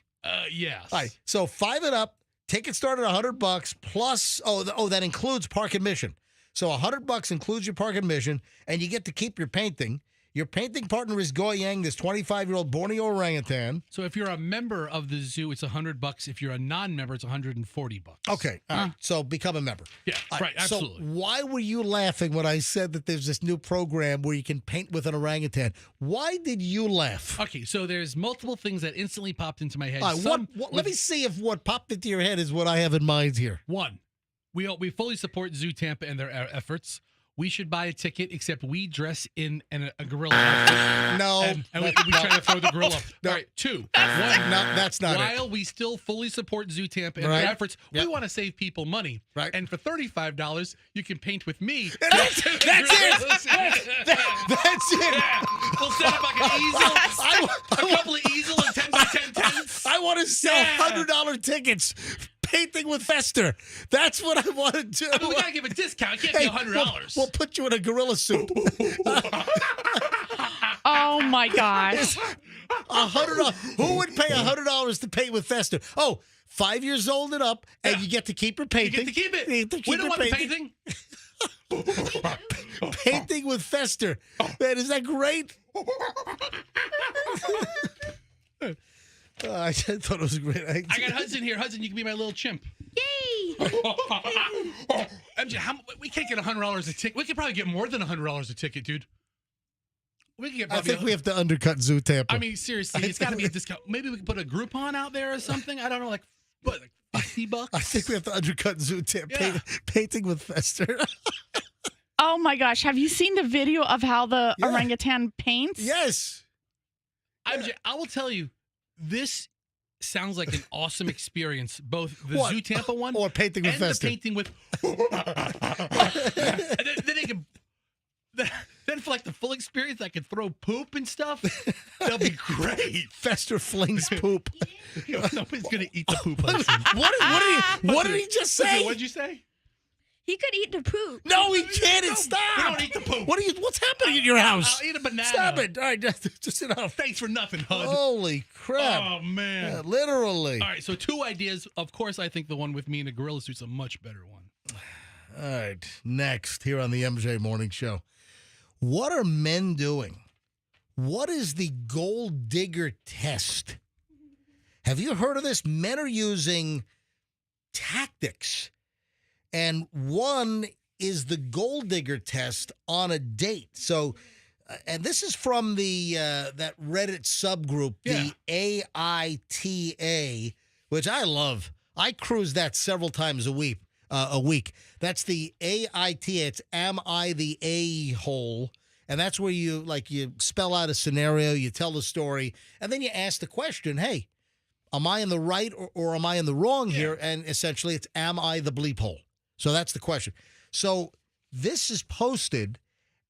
Yes. All right, so 5 and up, tickets start at $100 plus. That includes park admission. So $100 includes your park admission, and you get to keep your painting. Your painting partner is Goyang, this 25-year-old Borneo orangutan. So if you're a member of the zoo, it's $100. If you're a non-member, it's $140. Okay, all right. So become a member. Yeah, right, absolutely. So why were you laughing when I said that there's this new program where you can paint with an orangutan? Why did you laugh? Okay, so there's multiple things that instantly popped into my head. All right, let me see if what popped into your head is what I have in mind here. One, we fully support Zoo Tampa and their efforts. We should buy a ticket, except we dress in a gorilla outfit. No. And we try to throw the gorilla up. No. All right, two. That's not it. While we still fully support Zoo Tampa and their efforts, we want to save people money. Right. And for $35, you can paint with me. That's it. That's it. Yeah. We'll set up like an easel, a couple of easel and 10 by 10 tents. I want to sell $100 tickets. Painting with Fester. That's what I want to do. I mean, we got to give a discount. It can't be $100. We'll put you in a gorilla suit. Oh, my gosh. $100. Who would pay $100 to paint with Fester? 5 years old and up, and you get to keep your painting. You get to keep it. We don't want the painting. Painting with Fester. Man, is that great? I thought it was a great idea. I got Hudson here. Hudson, you can be my little chimp. Yay! MJ, we can't get $100 a ticket. We could probably get more than $100 a ticket, dude. We could get. I think we have to undercut Zoo Tampa. I mean, seriously, it's got to be a discount. Maybe we could put a Groupon out there or something. I don't know, like $50. I think we have to undercut Zoo Tampa. Painting with Fester. Oh my gosh! Have you seen the video of how the orangutan paints? Yes. MJ, I will tell you. This sounds like an awesome experience. Both the What? Zoo Tampa one Or painting with and the Fester. painting with. And then they can. Then for like the full experience, I could throw poop and stuff. That'll be great. Fester flings poop. Nobody's gonna eat the poop. What did he just say? What'd you say? He could eat the poop. No, he can't. Stop. We don't eat the poop. What's happening in your house? I'll eat a banana. Stop it. All right, just sit down. Thanks for nothing, Hud. Holy crap. Oh, man. Yeah, literally. All right, so 2 ideas. Of course, I think the one with me and the gorilla suit's a much better one. All right, next here on the MJ Morning Show. What are men doing? What is the gold digger test? Have you heard of this? Men are using tactics. And one is the gold digger test on a date. So, and this is from the that Reddit subgroup, the AITA, which I love. I cruise that several times a week. That's the AITA. It's Am I the A-hole? And that's where you spell out a scenario, you tell the story, and then you ask the question, hey, am I in the right or am I in the wrong here? And essentially it's am I the bleep hole? So that's the question. So this is posted,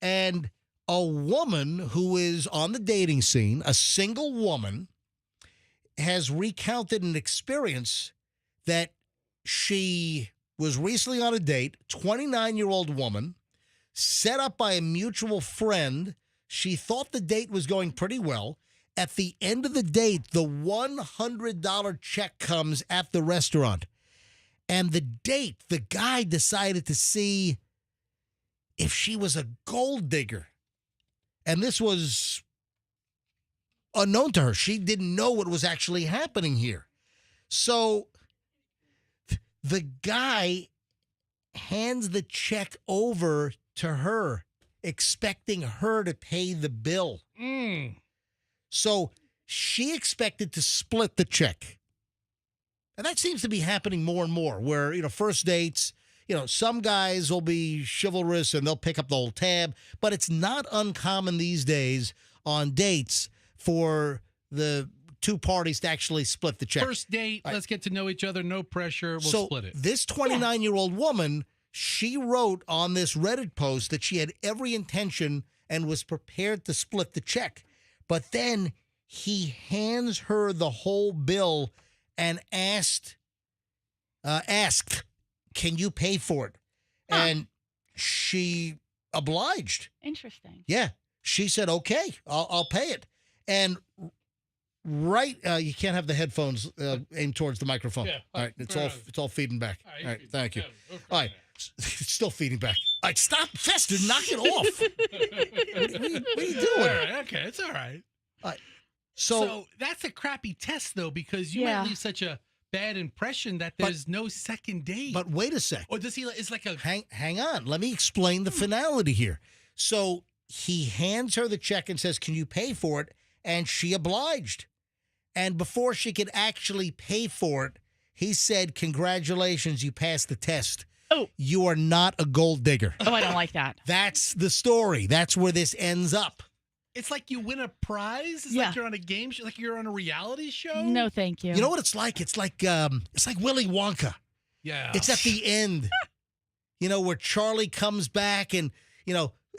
and a woman who is on the dating scene, a single woman, has recounted an experience that she was recently on a date, 29-year-old woman, set up by a mutual friend. She thought the date was going pretty well. At the end of the date, the $100 check comes at the restaurant. And the guy decided to see if she was a gold digger. And this was unknown to her. She didn't know what was actually happening here. So the guy hands the check over to her, expecting her to pay the bill. So she expected to split the check. And that seems to be happening more and more where, first dates, some guys will be chivalrous and they'll pick up the whole tab, but it's not uncommon these days on dates for the two parties to actually split the check. First date, let's get to know each other, no pressure, we'll split it. This 29-year-old woman, she wrote on this Reddit post that she had every intention and was prepared to split the check. But then he hands her the whole bill and asked, can you pay for it? And she obliged. Interesting. Yeah. She said, okay, I'll pay it. And you can't have the headphones aimed towards the microphone. Yeah, all right. It's all feeding back. All right. Thank you. All right. It's still feeding back. All right. Stop, Fester. Knock it off. What are you doing? All right, okay. It's all right. All right. So that's a crappy test, though, because you might leave such a bad impression that there's no second date. But wait a sec. Or does he? It's like a hang on. Let me explain the finality here. So he hands her the check and says, "Can you pay for it?" And she obliged. And before she could actually pay for it, he said, "Congratulations, you passed the test. Oh, you are not a gold digger." Oh, I don't like that. That's the story. That's where this ends up. It's like you win a prize. It's like you're on a game show, like you're on a reality show. No, thank you. You know what it's like? It's like Willy Wonka. Yeah. It's at the end. Where Charlie comes back and,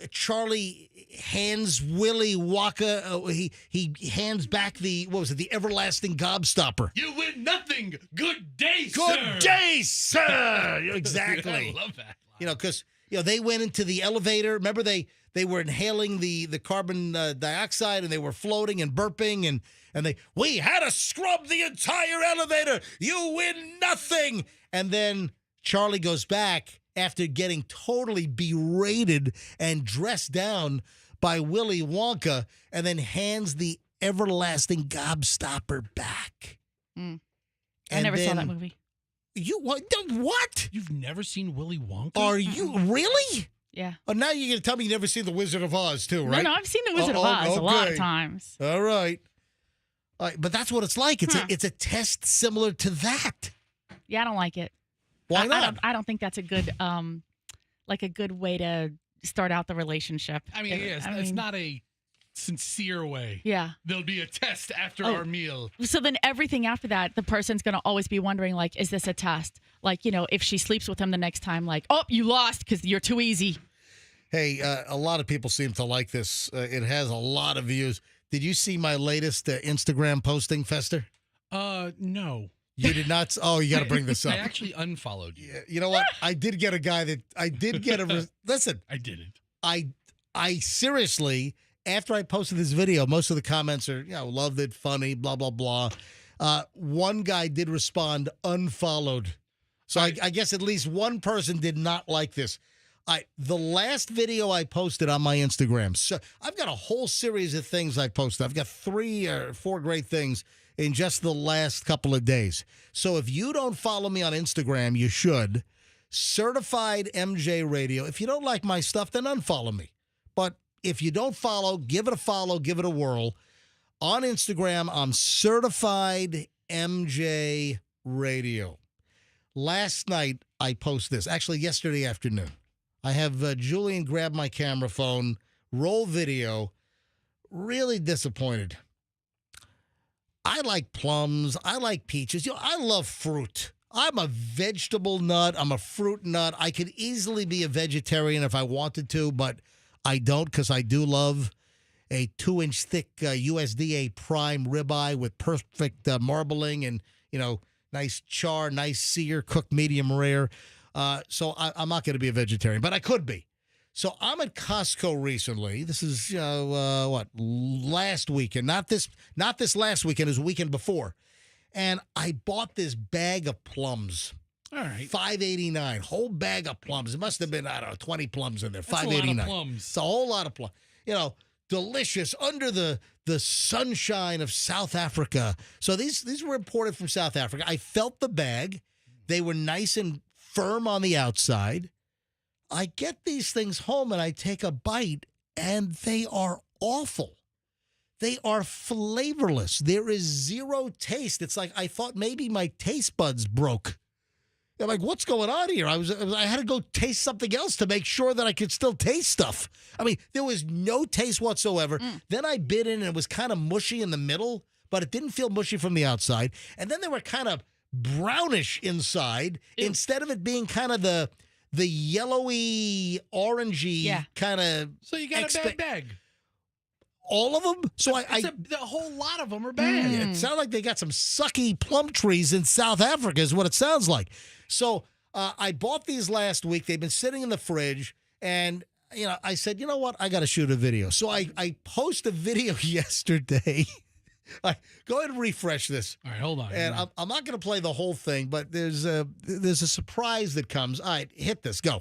Charlie hands Willy Wonka, he hands back the everlasting gobstopper. You win nothing. Good day, sir. Good day, sir. Exactly. I love that. Because, they went into the elevator. Remember, they were inhaling the carbon dioxide and they were floating and burping and we had to scrub the entire elevator. You win nothing. And then Charlie goes back after getting totally berated and dressed down by Willy Wonka and then hands the everlasting gobstopper back. I never saw that movie. You what? You've never seen Willy Wonka? Are you really? Yeah. Oh, now you're going to tell me you never seen The Wizard of Oz, too, right? No, I've seen The Wizard of Oz a lot of times. All right. But that's what it's like. It's a test similar to that. Yeah, I don't like it. Why not? I don't think that's a good a good way to start out the relationship. I mean, it's not a sincere way. Yeah. There'll be a test after our meal. So then everything after that, the person's going to always be wondering, like, is this a test? Like, if she sleeps with him the next time, like, oh, you lost because you're too easy. Hey, a lot of people seem to like this. It has a lot of views. Did you see my latest Instagram posting, Fester? No. You did not? Oh, you got to bring this up. I actually unfollowed you. You know what? I did get a guy that I did get a. Listen, I didn't. I seriously, after I posted this video, most of the comments are, loved it, funny, blah blah blah. One guy did respond, unfollowed. So I guess at least one person did not like this. The last video I posted on my Instagram. So I've got a whole series of things I posted. I've got 3 or 4 great things in just the last couple of days. So if you don't follow me on Instagram, you should. Certified MJ Radio. If you don't like my stuff, then unfollow me. But if you don't follow, give it a follow, give it a whirl. On Instagram, I'm Certified MJ Radio. Last night, I posted this. Actually, yesterday afternoon. I have Julian grab my camera phone, roll video. Really disappointed. I like plums. I like peaches. I love fruit. I'm a vegetable nut. I'm a fruit nut. I could easily be a vegetarian if I wanted to, but I don't because I do love a 2-inch thick USDA prime ribeye with perfect marbling and, nice char, nice sear, cooked medium rare. So I'm not going to be a vegetarian, but I could be. So I'm at Costco recently. This is last weekend, not this last weekend, it was the weekend before. And I bought this bag of plums. All right. $5.89, whole bag of plums. It must have been, 20 plums in there. That's $5.89. a lot of plums. It's a whole lot of plums. Delicious under the sunshine of South Africa. So these were imported from South Africa. I felt the bag. They were nice and firm on the outside. I get these things home and I take a bite and they are awful. They are flavorless. There is zero taste. It's like I thought maybe my taste buds broke. I'm like, what's going on here? I had to go taste something else to make sure that I could still taste stuff. I mean, there was no taste whatsoever. Then I bit in and it was kind of mushy in the middle, but it didn't feel mushy from the outside. And then they were kind of brownish inside instead of it being kind of the yellowy, orangey kind of. So you got a bad bag. All of them? So the whole lot of them are bad. It sounds like they got some sucky plum trees in South Africa is what it sounds like. So I bought these last week. They've been sitting in the fridge. And, I said, you know what? I got to shoot a video. So I posted a video yesterday. Go ahead and refresh this. All right, hold on. And I'm not going to play the whole thing, but there's a surprise that comes. All right, hit this. Go.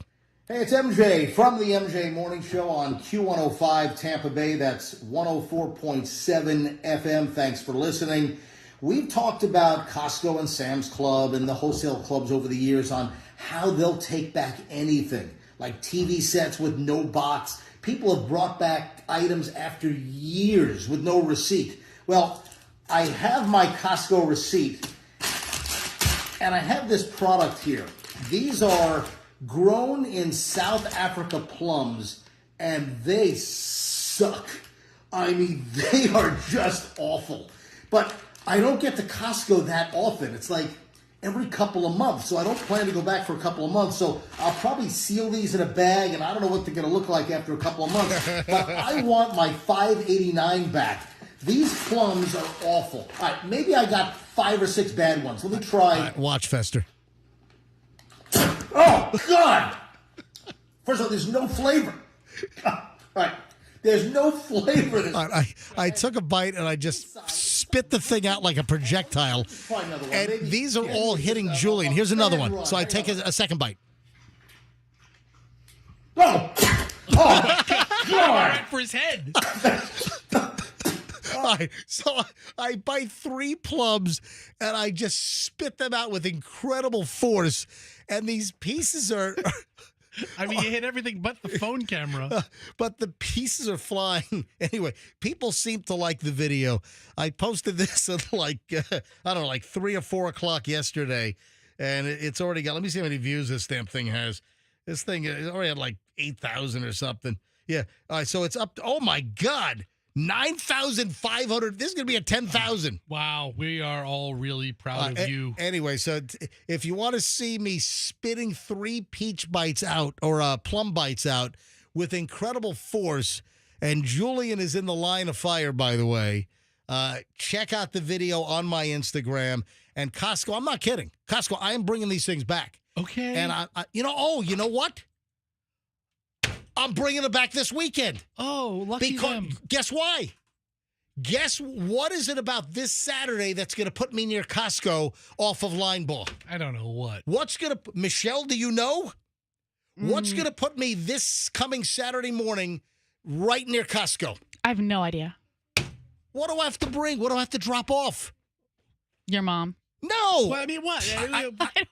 Hey, it's MJ from the MJ Morning Show on Q105 Tampa Bay. That's 104.7 FM. Thanks for listening. We've talked about Costco and Sam's Club and the wholesale clubs over the years on how they'll take back anything, like TV sets with no box. People have brought back items after years with no receipt. Well, I have my Costco receipt, and I have this product here. These are grown in South Africa plums, and they suck. I mean, they are just awful. But I don't get to Costco that often. It's like every couple of months, so I don't plan to go back for a couple of months. So I'll probably seal these in a bag, and I don't know what they're going to look like after a couple of months. But I want my $5.89 back. These plums are awful. All right, maybe I got 5 or 6 bad ones. Let me try. Right, watch, Fester. Oh, God! First of all, there's no flavor. All right. There's no flavor. I took a bite and I just spit the thing out like a projectile. And these are all hitting Julian. Here's another one. So I take a second bite. Oh! Oh, God! Right for his head. So I bite 3 plums and I just spit them out with incredible force. And these pieces are... I mean, you hit everything but the phone camera. But the pieces are flying. Anyway, people seem to like the video. I posted this at like 3 or 4 o'clock yesterday. And it's already got... Let me see how many views this damn thing has. This thing already had like 8,000 or something. Yeah. All right, so it's up... Oh, my God. 9,500. This is going to be a 10,000. Wow. We are all really proud of you. Anyway, so if you want to see me spitting 3 peach bites out or plum bites out with incredible force, and Julian is in the line of fire, by the way, check out the video on my Instagram. And Costco, I'm not kidding. Costco, I am bringing these things back. Okay. And you know what? I'm bringing it back this weekend. Oh, lucky them. Guess why? Guess what is it about this Saturday that's going to put me near Costco off of Line Ball? I don't know what. Michelle, do you know? What's going to put me this coming Saturday morning right near Costco? I have no idea. What do I have to bring? What do I have to drop off? Your mom. No. Well, I mean, what?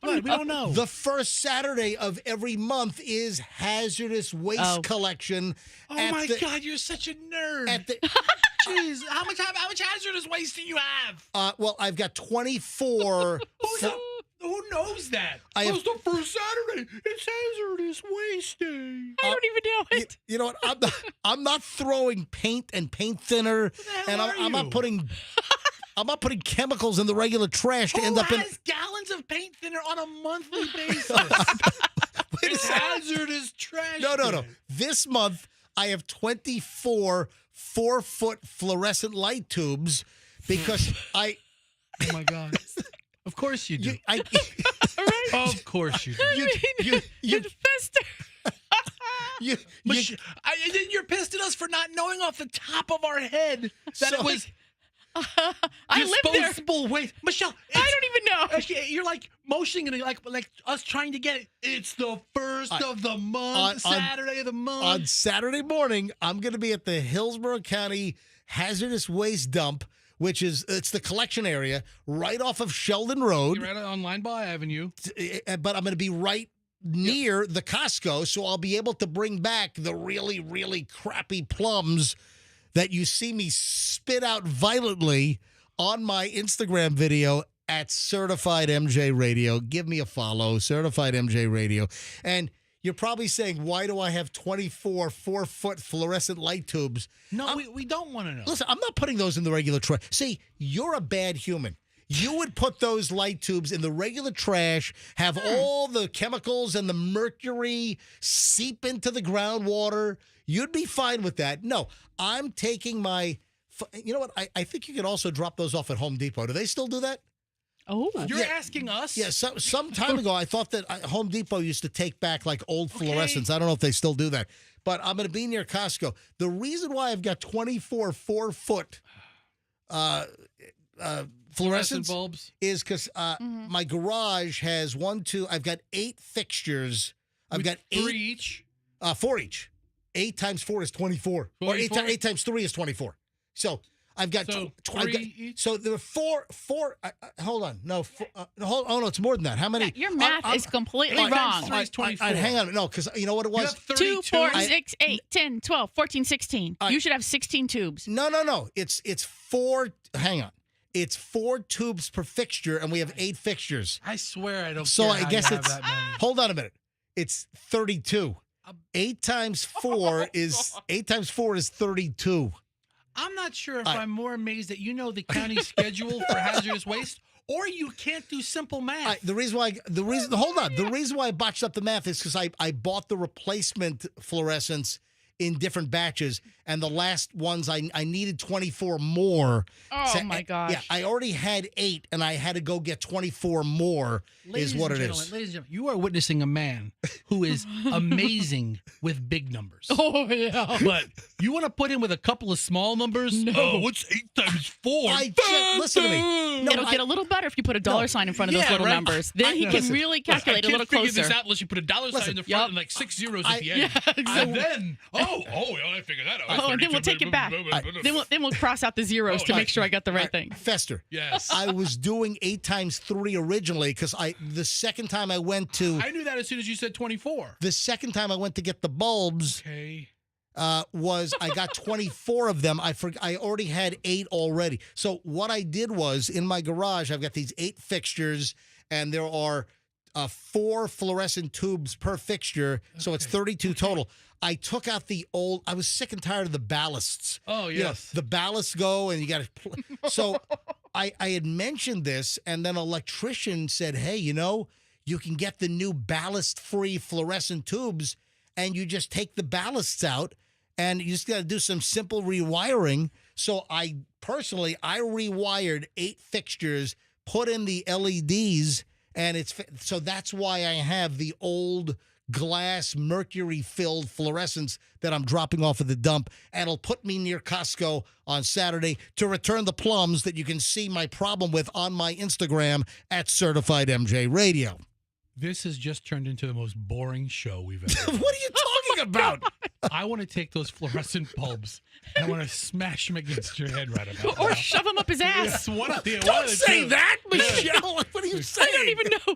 We don't know. The first Saturday of every month is hazardous waste collection. Oh my God, you're such a nerd. Jeez, how much hazardous waste do you have? Well, I've got 24. Who knows that? It's the first Saturday. It's hazardous waste day. I don't even know it. You know what? I'm not throwing paint and paint thinner, and I'm not putting. I'm not putting chemicals in the regular trash to end up in. Who has gallons of paint thinner on a monthly basis? It's hazardous trash. No. This month, I have 24 4-foot fluorescent light tubes because I. Oh my God! Of course you do. Right? Of course you do. It's Fester. Then you're pissed at us for not knowing off the top of our head that it was. I live there. Disposable waste. Michelle, I don't even know. You're like motioning and like us trying to get it. It's the first of the month, Saturday of the month. On Saturday morning, I'm going to be at the Hillsborough County Hazardous Waste Dump, which it's the collection area right off of Sheldon Road. You're right on Line Ball Avenue. But I'm going to be right near the Costco, so I'll be able to bring back the really, really crappy plums that you see me spit out violently on my Instagram video at Certified MJ Radio. Give me a follow, Certified MJ Radio. And you're probably saying, why do I have 24 4-foot fluorescent light tubes? No, we don't want to know. Listen, I'm not putting those in the regular trash. See, you're a bad human. You would put those light tubes in the regular trash, have all the chemicals and the mercury seep into the groundwater. You'd be fine with that. No, I'm taking my, you know what? I think you could also drop those off at Home Depot. Do they still do that? Oh, you're asking us? Yeah, some time ago, I thought that Home Depot used to take back like old fluorescents. I don't know if they still do that. But I'm going to be near Costco. The reason why I've got 24 4-foot fluorescent bulbs is because my garage has I've got 8 fixtures. I've got 8. 3 each? 4 each. 8 times 4 is 24. 24? Or 8 times 3 is 24. So I've got each? So there are four. Hold on, no. No, it's more than that. How many? Your math is completely wrong. 3 is 24. Hang on, no, because you know what it was. You have 2, 4, 6, 8, 10, 12, 14, 16. You should have 16 tubes. No. It's 4. Hang on. It's 4 tubes per fixture, and we have 8 fixtures. I swear I don't. So care I guess how you it's. have that many. Hold on a minute. It's 32. 8 times 4 is 32. I'm not sure if I'm more amazed that you know the county schedule for hazardous waste, or you can't do simple math. The reason why I botched up the math is because I bought the replacement fluorescents in different batches, and the last ones I needed 24 more. Oh my gosh! Yeah, I already had 8, and I had to go get 24 more. Is what it is. Ladies and gentlemen, you are witnessing a man who is amazing with big numbers. Oh yeah, but you want to put him with a couple of small numbers? No. Oh, what's 8 times 4? Listen to me. No, It'll get a little better if you put a dollar sign in front of those little numbers. Then he can really calculate a little closer. I can't figure this out unless you put a dollar sign in the front and like 6 zeros at the end. Yeah, exactly. And then, I figured that out. And then we'll take it back. Then we'll cross out the zeros to make sure I got the right thing. Fester. Yes. I was doing 8 times 3 originally because the second time I went to. I knew that as soon as you said 24. The second time I went to get the bulbs. Okay. Was I got 24 of them. I already had 8 already. So what I did was in my garage, I've got these 8 fixtures, and there are 4 fluorescent tubes per fixture, so it's 32 total. I took out the old. I was sick and tired of the ballasts. Oh, yes. You know, the ballasts go, and you got to. So I had mentioned this, and then an electrician said, "Hey, you can get the new ballast-free fluorescent tubes, and you just take the ballasts out, and you just got to do some simple rewiring." So I rewired 8 fixtures, put in the LEDs, and so that's why I have the old glass mercury-filled fluorescents that I'm dropping off at the dump, and it'll put me near Costco on Saturday to return the plums that you can see my problem with on my Instagram at Certified MJ Radio. This has just turned into the most boring show we've ever done. What are you talking about? I want to take those fluorescent bulbs and I want to smash them against your head right about now. Or shove them up his ass. Yes, Don't say that, Michelle. What are you saying? I don't even know.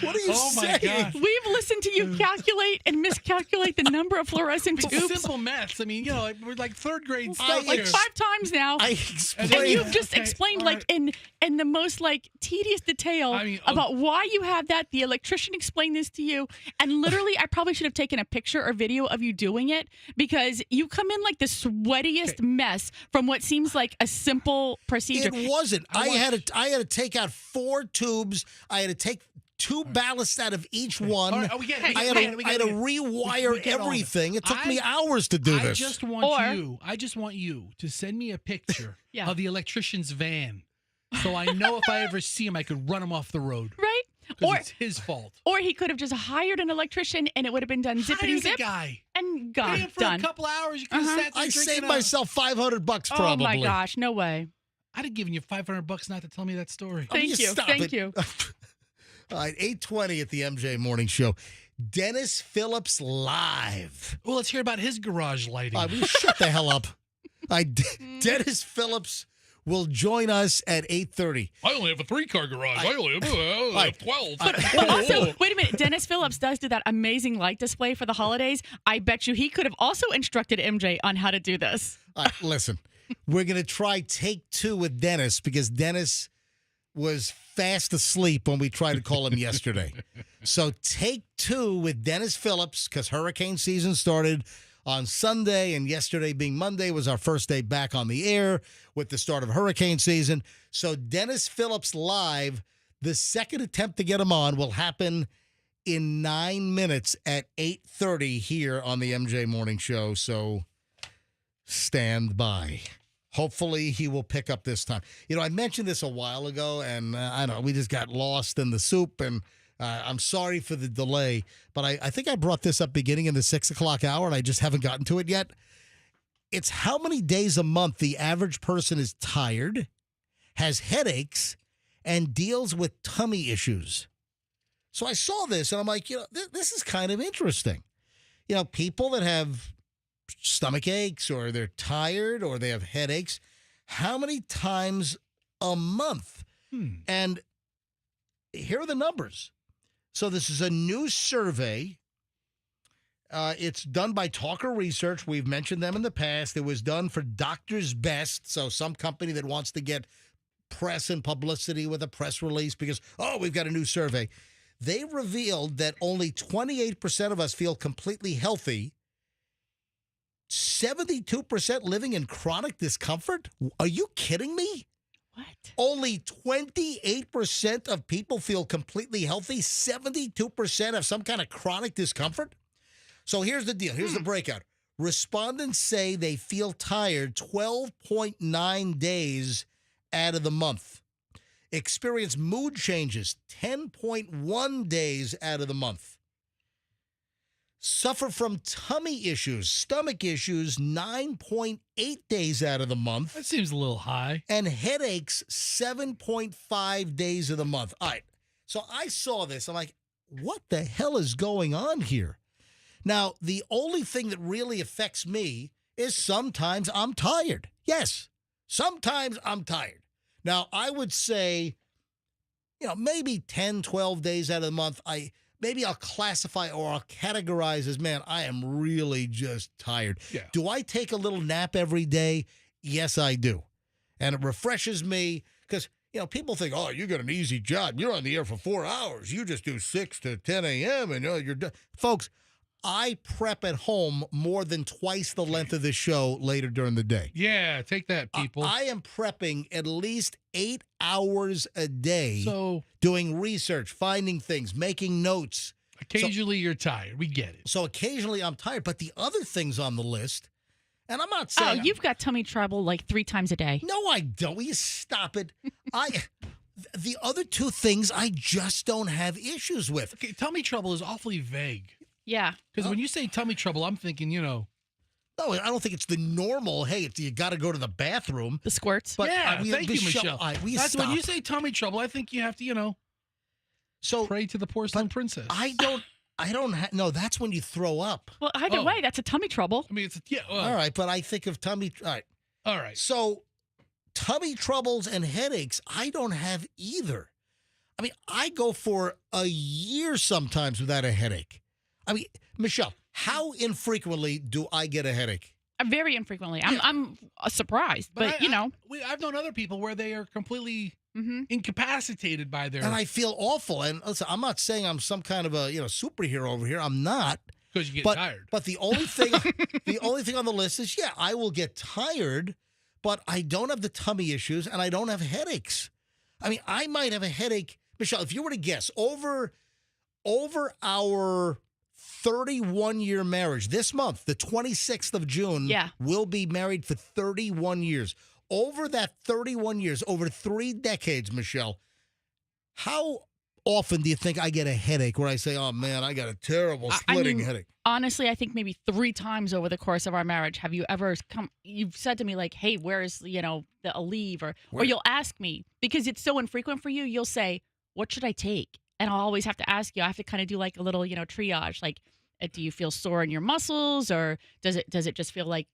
What are you saying? God. We've listened to you calculate and miscalculate the number of fluorescent It's tubes. simple maths. I mean, we're like third grade stuff like here. 5 times now. And you've just explained in the most tedious detail about why you have that. The electrician explained this to you, and literally I probably should have taken a picture or video of you doing it, because you come in like the sweatiest mess from what seems like a simple procedure. It wasn't. I had to take out 4 tubes. I had to take 2 ballasts out of each one. Right, we get it. I had to rewire everything. It took me hours to do this. I just want you to send me a picture of the electrician's van, so I know if I ever see him, I could run him off the road. Right? Or it's his fault. Or he could have just hired an electrician, and it would have been done zippity zip. Guy. And Pay him for done. a couple hours. You could have sat there I drinking saved myself $500 probably. Oh my gosh, no way. I'd have given you $500 not to tell me that story. Thank you. Thank you. All right, 8:20 at the MJ Morning Show. Dennis Phillips live. Well, let's hear about his garage lighting. Will you shut the hell up? Dennis Phillips will join us at 8:30. I only have a 3-car garage. I only have 12. But also, wait a minute. Dennis Phillips does do that amazing light display for the holidays. I bet you he could have also instructed MJ on how to do this. All right, listen. We're going to try take 2 with Dennis, because Dennis was fast asleep when we tried to call him yesterday. So take 2 with Dennis Phillips, because hurricane season started on Sunday, and yesterday being Monday was our first day back on the air with the start of hurricane season. So Dennis Phillips live, the second attempt to get him on will happen in 9 minutes at 8:30 here on the MJ Morning Show. So stand by. Hopefully he will pick up this time. I mentioned this a while ago, and I don't know, we just got lost in the soup, and I'm sorry for the delay, but I think I brought this up beginning in the 6 o'clock hour, and I just haven't gotten to it yet. It's how many days a month the average person is tired, has headaches, and deals with tummy issues. So I saw this, and I'm like, this is kind of interesting. People that have stomach aches, or they're tired, or they have headaches, how many times a month? And here are the numbers. So this is a new survey. It's done by Talker Research. We've mentioned them in the past. It was done for Doctors Best, so some company that wants to get press and publicity with a press release because, we've got a new survey. They revealed that only 28% of us feel completely healthy, 72% living in chronic discomfort? Are you kidding me? What? Only 28% of people feel completely healthy, 72% have some kind of chronic discomfort? So here's the deal. Here's the breakout. Respondents say they feel tired 12.9 days out of the month. Experience mood changes 10.1 days out of the month. Suffer from tummy issues, stomach issues 9.8 days out of the month. That seems a little high. And headaches 7.5 days of the month. All right. So I saw this. I'm like, what the hell is going on here? Now, the only thing that really affects me is sometimes I'm tired. Yes, sometimes I'm tired. Now, I would say, maybe 10, 12 days out of the month, maybe I'll classify or I'll categorize as, man, I am really just tired. Yeah. Do I take a little nap every day? Yes, I do. And it refreshes me because, people think, oh, you got an easy job. You're on the air for 4 hours. You just do 6 to 10 a.m. and you're done. Folks, I prep at home more than twice the length of this show later during the day. Yeah, take that, people. I am prepping at least 8 hours a day, doing research, finding things, making notes. Occasionally you're tired. We get it. So occasionally I'm tired. But the other things on the list, and I'm not saying... Oh, you've got tummy trouble like 3 times a day. No, I don't. Will you stop it? The other 2 things I just don't have issues with. Okay, tummy trouble is awfully vague. Yeah. Because when you say tummy trouble, I'm thinking, No, I don't think it's the normal, hey, you got to go to the bathroom. The squirts. But, yeah, thank you, Michelle. That's when you say tummy trouble, I think you have to, pray to the porcelain princess. I don't no, that's when you throw up. Well, either way, that's a tummy trouble. I mean, all right, but I think of tummy, all right. So, tummy troubles and headaches, I don't have either. I mean, I go for a year sometimes without a headache. I mean, Michelle, how infrequently do I get a headache? Very infrequently. I'm surprised, but I've known other people where they are completely incapacitated by their... And I feel awful. And listen, I'm not saying I'm some kind of a superhero over here. I'm not. Because you get tired. But the only thing, on the list is, I will get tired, but I don't have the tummy issues and I don't have headaches. I mean, I might have a headache, Michelle. If you were to guess, over our 31-year marriage. This month, the 26th of June, we'll be married for 31 years. Over that 31 years, over 3 decades, Michelle, how often do you think I get a headache where I say, oh, man, I got a terrible splitting headache? Honestly, I think maybe 3 times over the course of our marriage have you ever you've said to me like, hey, where's, the Aleve? Or you'll ask me, because it's so infrequent for you, you'll say, what should I take? And I'll always have to ask you. I have to kind of do like a little, triage. Like, do you feel sore in your muscles, or does it just feel like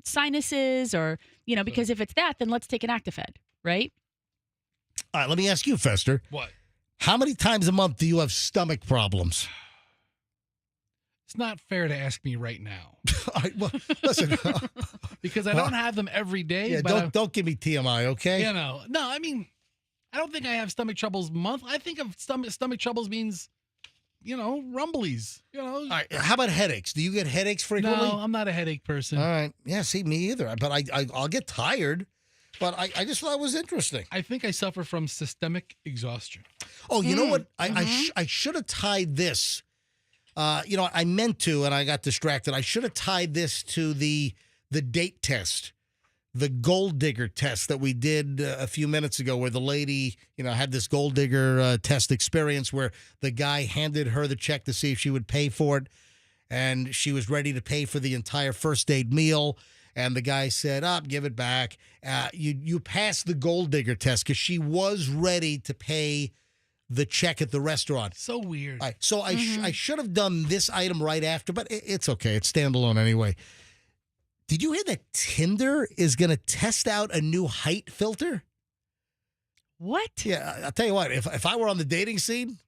sinuses, or because if it's that, then let's take an Actifed, right? All right, let me ask you, Fester. What? How many times a month do you have stomach problems? It's not fair to ask me right now. Well, listen, because I don't have them every day. Yeah, but don't give me TMI, okay? No, I mean, I don't think I have stomach troubles month. I think of stomach troubles means, rumblies. All right, how about headaches? Do you get headaches frequently? No, I'm not a headache person. All right. Yeah, see, me either. But I'll get tired. But I just thought it was interesting. I think I suffer from systemic exhaustion. Oh, you know what? I should have tied this. I meant to, and I got distracted. I should have tied this to the date test, the gold digger test that we did a few minutes ago, where the lady, had this gold digger test experience where the guy handed her the check to see if she would pay for it, and she was ready to pay for the entire first date meal. And the guy said, give it back. You passed the gold digger test because she was ready to pay the check at the restaurant. So weird. All right, so I should have done this item right after, but it's okay. It's standalone anyway. Did you hear that Tinder is going to test out a new height filter? What? Yeah, I'll tell you what. If I were on the dating scene,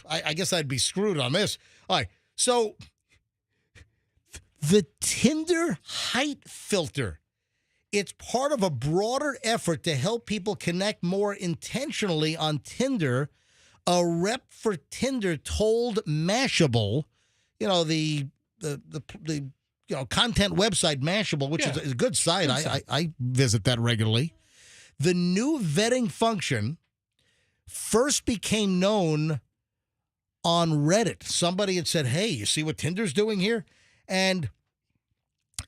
I guess I'd be screwed on this. All right, so the Tinder height filter, it's part of a broader effort to help people connect more intentionally on Tinder. A rep for Tinder told Mashable, the content website Mashable, which is a good site. I visit that regularly. The new vetting function first became known on Reddit. Somebody had said, hey, you see what Tinder's doing here? And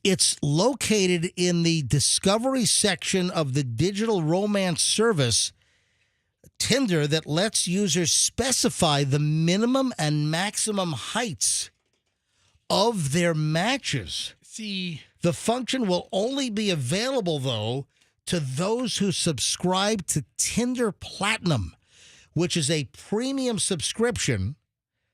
it's located in the discovery section of the digital romance service Tinder that lets users specify the minimum and maximum heights of their matches. See, the function will only be available, though, to those who subscribe to Tinder Platinum, which is a premium subscription.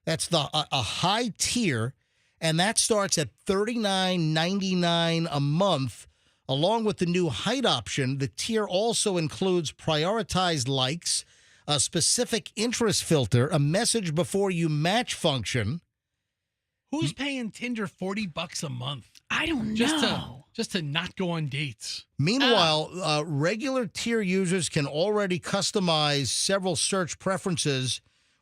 That's a high tier, and that starts at $39.99 a month. Along with the new height option, the tier also includes prioritized likes, a specific interest filter, a message before you match function. Who's paying Tinder $40 a month? I don't know. just to not go on dates. Meanwhile, regular tier users can already customize several search preferences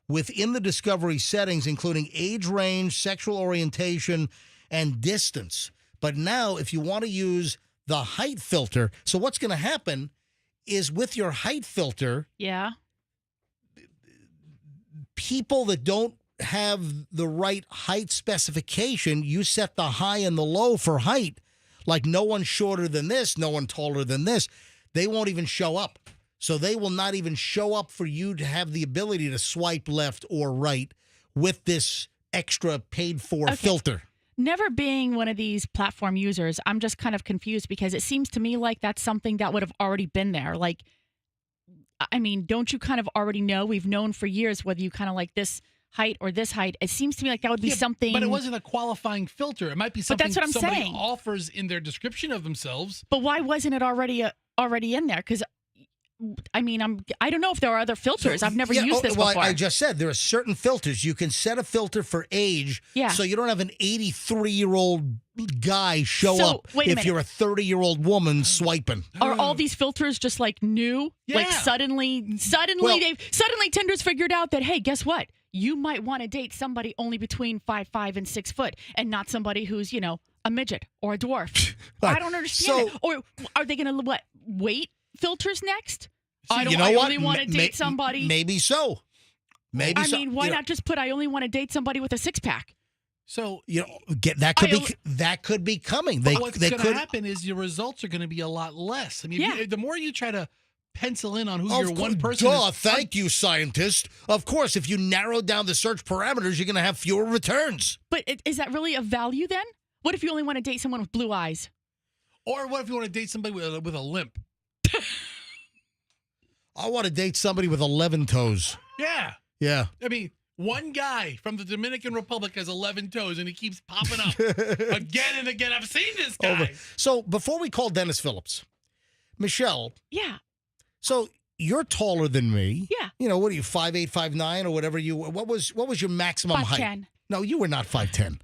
within the Discovery settings, including age range, sexual orientation, and distance. But now, if you want to use the height filter, so what's going to happen is with your height filter, people that don't have the right height specification, you set the high and the low for height, like no one shorter than this, no one taller than this, they won't even show up. So they will not even show up for you to have the ability to swipe left or right with this extra paid-for filter. Never being one of these platform users, I'm just kind of confused because it seems to me like that's something that would have already been there. Like, I mean, don't you kind of already know? We've known for years whether you kind of like this height or this height. It seems to me like that would be something. But it wasn't a qualifying filter. It might be something that's what I'm somebody saying. offers in their description of themselves. But why wasn't it already in there? Because I mean, I don't know if there are other filters. I've never used this before. I just said there are certain filters. You can set a filter for age, so you don't have an 83-year-old guy show up if you're a 30-year-old woman swiping. Are all these filters just like new? Yeah. Like suddenly Tinder's figured out that, hey, guess what? You might want to date somebody only between 5'5" and 6 foot, and not somebody who's, you know, a midget or a dwarf. I don't understand it. Or are they going to wait filters next? I only want to date somebody. Maybe so. Maybe so. I mean, why not just put I only want to date somebody with a six-pack? So that could be coming. But what's going to happen is your results are going to be a lot less. I mean, the more you try to pencil in on who your one person is. Thank you, scientist. Of course, if you narrow down the search parameters, you're going to have fewer returns. But is that really a value then? What if you only want to date someone with blue eyes? Or what if you want to date somebody with a limp? I want to date somebody with 11 toes. Yeah. Yeah. I mean, one guy from the Dominican Republic has 11 toes, and he keeps popping up again and again. I've seen this guy. So before we call Dennis Phillips, Michelle. Yeah. So you're taller than me. Yeah. You know, what are you, 5'8", 5'9", or whatever you? What was your maximum height? 5'10". No, you were not 5'10".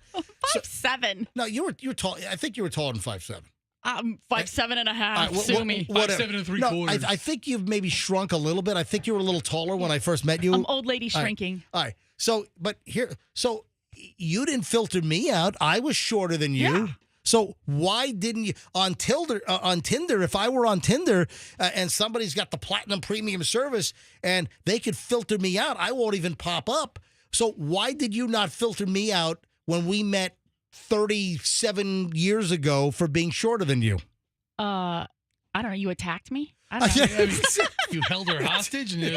5'7". No, you were tall. I think you were taller than 5'7". 5'7" and a half. Sue me. 5'7" and 3/4. I think you've maybe shrunk a little bit. I think you were a little taller when I first met you. I'm old lady shrinking. All right. So you didn't filter me out. I was shorter than you. Yeah. So why didn't you on Tinder? If I were on Tinder and somebody's got the platinum premium service and they could filter me out, I won't even pop up. So why did you not filter me out when we met 37 years ago for being shorter than you? I don't know. You attacked me? I don't know. You held her hostage, and it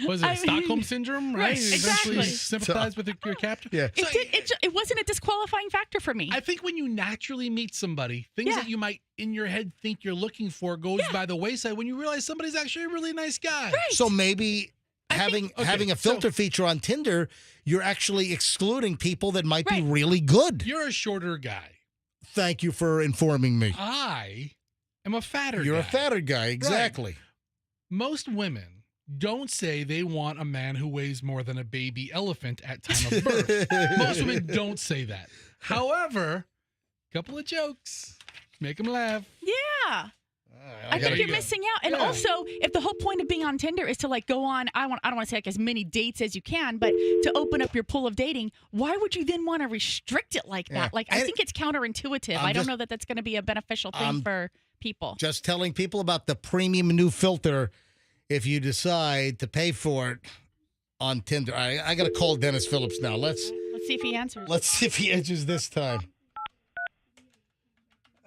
was Stockholm syndrome, right? Right, You exactly. sympathized with your captor. Yeah. It wasn't a disqualifying factor for me. I think when you naturally meet somebody, things that you might in your head think you're looking for goes by the wayside when you realize somebody's actually a really nice guy. Right. So maybe having a filter feature on Tinder, you're actually excluding people that might be really good. You're a shorter guy. Thank you for informing me. I am a fatter guy. You're a fatter guy, exactly. Right. Most women don't say they want a man who weighs more than a baby elephant at time of birth. Most women don't say that. However, a couple of jokes. Make them laugh. Yeah. I think you're missing out. And also, if the whole point of being on Tinder is to go on, I don't want to say as many dates as you can, but to open up your pool of dating, why would you then want to restrict it like that? I think it's counterintuitive. I don't know that that's going to be a beneficial thing for people. Just telling people about the premium new filter if you decide to pay for it on Tinder. I got to call Dennis Phillips now. Let's see if he answers. Let's see if he answers this time.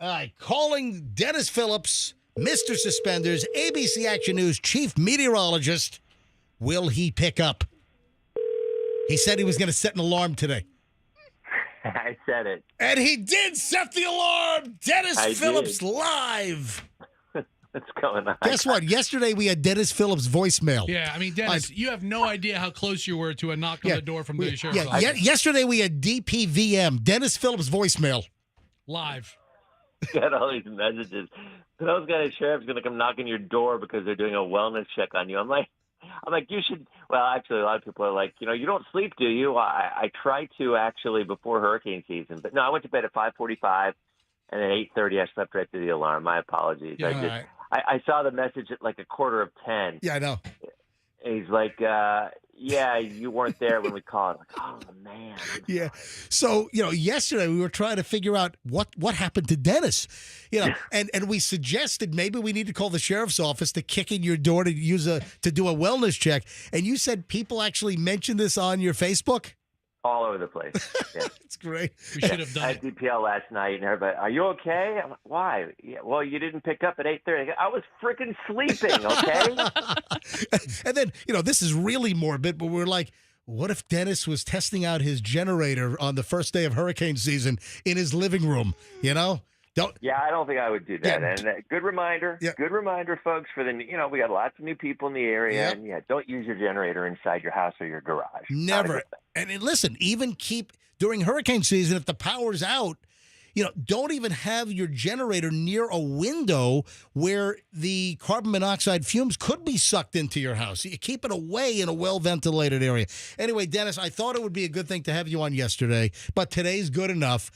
All right, calling Dennis Phillips, Mr. Suspenders, ABC Action News chief meteorologist. Will he pick up? He said he was going to set an alarm today. I said it. And he did set the alarm. Dennis Phillips live. What's going on? Guess what? Yesterday we had Dennis Phillips voicemail. Yeah, I mean, Dennis, you have no idea how close you were to a knock on the door from the sheriff's office. Yesterday we had DPVM, Dennis Phillips voicemail. Live. Got all these messages. Those guys, sheriff's going to come knock on your door because they're doing a wellness check on you. I'm like, you should. Well, actually, a lot of people are like, you don't sleep, do you? I try to actually before hurricane season, but no, I went to bed at 5:45, And at 8:30, I slept right through the alarm. My apologies. Yeah, I saw the message at like 9:45. Yeah, I know. And he's like, yeah, you weren't there when we called. I'm like, oh, man. Yeah. So, yesterday we were trying to figure out what happened to Dennis, and we suggested maybe we need to call the sheriff's office to kick in your door to do a wellness check. And you said people actually mentioned this on your Facebook? All over the place. Yeah. It's great. We should have done I had DPL last night, and everybody, are you okay? I'm like, why? Yeah, well, you didn't pick up at 8:30. I was freaking sleeping, okay? And then, this is really morbid, but we're like, what if Dennis was testing out his generator on the first day of hurricane season in his living room, Yeah, I don't think I would do that. Yeah. And good reminder, good reminder, folks, for we got lots of new people in the area. Yep. And don't use your generator inside your house or your garage. Never. And listen, even during hurricane season, if the power's out, don't even have your generator near a window where the carbon monoxide fumes could be sucked into your house. You keep it away in a well-ventilated area. Anyway, Dennis, I thought it would be a good thing to have you on yesterday, but today's good enough.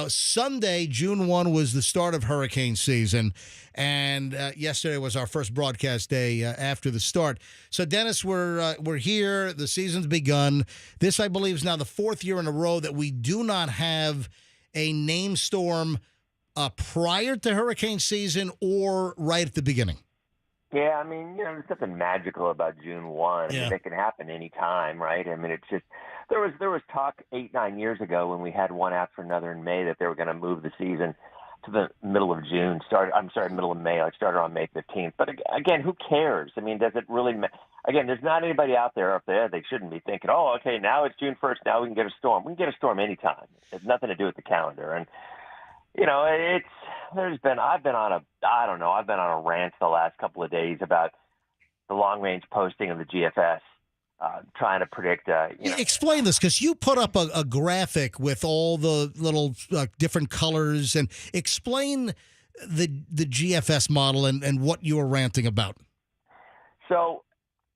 Sunday, June 1 was the start of hurricane season, and yesterday was our first broadcast day after the start. So, Dennis, we're here. The season's begun. This, I believe, is now the fourth year in a row that we do not have a named storm prior to hurricane season or right at the beginning. Yeah, I mean, there's nothing magical about June 1. Yeah. I mean, it can happen anytime, right? I mean, it's just there was talk 8-9 years ago when we had one after another in May that they were going to move the season to the middle of June. Middle of May. Like started on May 15th. But again, who cares? I mean, does it really? Again, there's not anybody out there up there. They shouldn't be thinking, oh, okay, now it's June 1st. Now we can get a storm. We can get a storm anytime. It has nothing to do with the calendar. And I've been on a rant the last couple of days about the long range posting of the GFS. Trying to predict. Explain this, because you put up a graphic with all the little different colors, and explain the GFS model and what you were ranting about. So,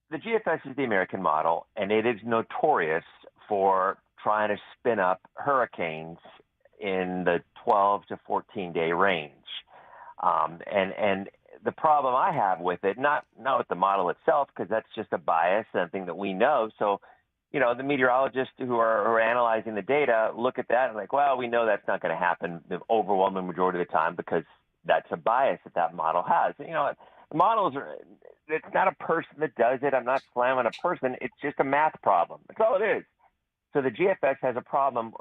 the GFS is the American model, and it is notorious for trying to spin up hurricanes in the 12 to 14-day range, and the problem I have with it, not with the model itself, because that's just a bias, something that we know. So, the meteorologists who are analyzing the data look at that and like, well, we know that's not going to happen the overwhelming majority of the time because that's a bias that model has. The models it's not a person that does it. I'm not slamming a person. It's just a math problem. That's all it is. So the GFS has a problem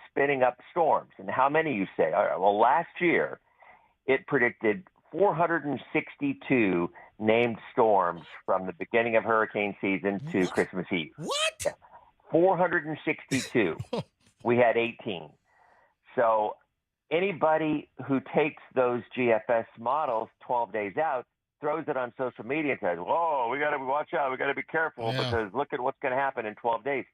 spinning up storms. And how many, you say? All right, well, last year it predicted 462 named storms from the beginning of hurricane season to Christmas Eve. What? Yeah. 462. We had 18. So anybody who takes those GFS models 12 days out, throws it on social media and says, whoa, we got to watch out. We got to be careful because look at what's going to happen in 12 days.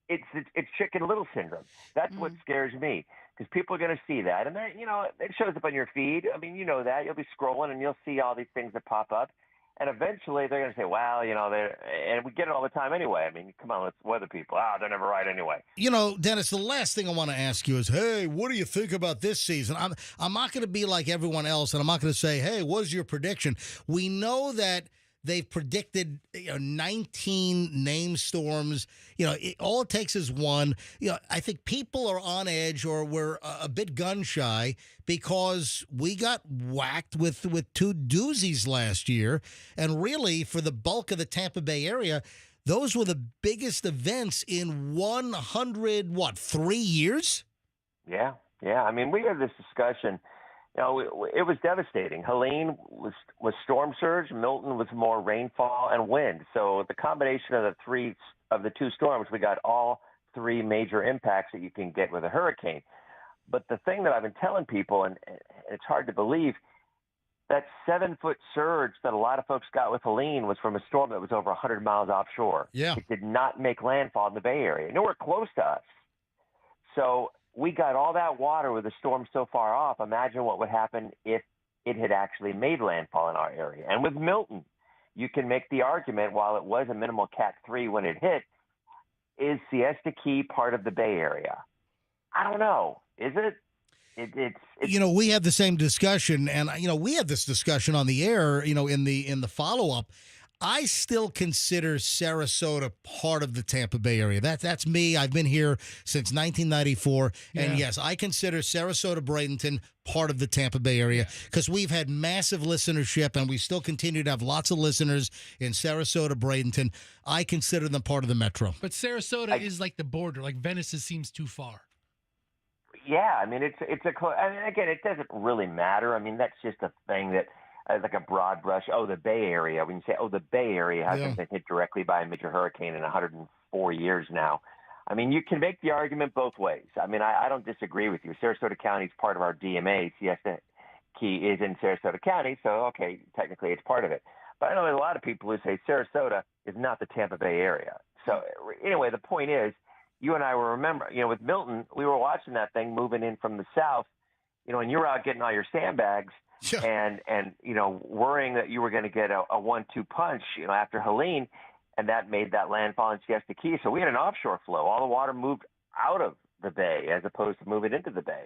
It's Chicken Little syndrome. That's what scares me, because people are going to see that. And that, it shows up on your feed. I mean, that. You'll be scrolling and you'll see all these things that pop up. And eventually they're going to say, well, and we get it all the time anyway. I mean, come on, let's weather people. They're never right anyway. Dennis, the last thing I want to ask you is, hey, what do you think about this season? I'm not going to be like everyone else, and I'm not going to say, hey, what's your prediction? We know that they've predicted 19 named storms. All it takes is one. I think people are on edge, or we're a bit gun shy, because we got whacked with two doozies last year. And really, for the bulk of the Tampa Bay area, those were the biggest events in 3 years? Yeah. I mean, we had this discussion. It was devastating. Helene was storm surge. Milton was more rainfall and wind. So the combination of the two storms, we got all three major impacts that you can get with a hurricane. But the thing that I've been telling people, and it's hard to believe, that 7-foot surge that a lot of folks got with Helene was from a storm that was over 100 miles offshore. Yeah. It did not make landfall in the Bay Area, nowhere close to us. So we got all that water with the storm so far off. Imagine what would happen if it had actually made landfall in our area. And with Milton, you can make the argument, while it was a minimal Cat 3 when it hit, is Siesta Key part of the Bay Area? I don't know. Is it? We had the same discussion, and we had this discussion on the air. In the follow up, I still consider Sarasota part of the Tampa Bay area. That's me. I've been here since 1994, and yes, I consider Sarasota, Bradenton part of the Tampa Bay area because we've had massive listenership, and we still continue to have lots of listeners in Sarasota, Bradenton. I consider them part of the metro. But Sarasota is like the border. Like Venice seems too far. Yeah, I mean, it's I mean, again, it doesn't really matter. I mean, that's just a thing that, like a broad brush. Oh, the Bay Area. When you say, the Bay Area hasn't been hit directly by a major hurricane in 104 years now. I mean, you can make the argument both ways. I mean, I don't disagree with you. Sarasota County is part of our DMA. Siesta Key is in Sarasota County, so, okay, technically it's part of it. But I know there's a lot of people who say Sarasota is not the Tampa Bay area. So, anyway, the point is, you and I were with Milton, we were watching that thing moving in from the south, and you were out getting all your sandbags and worrying that you were going to get a 1-2 punch, after Helene, and that made that landfall in Siesta Key. So we had an offshore flow. All the water moved out of the bay as opposed to moving into the bay.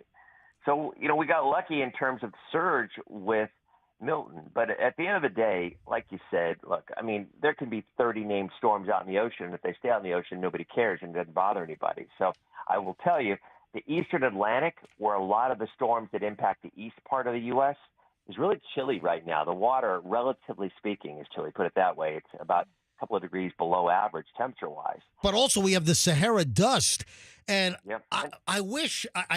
So, we got lucky in terms of surge with Milton. But at the end of the day, like you said, look, I mean, there can be 30 named storms out in the ocean. If they stay out in the ocean, nobody cares and it doesn't bother anybody. So I will tell you, the eastern Atlantic, where a lot of the storms that impact the east part of the U.S., is really chilly right now. The water, relatively speaking, is chilly. Put it that way. It's about a couple of degrees below average temperature-wise. But also we have the Sahara dust. And I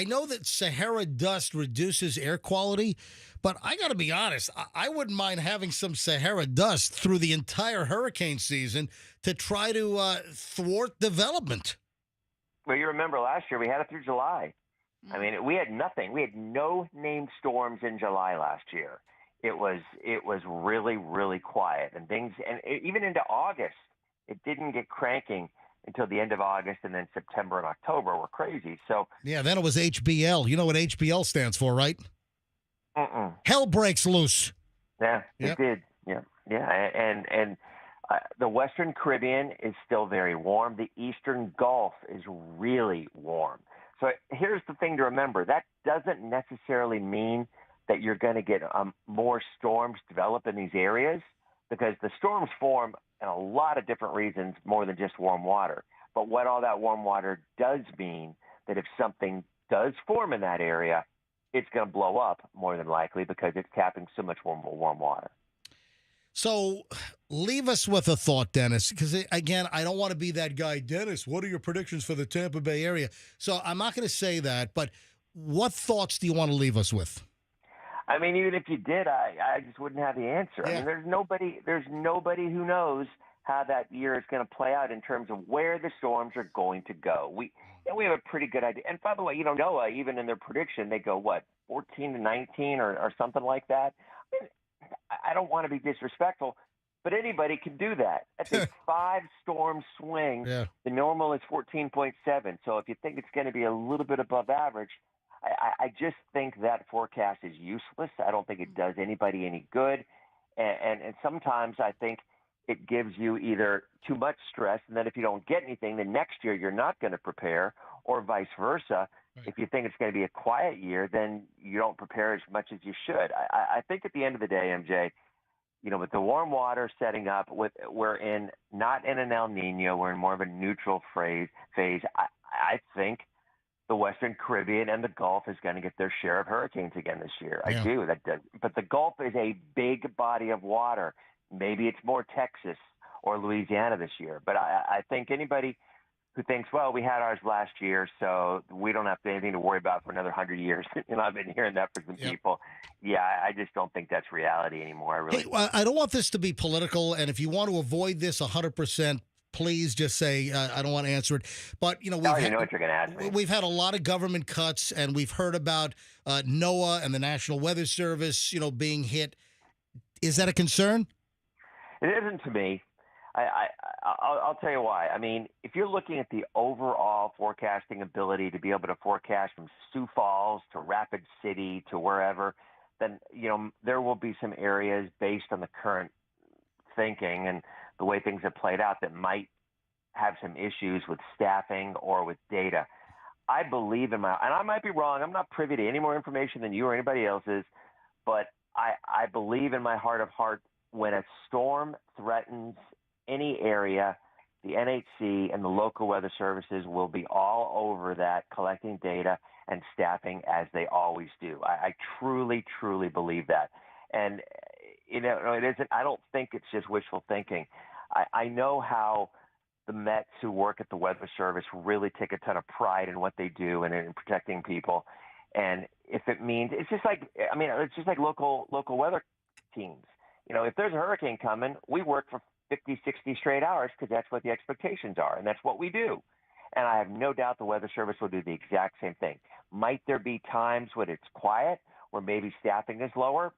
know that Sahara dust reduces air quality, but I got to be honest, I wouldn't mind having some Sahara dust through the entire hurricane season to try to thwart development. Well, you remember last year we had it through July. I mean, we had nothing. We had no named storms in July last year. It was really, really quiet, and even into August, it didn't get cranking until the end of August, and then September and October were crazy. So then it was HBL. You know what HBL stands for, right? Hell breaks loose. Yeah, it did. Yeah. And the Western Caribbean is still very warm. The Eastern Gulf is really warm. So here's the thing to remember. That doesn't necessarily mean that you're going to get more storms develop in these areas, because the storms form and a lot of different reasons more than just warm water. But what all that warm water does mean that if something does form in that area, it's going to blow up more than likely because it's tapping so much warm water. So leave us with a thought, Dennis, because, again, I don't want to be that guy. Dennis, what are your predictions for the Tampa Bay area? So I'm not going to say that, but what thoughts do you want to leave us with? I mean, even if you did, I just wouldn't have the answer. Yeah. I mean, there's nobody who knows how that year is going to play out in terms of where the storms are going to go. We have a pretty good idea. And by the way, NOAA, even in their prediction, they go, 14 to 19 or something like that? I mean, I don't want to be disrespectful, but anybody can do that. That's a 5-storm swing. Yeah. The normal is 14.7. So if you think it's going to be a little bit above average, I just think that forecast is useless. I don't think it does anybody any good. And sometimes I think it gives you either too much stress, and then if you don't get anything, then next year you're not going to prepare, or vice versa. Right. If you think it's going to be a quiet year, then you don't prepare as much as you should. I think at the end of the day, MJ, with the warm water setting up, we're not in an El Nino, we're in more of a neutral phase. I think the Western Caribbean and the Gulf is going to get their share of hurricanes again this year. Yeah. I do. But the Gulf is a big body of water. Maybe it's more Texas or Louisiana this year. But I think anybody who thinks, we had ours last year, so we don't have anything to worry about for another 100 years. I've been hearing that from some people. Yeah, I just don't think that's reality anymore. I don't want this to be political, and if you want to avoid this 100%, please just say, I don't want to answer it. But, you know what you're going to ask me. We've had a lot of government cuts, and we've heard about NOAA and the National Weather Service, being hit. Is that a concern? It isn't to me. I'll tell you why. I mean, if you're looking at the overall forecasting ability to be able to forecast from Sioux Falls to Rapid City to wherever, then, there will be some areas based on the current thinking and the way things have played out that might have some issues with staffing or with data. I believe in and I might be wrong. I'm not privy to any more information than you or anybody else is, but I believe in my heart of hearts when a storm threatens any area, the NHC and the local weather services will be all over that, collecting data and staffing as they always do. I truly, truly believe that. And, it isn't, I don't think it's just wishful thinking. I know how the Mets who work at the Weather Service really take a ton of pride in what they do and in protecting people. And if it means, it's just like local weather teams. If there's a hurricane coming, we work for 50, 60 straight hours because that's what the expectations are, and that's what we do. And I have no doubt the Weather Service will do the exact same thing. Might there be times when it's quiet, where maybe staffing is lower?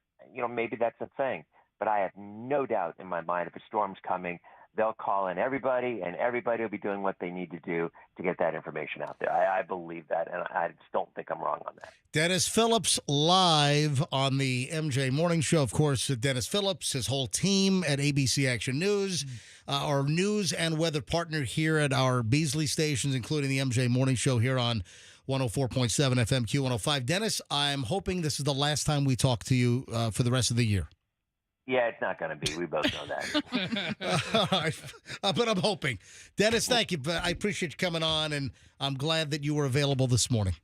Maybe that's a thing. But I have no doubt in my mind if a storm's coming, they'll call in everybody, and everybody will be doing what they need to do to get that information out there. I believe that, and I just don't think I'm wrong on that. Dennis Phillips live on the MJ Morning Show. Of course, Dennis Phillips, his whole team at ABC Action News, our news and weather partner here at our Beasley stations, including the MJ Morning Show here on 104.7 FM Q105. Dennis, I'm hoping this is the last time we talk to you for the rest of the year. Yeah, it's not going to be. We both know that. All right. But I'm hoping. Dennis, thank you. I appreciate you coming on, and I'm glad that you were available this morning.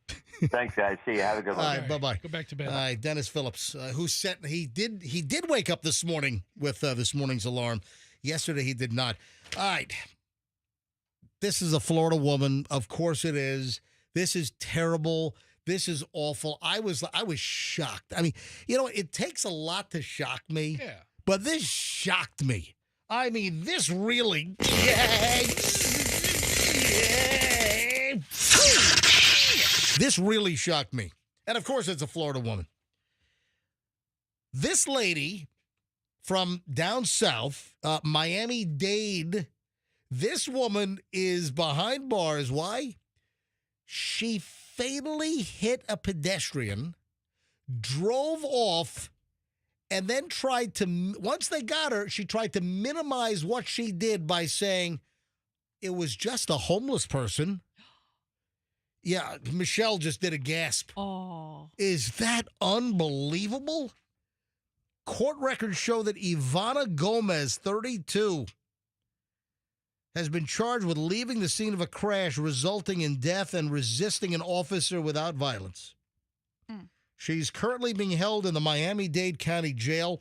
Thanks, guys. See you. Have a good one. All right, bye-bye. Go back to bed. All right, Dennis Phillips, who said he did wake up this morning with this morning's alarm. Yesterday he did not. All right. This is a Florida woman. Of course it is. This is terrible. This is awful. I was shocked. I mean, it takes a lot to shock me. Yeah. But this shocked me. I mean, this really this really shocked me. And of course it's a Florida woman. This lady from down south, Miami-Dade, this woman is behind bars. Why? She fatally hit a pedestrian, drove off, and then once they got her, she tried to minimize what she did by saying it was just a homeless person. Yeah, Michelle just did a gasp. Oh. Is that unbelievable? Court records show that Ivana Gomez, 32, has been charged with leaving the scene of a crash resulting in death and resisting an officer without violence. She's currently being held in the Miami-Dade County Jail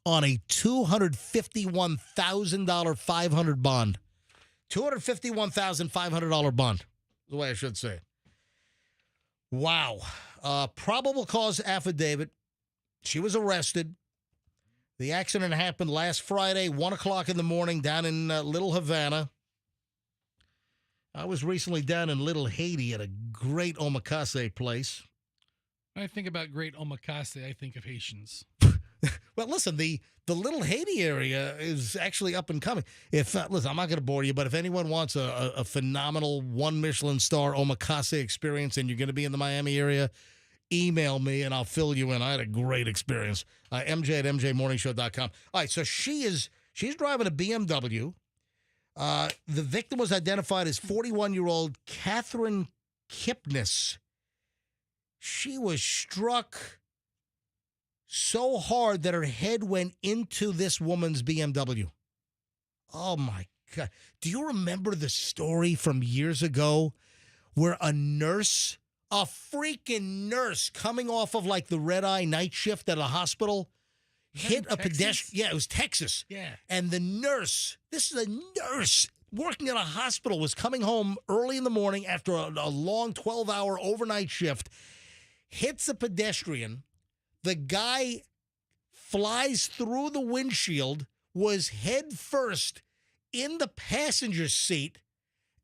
on a $251,000 500 bond. $251,500 bond is the way I should say it. Wow. Probable cause affidavit. She was arrested. The accident happened last Friday, 1 o'clock in the morning, down in Little Havana. I was recently down in Little Haiti at a great omakase place. When I think about great omakase, I think of Haitians. Well, listen, the Little Haiti area is actually up and coming. Listen, I'm not going to bore you, but if anyone wants a phenomenal one Michelin star omakase experience and you're going to be in the Miami area, email me and I'll fill you in. I had a great experience. MJ at MJMorningshow.com. All right, so she's driving a BMW. The victim was identified as 41-year-old Catherine Kipnis. She was struck so hard that her head went into this woman's BMW. Oh, my God. Do you remember the story from years ago where a freaking nurse coming off of like the red-eye night shift at a hospital hit a pedestrian? Yeah, it was Texas. Yeah. And the nurse, this is a nurse working at a hospital, was coming home early in the morning after a long 12-hour overnight shift, hits a pedestrian. The guy flies through the windshield, was head first in the passenger seat,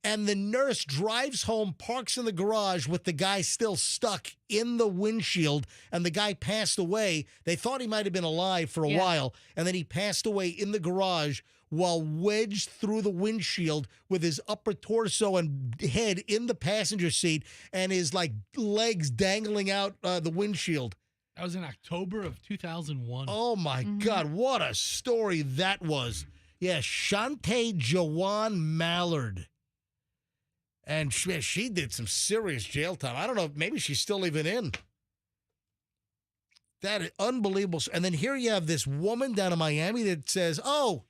and the nurse drives home, parks in the garage with the guy still stuck in the windshield, and the guy passed away. They thought he might have been alive for a while, and then he passed away in the garage while wedged through the windshield with his upper torso and head in the passenger seat and his legs dangling out the windshield. That was in October of 2001. Oh, my God. What a story that was. Yeah, Shantae Jawan Mallard. And she did some serious jail time. I don't know, maybe she's still even in. That is unbelievable. And then here you have this woman down in Miami that says, oh,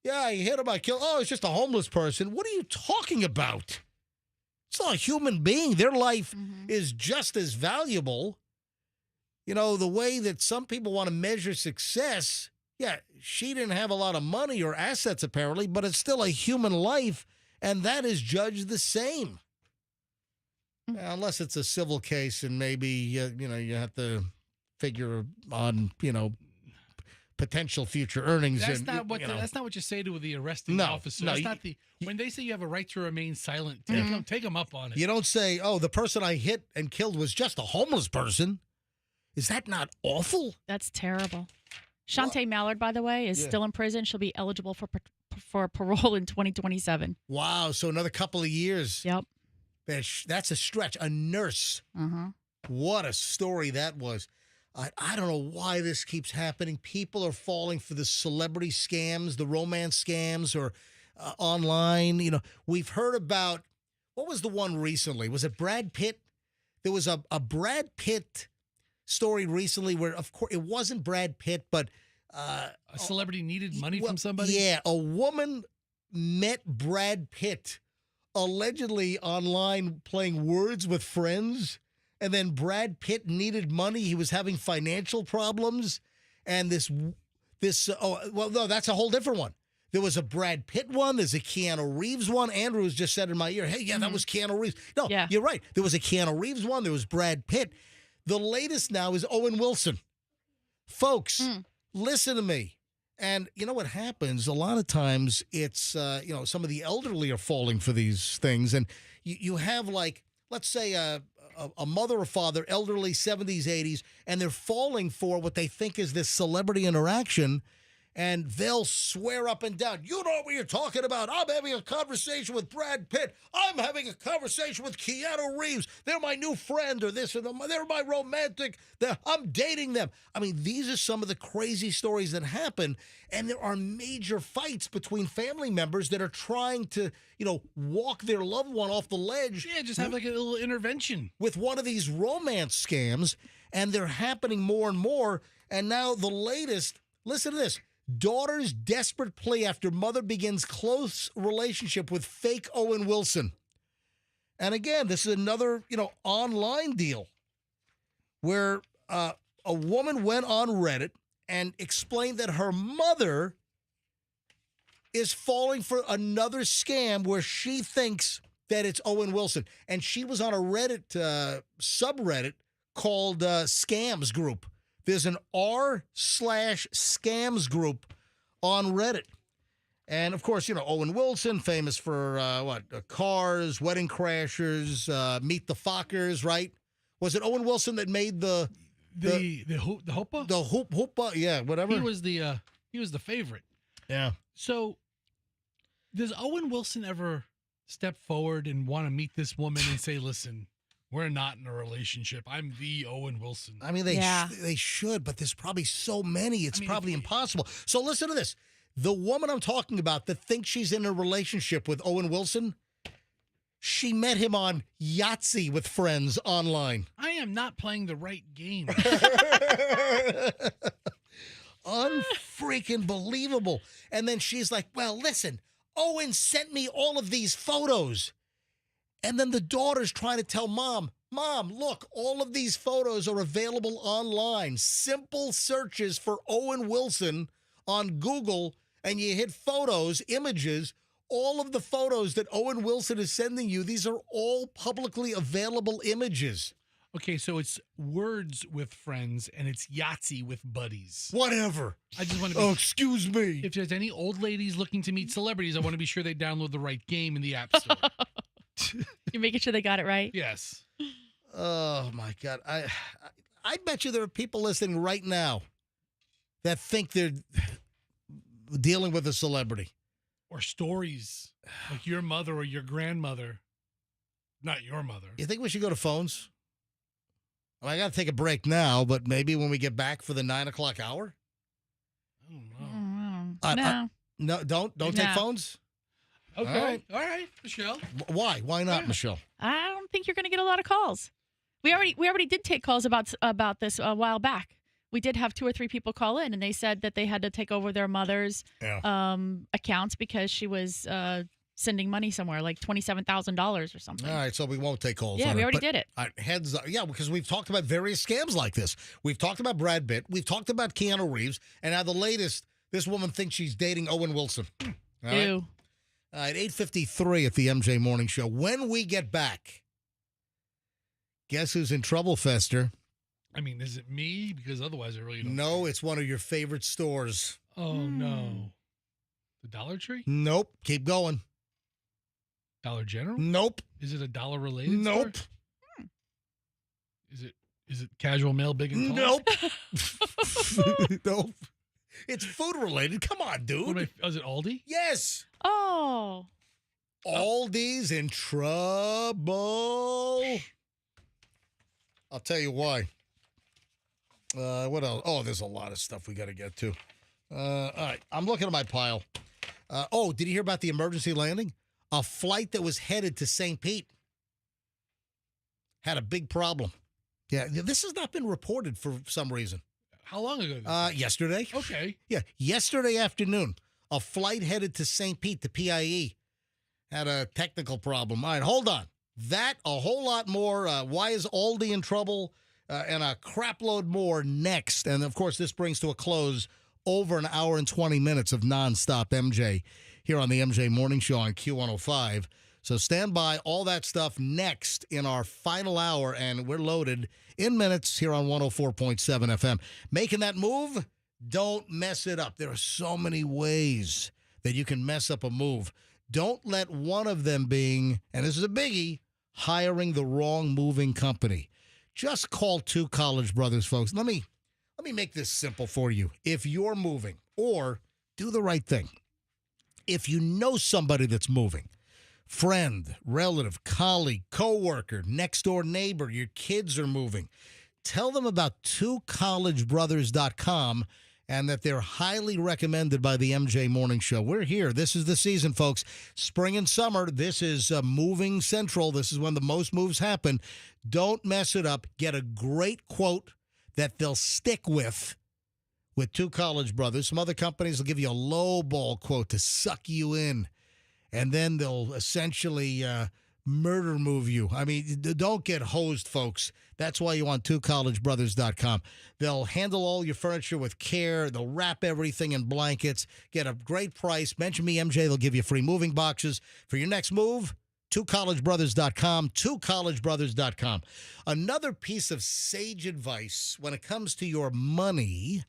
yeah, I hit him, I killed. Oh, it's just a homeless person. What are you talking about? It's not a human being. Their life is just as valuable. You know, the way that some people want to measure success, yeah, she didn't have a lot of money or assets apparently, but it's still a human life, and that is judged the same. Unless it's a civil case and maybe, you have to figure on, potential future earnings. That's not what you say to the arresting officer. No, That's not when they say you have a right to remain silent, take them up on it. You don't say, oh, the person I hit and killed was just a homeless person. Is that not awful? That's terrible. Shantae Mallard, by the way, is still in prison. She'll be eligible for parole in 2027. Wow, so another couple of years. Yep. That's a stretch. A nurse. What a story that was. I don't know why this keeps happening. People are falling for the celebrity scams, the romance scams, or online. We've heard about, what was the one recently? Was it Brad Pitt? There was a Brad Pitt story recently where, of course, it wasn't Brad Pitt, but a celebrity needed money from somebody? Yeah, a woman met Brad Pitt allegedly online playing Words with Friends. And then Brad Pitt needed money. He was having financial problems. And that's a whole different one. There was a Brad Pitt one. There's a Keanu Reeves one. Andrew has just said in my ear, hey, yeah, that was Keanu Reeves. No, You're right. There was a Keanu Reeves one. There was Brad Pitt. The latest now is Owen Wilson. Folks, listen to me. And you know what happens? A lot of times it's, some of the elderly are falling for these things. And you have let's say a mother or father, elderly, 70s, 80s, and they're falling for what they think is this celebrity interaction, and they'll swear up and down, you know what you're talking about. I'm having a conversation with Brad Pitt. I'm having a conversation with Keanu Reeves. They're my new friend or this, or they're my romantic. I'm dating them. I mean, these are some of the crazy stories that happen, and there are major fights between family members that are trying to, walk their loved one off the ledge. Yeah, just have like a little intervention. With one of these romance scams, and they're happening more and more. And now the latest, listen to this. Daughter's desperate plea after mother begins close relationship with fake Owen Wilson. And again, this is another, online deal where a woman went on Reddit and explained that her mother is falling for another scam where she thinks that it's Owen Wilson. And she was on a Reddit subreddit called Scams Group. There's an r/scams group on Reddit. And, of course, Owen Wilson, famous for, Cars, Wedding Crashers, Meet the Fockers, right? Was it Owen Wilson that made the Hoopa? The Hoopa, yeah, whatever. He was the favorite. Yeah. So, does Owen Wilson ever step forward and want to meet this woman and say, listen, we're not in a relationship. I'm the Owen Wilson. I mean, they should, but there's probably so many. It's probably impossible. So listen to this. The woman I'm talking about that thinks she's in a relationship with Owen Wilson, she met him on Yahtzee with friends online. I am not playing the right game. Unfreaking believable. And then she's like, well, listen, Owen sent me all of these photos. And then the daughter's trying to tell Mom, look, all of these photos are available online. Simple searches for Owen Wilson on Google, and you hit photos, images, all of the photos that Owen Wilson is sending you, these are all publicly available images. Okay, so it's Words with Friends, and it's Yahtzee with buddies. Whatever. I just want to Oh, excuse me. If there's any old ladies looking to meet celebrities, I want to be sure they download the right game in the App Store. You're making sure they got it right? Yes. Oh, my God. I bet you there are people listening right now that think they're dealing with a celebrity. Or stories like your mother or your grandmother. Not your mother. You think we should go to phones? Well, I got to take a break now, but maybe when we get back for the 9 o'clock hour? I don't know. No, don't take phones? Okay. All right, Michelle. Why? Why not, Michelle? I don't think you're going to get a lot of calls. We already did take calls about this a while back. We did have 2 or 3 people call in, and they said that they had to take over their mother's accounts because she was sending money somewhere, like $27,000 or something. All right, so we won't take calls. Yeah, on we it, already but, did it. Heads up. Yeah, because we've talked about various scams like this. We've talked about Brad Pitt. We've talked about Keanu Reeves. And now the latest, this woman thinks she's dating Owen Wilson. All right? Ew. All right, 8:53 at the MJ Morning Show. When we get back, guess who's in trouble, Fester? I mean, is it me? Because otherwise I really don't. No, it's one of your favorite stores. Oh, no. The Dollar Tree? Nope. Keep going. Dollar General? Nope. Is it a dollar related Nope. store? Is it casual mail big and tall? Nope. Nope. It's food related. Come on, dude. Is it Aldi? Yes. Oh. Aldi's in trouble. I'll tell you why. What else? Oh, there's a lot of stuff we got to get to. All right. I'm looking at my pile. Did you hear about the emergency landing? A flight that was headed to St. Pete had a big problem. Yeah, this has not been reported for some reason. How long ago? Yesterday. Okay. Yeah, yesterday afternoon, a flight headed to St. Pete, the PIE, had a technical problem. All right, hold on. That, a whole lot more. Why is Aldi in trouble? And a crap load more next. And, of course, this brings to a close over an hour and 20 minutes of nonstop MJ here on the MJ Morning Show on Q105. So stand by, all that stuff next in our final hour, and we're loaded in minutes here on 104.7 FM. Making that move, don't mess it up. There are so many ways that you can mess up a move. Don't let one of them being, and this is a biggie, hiring the wrong moving company. Just call Two College Brothers, folks. Let me make this simple for you. If you're moving, or do the right thing. If you know somebody that's moving, friend, relative, colleague, coworker, next door neighbor, your kids are moving, tell them about twocollegebrothers.com and that they're highly recommended by the MJ Morning Show. We're here. This is the season, folks. Spring and summer. This is moving central. This is when the most moves happen. Don't mess it up. Get a great quote that they'll stick with Two College Brothers. Some other companies will give you a low ball quote to suck you in, and then they'll essentially murder move you. I mean, don't get hosed, folks. That's why you want twocollegebrothers.com. They'll handle all your furniture with care. They'll wrap everything in blankets. Get a great price. Mention me, MJ. They'll give you free moving boxes. For your next move, twocollegebrothers.com, twocollegebrothers.com. Another piece of sage advice when it comes to your money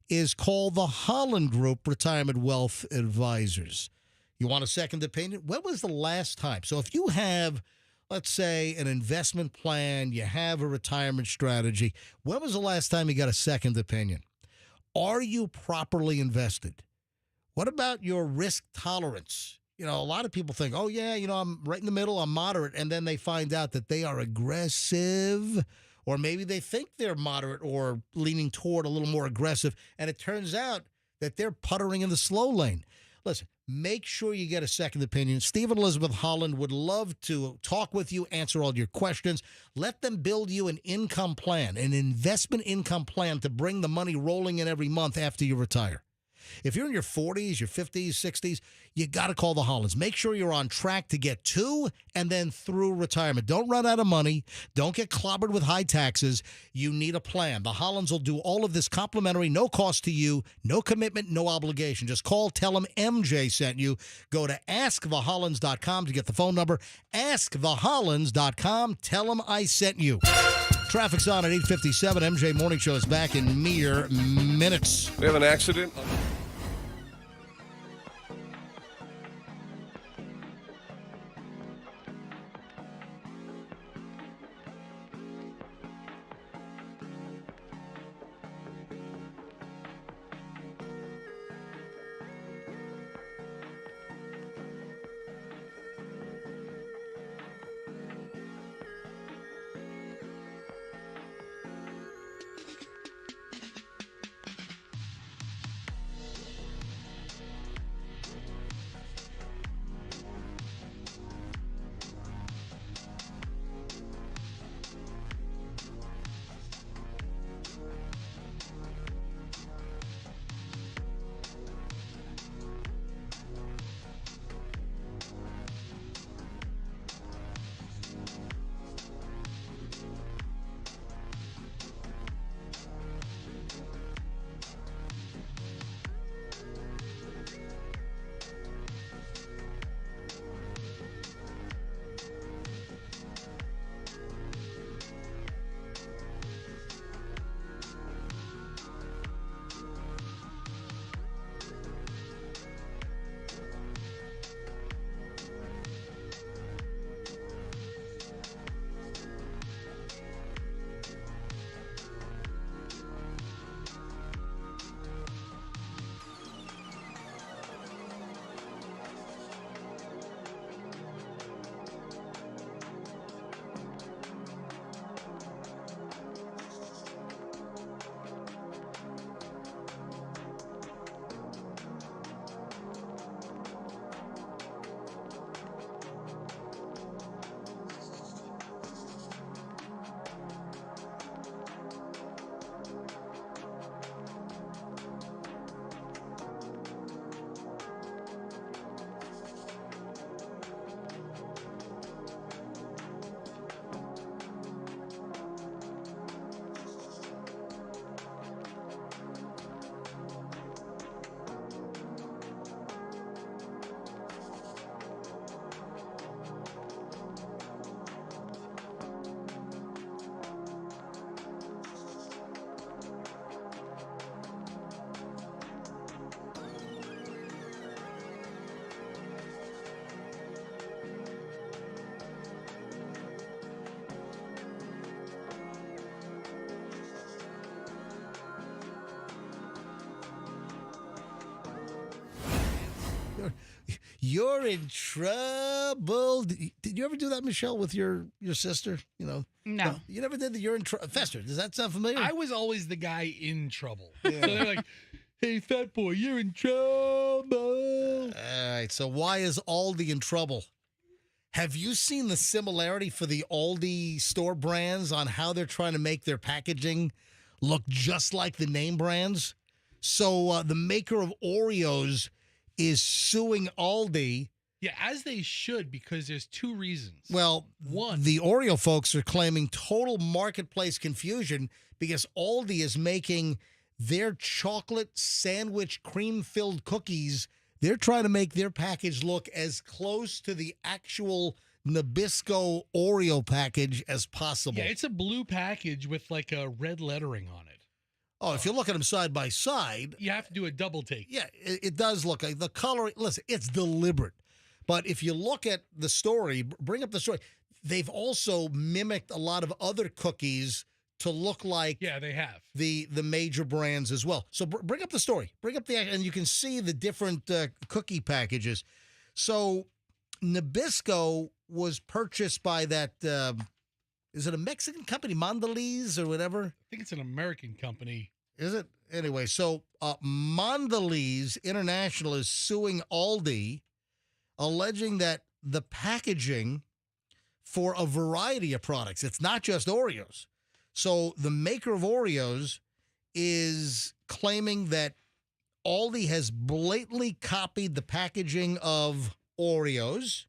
is called the Holland Group Retirement Wealth Advisors. You want a second opinion? When was the last time? So if you have, let's say, an investment plan, you have a retirement strategy, when was the last time you got a second opinion? Are you properly invested? What about your risk tolerance? You know, a lot of people think, oh, yeah, I'm right in the middle, I'm moderate, and then they find out that they are aggressive, or maybe they think they're moderate or leaning toward a little more aggressive, and it turns out that they're puttering in the slow lane. Listen, make sure you get a second opinion. Steve and Elizabeth Holland would love to talk with you, answer all your questions. Let them build you an income plan, an investment income plan to bring the money rolling in every month after you retire. If you're in your 40s, your 50s, 60s, you got to call the Hollands. Make sure you're on track to get to and then through retirement. Don't run out of money. Don't get clobbered with high taxes. You need a plan. The Hollands will do all of this complimentary, no cost to you, no commitment, no obligation. Just call, tell them MJ sent you. Go to askthehollands.com to get the phone number. Askthehollands.com. Tell them I sent you. Traffic's on at 8:57. MJ Morning Show is back in mere minutes. We have an accident. You're in trouble. Did you ever do that, Michelle, with your sister? No. You never did the you're in trouble. Fester, does that sound familiar? I was always the guy in trouble. Yeah. So they're like, hey, fat boy, you're in trouble. All right, so why is Aldi in trouble? Have you seen the similarity for the Aldi store brands on how they're trying to make their packaging look just like the name brands? So the maker of Oreos is suing Aldi. Yeah, as they should, because there's two reasons. Well, one, the Oreo folks are claiming total marketplace confusion because Aldi is making their chocolate sandwich cream-filled cookies. They're trying to make their package look as close to the actual Nabisco Oreo package as possible. Yeah, it's a blue package with like a red lettering on it. Oh, if you look at them side by side. You have to do a double take. Yeah, it does look like the color. Listen, it's deliberate. But if you look at the story, bring up the story, they've also mimicked a lot of other cookies to look like they have the major brands as well. So bring up the story. Bring up and you can see the different cookie packages. So Nabisco was purchased by that, is it a Mexican company, Mondelez or whatever? I think it's an American company. Is it? Anyway, so Mondelez International is suing Aldi, alleging that the packaging for a variety of products, it's not just Oreos. So the maker of Oreos is claiming that Aldi has blatantly copied the packaging of Oreos.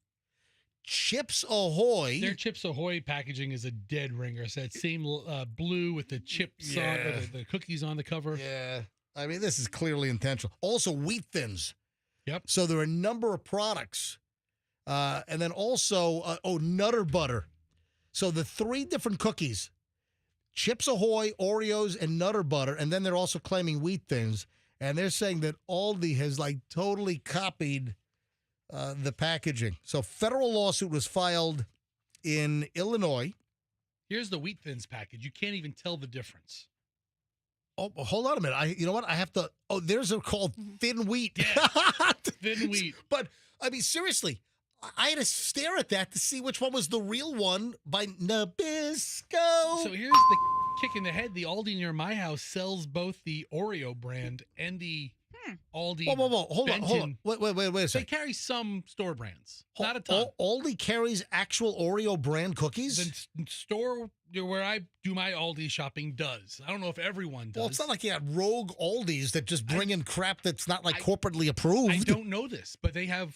Chips Ahoy. Their Chips Ahoy packaging is a dead ringer. It's that same blue with the chips on the cookies on the cover. Yeah. I mean, this is clearly intentional. Also, Wheat Thins. Yep. So there are a number of products. And then also, Nutter Butter. So the three different cookies, Chips Ahoy, Oreos, and Nutter Butter. And then they're also claiming Wheat Thins. And they're saying that Aldi has totally copied the packaging. So federal lawsuit was filed in Illinois. Here's the Wheat Thins package. You can't even tell the difference. Oh, hold on a minute. You know what? I have to. Oh, there's called thin wheat. Yeah, thin wheat. But I mean, seriously, I had to stare at that to see which one was the real one by Nabisco. So here's the kick in the head. The Aldi near my house sells both the Oreo brand and the Aldi. Whoa. Hold on. Wait a They second. carry some store brands, not a ton. Aldi carries actual Oreo brand cookies? The store where I do my Aldi shopping does. I don't know if everyone does. Well, it's not like you have rogue Aldis that just bring in crap that's not corporately approved. I don't know this, but they have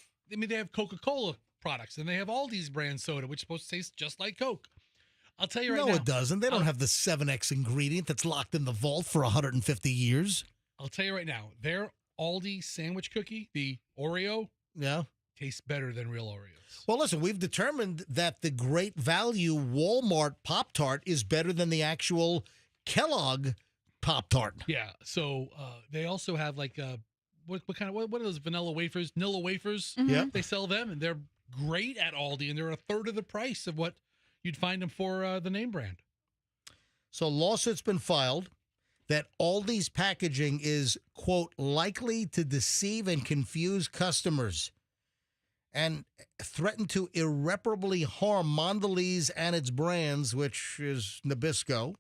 Coca-Cola products and they have Aldi's brand soda, which is supposed to taste just like Coke. I'll tell you right now. No, it doesn't. They don't have the 7X ingredient that's locked in the vault for 150 years. I'll tell you right now, their Aldi sandwich cookie, the Oreo, tastes better than real Oreos. Well, listen, we've determined that the great value Walmart Pop-Tart is better than the actual Kellogg Pop-Tart. Yeah, so they also have what are those vanilla wafers? Nilla wafers. Mm-hmm. Yep. They sell them, and they're great at Aldi, and they're a third of the price of what you'd find them for the name brand. So lawsuit's been filed that Aldi's packaging is, quote, likely to deceive and confuse customers and threaten to irreparably harm Mondelez and its brands, which is Nabisco.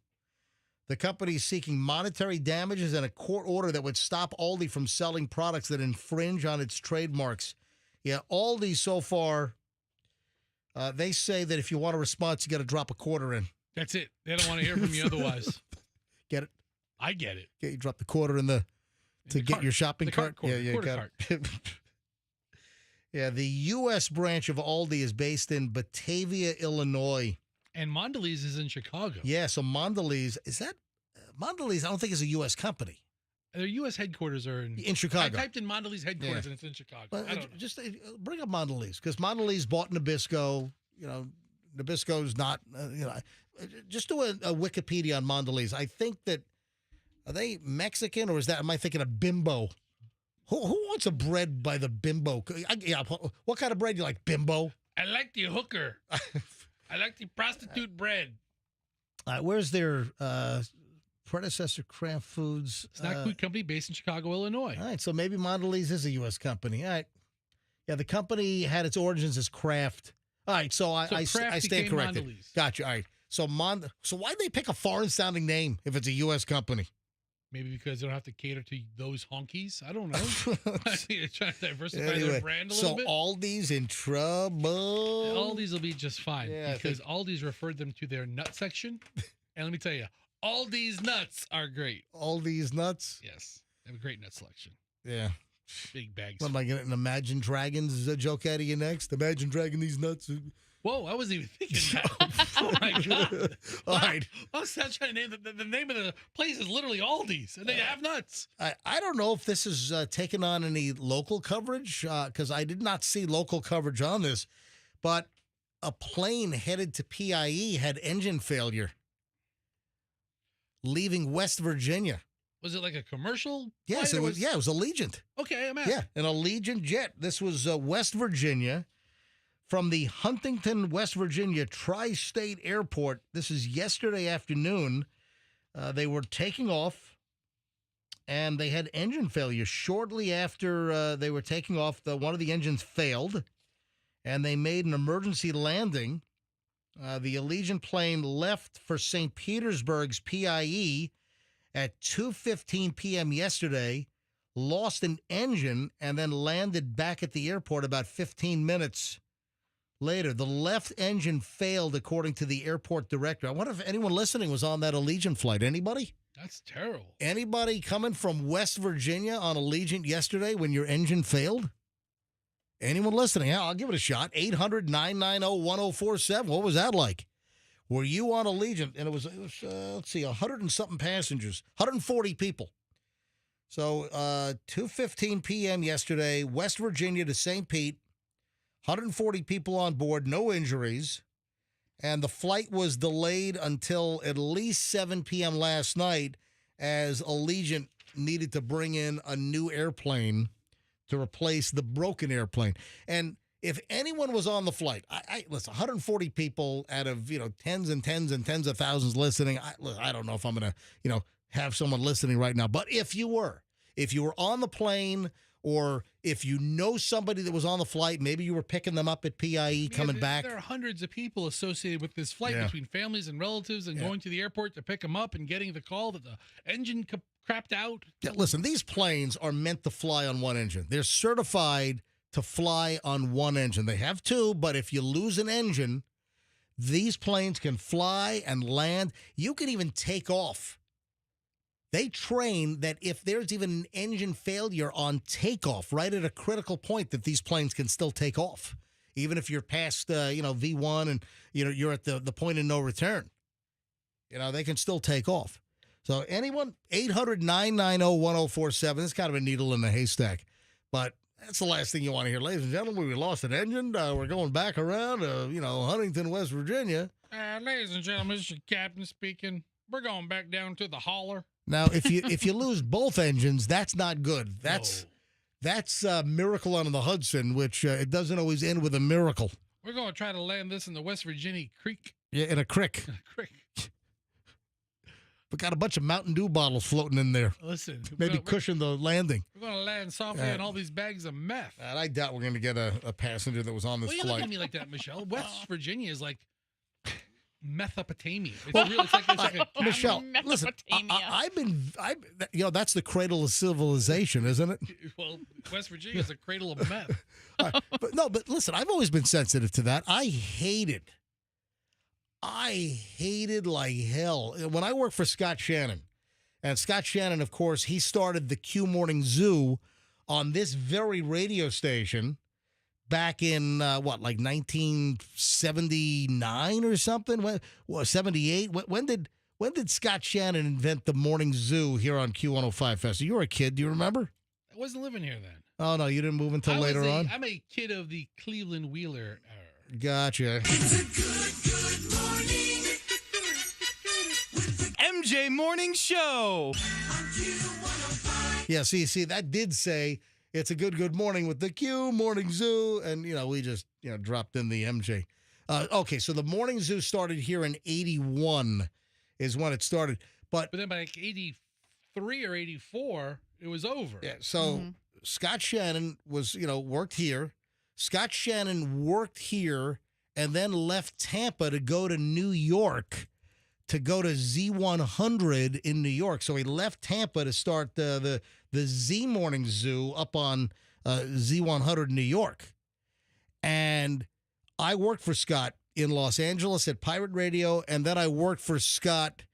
The company is seeking monetary damages and a court order that would stop Aldi from selling products that infringe on its trademarks. Yeah, Aldi so far, they say that if you want a response, you got to drop a quarter in. That's it. They don't want to hear from you otherwise. Get it? I get it. You drop the quarter to get cart. your shopping The cart. quarter got cart. it. Yeah, the U.S. branch of Aldi is based in Batavia, Illinois. And Mondelez is in Chicago. Yeah, so Mondelez, is that Mondelez? I don't think is a U.S. company. Their U.S. headquarters are in Chicago. I typed in Mondelez headquarters and it's in Chicago. But I don't know. just bring up Mondelez because Mondelez bought Nabisco. Nabisco's not. Just do a Wikipedia on Mondelez. I think that are they Mexican or am I thinking of Bimbo? Who wants a bread by the Bimbo? What kind of bread do you like, Bimbo? I like the hooker. I like the prostitute bread. Where's their predecessor, Kraft Foods? Snack food company based in Chicago, Illinois. All right, so maybe Mondelez is a U.S. company. All right. Yeah, the company had its origins as Kraft. All right, so I Kraft stand became corrected. Mondelez. Gotcha. All right. So why'd they pick a foreign-sounding name if it's a U.S. company? Maybe because they don't have to cater to those honkies. I don't know. They're trying to diversify their brand a little bit. So Aldi's in trouble. Aldi's will be just fine because Aldi's referred them to their nut section. And let me tell you, Aldi's nuts are great. Aldi's nuts? Yes. They have a great nut selection. Yeah. Big bags. What am I getting? An Imagine Dragons joke out of you next? Imagine Dragging these nuts. Whoa, I wasn't even thinking that. Oh, my God. All right. I was trying to name the name of the place is literally Aldi's, and they have nuts. I don't know if this is taking on any local coverage, because I did not see local coverage on this, but a plane headed to PIE had engine failure, leaving West Virginia. Was it like a commercial? Yes, it was. Yeah, it was Allegiant. Okay, I'm at. Yeah, an Allegiant jet. This was West Virginia. From the Huntington, West Virginia Tri-State Airport. This is yesterday afternoon. They were taking off, and they had engine failure. Shortly after they were taking off, one of the engines failed, and they made an emergency landing. The Allegiant plane left for St. Petersburg's PIE at 2:15 p.m. yesterday, lost an engine, and then landed back at the airport about 15 minutes later. The left engine failed, according to the airport director. I wonder if anyone listening was on that Allegiant flight. Anybody? That's terrible. Anybody coming from West Virginia on Allegiant yesterday when your engine failed? Anyone listening? I'll give it a shot. 800-990-1047. What was that like? Were you on Allegiant? And it was let's see, 100 and something passengers, 140 people. So 2:15 p.m. yesterday, West Virginia to St. Pete. 140 people on board, no injuries, and the flight was delayed until at least 7 p.m. last night as Allegiant needed to bring in a new airplane to replace the broken airplane. And if anyone was on the flight, listen, 140 people out of, tens and tens and tens of thousands listening. I don't know if I'm going to, have someone listening right now, but if you were on the plane, or if you know somebody that was on the flight, maybe you were picking them up at PIE coming back. There are hundreds of people associated with this flight between families and relatives and going to the airport to pick them up and getting the call that the engine crapped out. Yeah, listen, these planes are meant to fly on one engine. They're certified to fly on one engine. They have two, but if you lose an engine, these planes can fly and land. You can even take off. They train that if there's even an engine failure on takeoff, right at a critical point, that these planes can still take off, even if you're past, V1 and you're at the point of no return. They can still take off. So anyone, 800-990-1047. It's kind of a needle in the haystack, but that's the last thing you want to hear, ladies and gentlemen. We lost an engine. We're going back around, Huntington, West Virginia. Ladies and gentlemen, this is your captain speaking. We're going back down to the holler. Now, if you lose both engines, that's not good. That's Miracle on the Hudson, which it doesn't always end with a miracle. We're going to try to land this in the West Virginia Creek. Yeah, in a crick. We got a bunch of Mountain Dew bottles floating in there. Listen, maybe cushion the landing. We're going to land softly on all these bags of meth. And I doubt we're going to get a passenger that was on this flight. flight. Look at me like that, Michelle. West Virginia is like Mesopotamia. It's like a Michelle, listen, that's the cradle of civilization, isn't it? Well, West Virginia is a cradle of meth. But listen, I've always been sensitive to that. I hated like hell when I worked for Scott Shannon. And Scott Shannon, of course, he started the Q Morning Zoo on this very radio station back in, 1979 or something? 78? When did Scott Shannon invent the Morning Zoo here on Q105 Fest? You were a kid. Do you remember? I wasn't living here then. Oh, no, you didn't move until later on? I'm a kid of the Cleveland Wheeler era. Gotcha. It's a good morning. MJ Morning Show. Yeah, see, that did say it's a good morning with the Q Morning Zoo. And, we just, dropped in the MJ. Okay, so the Morning Zoo started here in 81 is when it started. But then by 83 or 84, it was over. Yeah, so Scott Shannon was, worked here. Scott Shannon worked here and then left Tampa to go to New York to go to Z100 in New York. So he left Tampa to start the Z Morning Zoo up on Z100 in New York. And I worked for Scott in Los Angeles at Pirate Radio, and then I worked for Scott.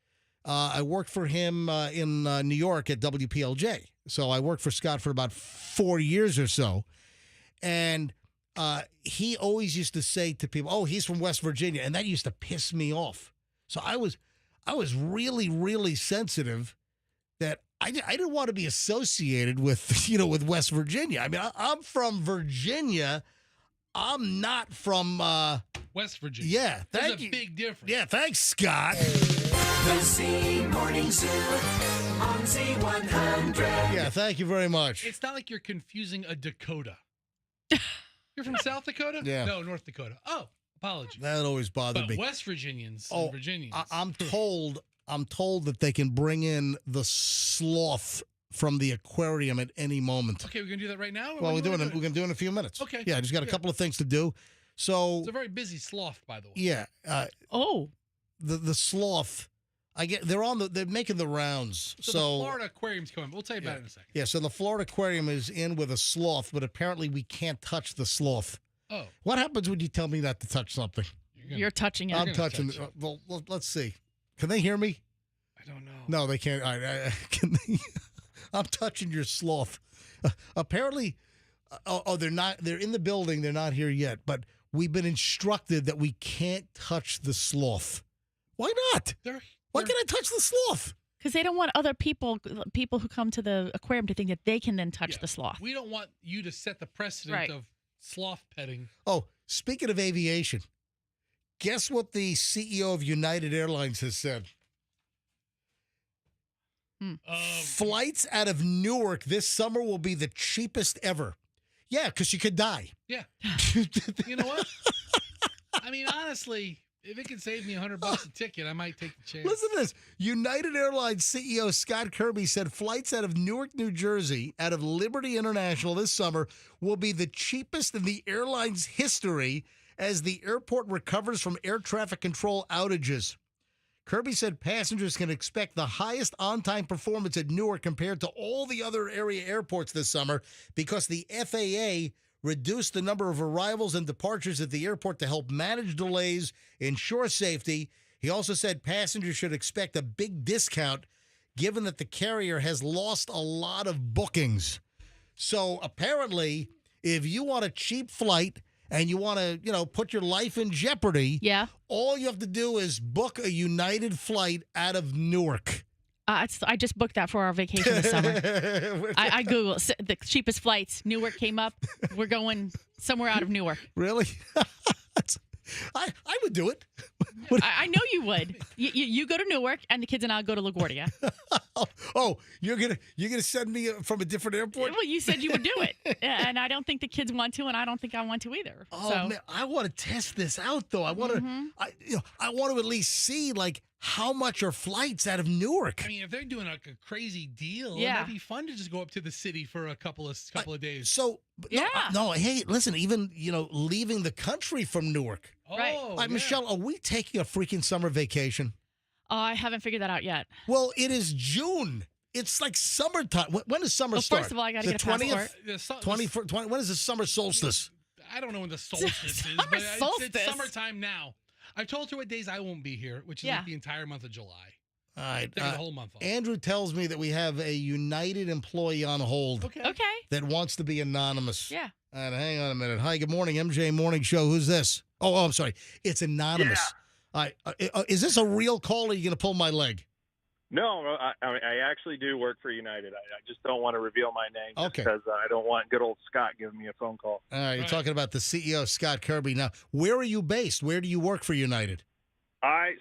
I worked for him in New York at WPLJ. So I worked for Scott for about 4 years or so. And he always used to say to people, "Oh, he's from West Virginia," and that used to piss me off. So I was really, really sensitive that I didn't want to be associated with with West Virginia. I mean, I'm from Virginia. I'm not from West Virginia. Yeah, there's a big difference. Yeah, thanks, Scott. The Z Morning Zoo on Z100. Yeah, thank you very much. It's not like you're confusing a Dakota. You're from South Dakota? Yeah. No, North Dakota. Oh, apologies. That always bothered me. West Virginians and Virginians. I'm told that they can bring in the sloth from the aquarium at any moment. Okay, we're gonna do that right now. Well, we're gonna do it in a few minutes. Okay. Yeah, I just got a couple of things to do. So it's a very busy sloth, by the way. Yeah. The sloth. They're making the rounds. So the Florida Aquarium's coming. We'll tell you about it in a second. Yeah, so the Florida Aquarium is in with a sloth, but apparently we can't touch the sloth. Oh. What happens when you tell me not to touch something? You're touching it. I'm touching it. Well, let's see. Can they hear me? I don't know. No, they can't. Can they? I'm touching your sloth. Apparently, they're not. They're in the building. They're not here yet. But we've been instructed that we can't touch the sloth. Why not? Why can't I touch the sloth? Because they don't want other people who come to the aquarium to think that they can then touch the sloth. We don't want you to set the precedent of sloth petting. Oh, speaking of aviation, guess what the CEO of United Airlines has said? Flights out of Newark this summer will be the cheapest ever. Yeah, because you could die. Yeah. You know what? I mean, honestly, if it could save me $100 a ticket, I might take the chance. Listen to this. United Airlines CEO Scott Kirby said flights out of Newark, New Jersey, out of Liberty International this summer will be the cheapest in the airline's history as the airport recovers from air traffic control outages. Kirby said passengers can expect the highest on-time performance at Newark compared to all the other area airports this summer because the FAA reduced the number of arrivals and departures at the airport to help manage delays, ensure safety. He also said passengers should expect a big discount given that the carrier has lost a lot of bookings. So apparently, if you want a cheap flight and you want to, put your life in jeopardy, all you have to do is book a United flight out of Newark. I just booked that for our vacation this summer. I Googled the cheapest flights. Newark came up. We're going somewhere out of Newark. Really? I would do it. I know you would. You go to Newark, and the kids and I'll go to LaGuardia. Oh, you're gonna send me from a different airport? Well, you said you would do it, and I don't think the kids want to, and I don't think I want to either. Oh so. man, I want to test this out though. I want to. I want to at least see how much are flights out of Newark. I mean, if they're doing a crazy deal, it might be fun to just go up to the city for a couple of days. So no, hey, listen, even leaving the country from Newark. Right. Michelle, are we taking a freaking summer vacation? I haven't figured that out yet. Well, it is June. It's like summertime. When does summer start? First of all, I got to get a passport. 20th? When is the summer solstice? I don't know when the solstice is, but it's summertime now. I've told her what days I won't be here, which is like the entire month of July. All right. The whole month off. Andrew tells me that we have a United employee on hold. Okay. That wants to be anonymous. Yeah. All right, hang on a minute. Hi, good morning, MJ Morning Show. Who's this? Oh, I'm sorry. It's anonymous. Yeah. All right. Is this a real call or are you going to pull my leg? No, I actually do work for United. I just don't want to reveal my name because I don't want good old Scott giving me a phone call. All right, you're talking about the CEO, Scott Kirby. Now, where are you based? Where do you work for United?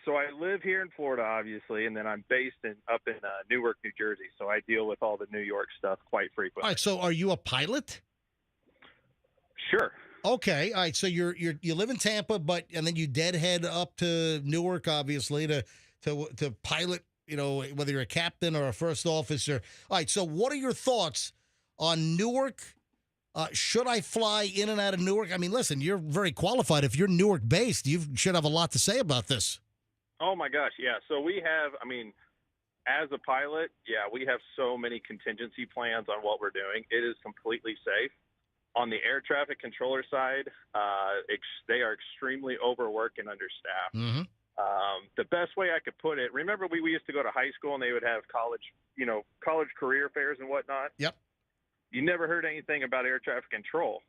So I live here in Florida, obviously, and then I'm based up in Newark, New Jersey. So I deal with all the New York stuff quite frequently. All right, so are you a pilot? Sure. Okay, all right. So you live in Tampa, and then you deadhead up to Newark, obviously, to pilot. Whether you're a captain or a first officer. All right. So what are your thoughts on Newark Should I fly in and out of Newark? I mean, listen, you're very qualified. If you're Newark-based, you should have a lot to say about this. Oh, my gosh, yeah. So we have, I mean, as a pilot, yeah, we have so many contingency plans on what we're doing. It is completely safe. On the air traffic controller side, they are extremely overworked and understaffed. Mm-hmm. The best way I could put it, remember we used to go to high school and they would have college career fairs and whatnot? Yep. You never heard anything about air traffic control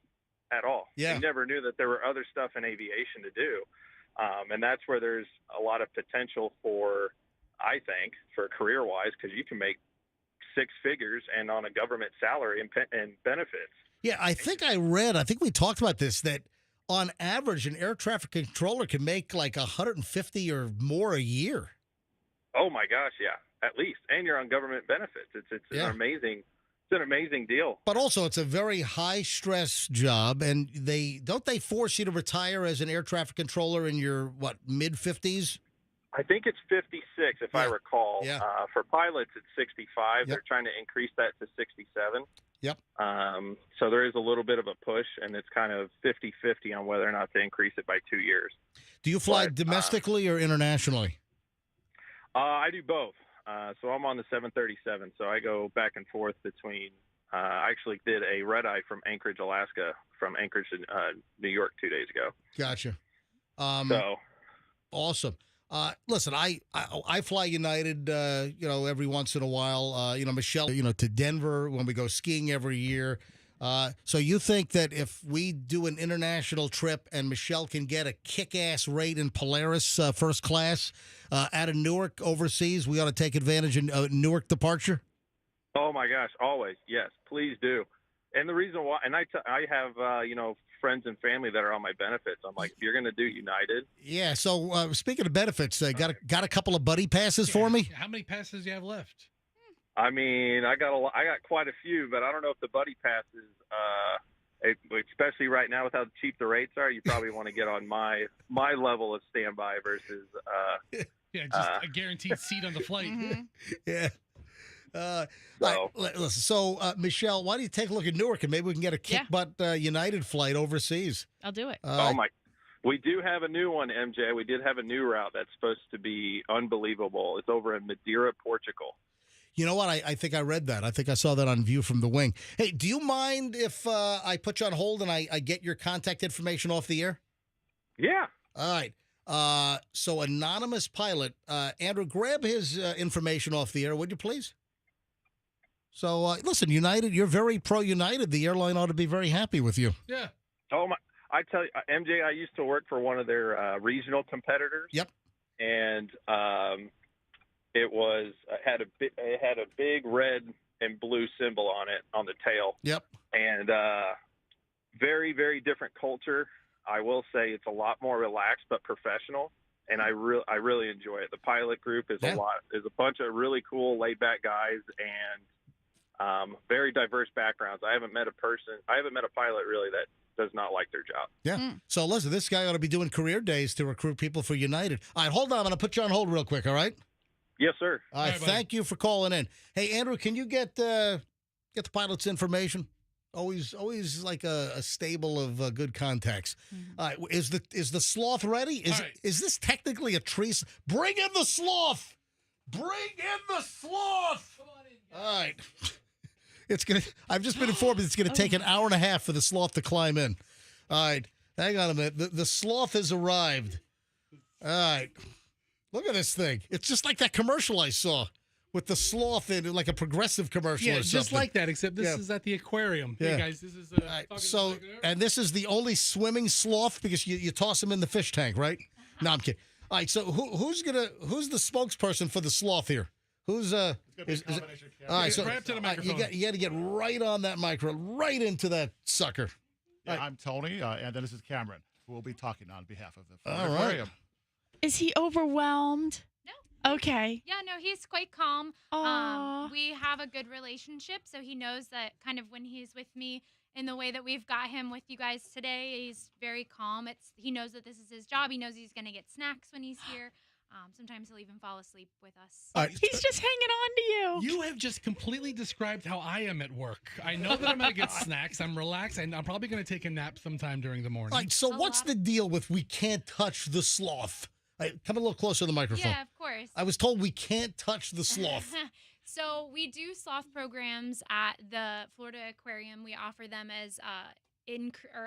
at all. Yeah. You never knew that there were other stuff in aviation to do. And that's where there's a lot of potential for, I think, for career-wise, because you can make six figures and on a government salary and benefits. Yeah, I think we talked about this, that on average, an air traffic controller can make like $150 or more a year. Oh my gosh, yeah, at least. And you're on government benefits. It's an amazing deal. But also, it's a very high-stress job, and they force you to retire as an air traffic controller in your, mid-50s? I think it's 56, if I recall. Yeah. For pilots, it's 65. Yep. They're trying to increase that to 67. Yep. So there is a little bit of a push, and it's kind of 50-50 on whether or not to increase it by 2 years. Do you fly domestically or internationally? I do both. So I'm on the 737, so I go back and forth between I actually did a red-eye from Anchorage, Alaska, from Anchorage to New York 2 days ago. Gotcha. So awesome. Listen, I fly United, every once in a while. Michelle, to Denver when we go skiing every year. So you think that if we do an international trip and Michelle can get a kick-ass rate in Polaris first class out of Newark overseas, we ought to take advantage of Newark departure? Oh my gosh, always. Yes, please do. And the reason why, and I have, friends and family that are on my benefits. I'm like, if you're going to do United. Yeah. So speaking of benefits, got a couple of buddy passes for me? How many passes do you have left? I mean, I got quite a few, but I don't know if the buddy passes, especially right now with how cheap the rates are, you probably want to get on my level of standby versus. Just a guaranteed seat on the flight. Mm-hmm. Yeah. So, Michelle, why don't you take a look at Newark and maybe we can get a kick-butt United flight overseas? I'll do it. We do have a new one, MJ. We did have a new route that's supposed to be unbelievable. It's over in Madeira, Portugal. You know what? I think I read that. I think I saw that on View from the Wing. Hey, do you mind if I put you on hold and I get your contact information off the air? Yeah. All right. So anonymous pilot, Andrew, grab his information off the air, would you please? So, listen, United, you're very pro-United. The airline ought to be very happy with you. Yeah. Oh, my. I tell you, MJ, I used to work for one of their regional competitors. Yep. And it had a big red and blue symbol on it on the tail. Yep. And very, very different culture. I will say it's a lot more relaxed but professional. And I really enjoy it. The pilot group is a bunch of really cool, laid-back guys and very diverse backgrounds. I haven't met a pilot really that does not like their job. Yeah. So listen, this guy ought to be doing career days to recruit people for United. All right, hold on. I'm going to put you on hold real quick, all right? Yes, sir. All right, thank you for calling in. Hey, Andrew, can you get the pilot's information? Always like a stable of good contacts. Mm-hmm. All right, is the sloth ready? Is this technically a tree? Bring in the sloth! Bring in the sloth! Come on in, guys. All right. I've just been informed it's gonna take an hour and a half for the sloth to climb in. All right, hang on a minute. The sloth has arrived. All right, look at this thing. It's just like that commercial I saw with the sloth in, like a Progressive commercial or something. Just like that, except this is at the aquarium. Yeah. Hey guys, this is and this is the only swimming sloth because you toss him in the fish tank, right? No, I'm kidding. All right, so who's the spokesperson for the sloth here? Who's all right, so right to the microphone. You got to get right on that microphone, right into that sucker. Yeah, I'm Tony, and then this is Cameron, who will be talking on behalf of the All aquarium. right. Is he overwhelmed? No. Okay. Yeah, no, he's quite calm. Aw. We have a good relationship, so he knows that kind of when he's with me in the way that we've got him with you guys today, he's very calm. He knows that this is his job. He knows he's going to get snacks when he's here. Sometimes he'll even fall asleep with us. He's just hanging on to you. You have just completely described how I am at work. I know that I'm going to get snacks. I'm relaxed, and I'm probably going to take a nap sometime during the morning. All right, so what's the deal with we can't touch the sloth? Come a little closer to the microphone. Yeah, of course. I was told we can't touch the sloth. So we do sloth programs at the Florida Aquarium. We offer them as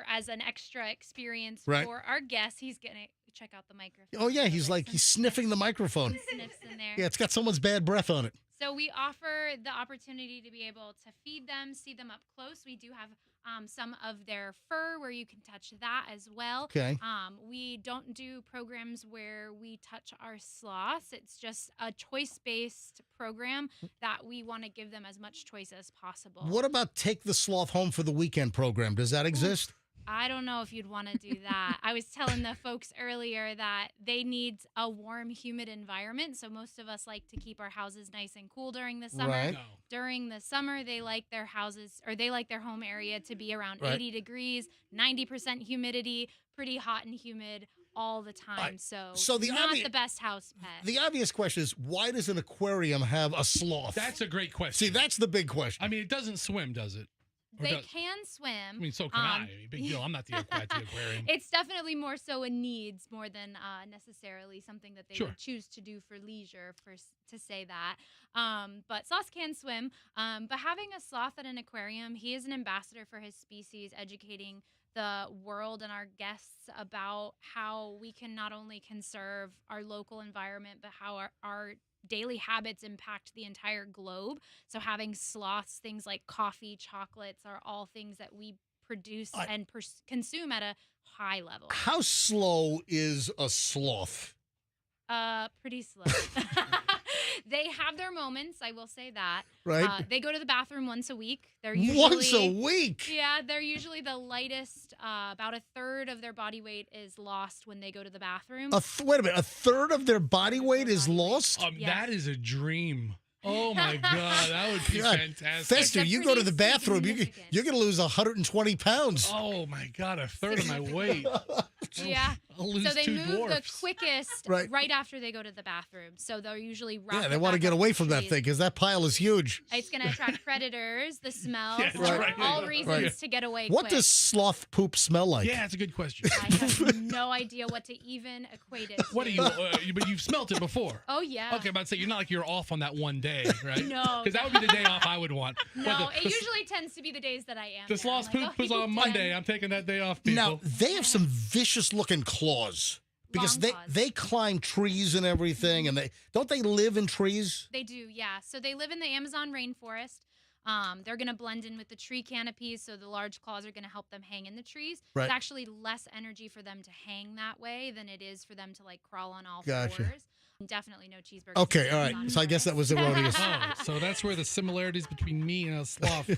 as an extra experience for our guests. He's going to check out the microphone. Oh, yeah, he's sniffing the microphone. Sniffs in there. Yeah, it's got someone's bad breath on it. So we offer the opportunity to be able to feed them, see them up close. We do have some of their fur where you can touch that as well. Okay. We don't do programs where we touch our sloths. It's just a choice-based program that we want to give them as much choice as possible. What about Take the Sloth Home for the Weekend program? Does that exist? I don't know if you'd want to do that. I was telling the folks earlier that they need a warm, humid environment. So most of us like to keep our houses nice and cool during the summer. Right. No. During the summer, they like their houses or they like their home area to be around 80 degrees, 90% humidity, pretty hot and humid all the time. So not the best house pet. The obvious question is, why does an aquarium have a sloth? That's a great question. See, that's the big question. I mean, it doesn't swim, does it? They can swim. I mean, so can I. I mean, big deal. I'm not the aquarium. It's definitely more so a needs more than necessarily something that they would choose to do for leisure, to say that. But sloths can swim. But having a sloth at an aquarium, he is an ambassador for his species, educating the world and our guests about how we can not only conserve our local environment, but how our daily habits impact the entire globe. So having sloths, things like coffee, chocolates are all things that we produce and consume at a high level. How slow is a sloth? Pretty slow. They have their moments, I will say that. Right. They go to the bathroom once a week. They're usually once a week? Yeah, they're usually the lightest. About a third of their body weight is lost when they go to the bathroom. Wait a minute. A third of their body weight is lost? Yes. That is a dream. Oh, my God. That would be fantastic. Fester, you go to the bathroom, you're going to lose 120 pounds. Oh, my God. A third of my weight. Yeah. I'll lose so they 2 move dwarfs. the quickest right after they go to the bathroom. So they'll usually Yeah, they want to get away from that thing because that pile is huge. It's going to attract predators, the smells, Right. all reasons to get away What quick. does sloth poop smell like? Yeah, that's a good question. I have no idea what to even equate it to. What are you? But you've smelt it before. Oh, yeah. Okay, I'm about to say, you're not like you're off on that one day, right? No. Because that would be the day off I would want. No, it usually tends to be the days that I am. The sloth poop was on Monday. I'm taking that day off, people. Now, they have some vicious-looking claws. Because they climb trees and everything, and they live in trees? They do, yeah. So they live in the Amazon rainforest. They're going to blend in with the tree canopies, so the large claws are going to help them hang in the trees. Right. It's actually less energy for them to hang that way than it is for them to crawl on all Gotcha. fours. Definitely no cheeseburgers. Okay, all right. So I guess that was erroneous. So that's where the similarities between me and a sloth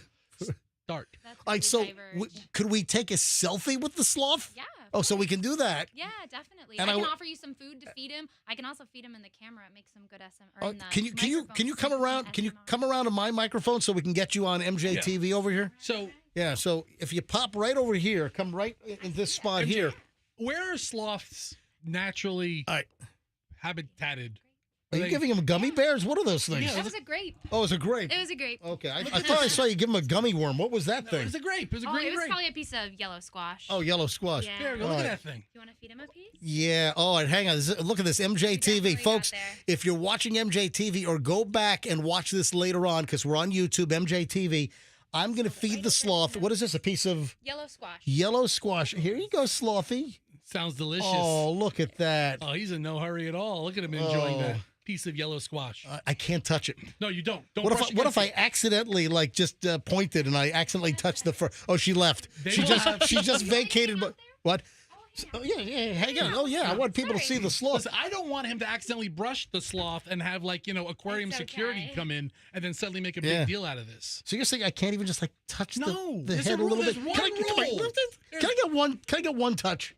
start. All right, so could we take a selfie with the sloth? Yeah. Oh, so we can do that. Yeah, definitely. And I can offer you some food to feed him. I can also feed him in the camera. It makes some good Can you come around? Can you come around to my microphone so we can get you on MJ TV over here? So if you pop right over here, come right in this spot MJ, here. Where are sloths naturally habitated? Are you giving him gummy bears? What are those things? That was a grape. Oh, it's a grape. It was a grape. Okay, I thought I saw you give him a gummy worm. What was that thing? It was a grape. It was a green it was grape. probably a piece of yellow squash. Oh, yellow squash. Yeah. There we go. Look at that thing. You want to feed him a piece? Yeah. Oh, all right, hang on. Look at this MJ TV. Folks, if you're watching MJ TV or go back and watch this later on because we're on YouTube, MJ TV, I'm going to feed the sloth. What is this, a piece of? Yellow squash. Yellow squash. Here you go, Slothy. Sounds delicious. Oh, look at that. Oh, he's in no hurry at all. Look at him enjoying that piece of yellow squash. I can't touch it. No, you don't. What if I accidentally just pointed and I accidentally touched the fur? Oh, she left. She just vacated. What? Oh, yeah, hang on. Oh, yeah, I want people to see the sloth. Listen, I don't want him to accidentally brush the sloth and have aquarium security come in and then suddenly make a big deal out of this. So you're saying I can't even just touch the there's head a little bit? Can I get one touch?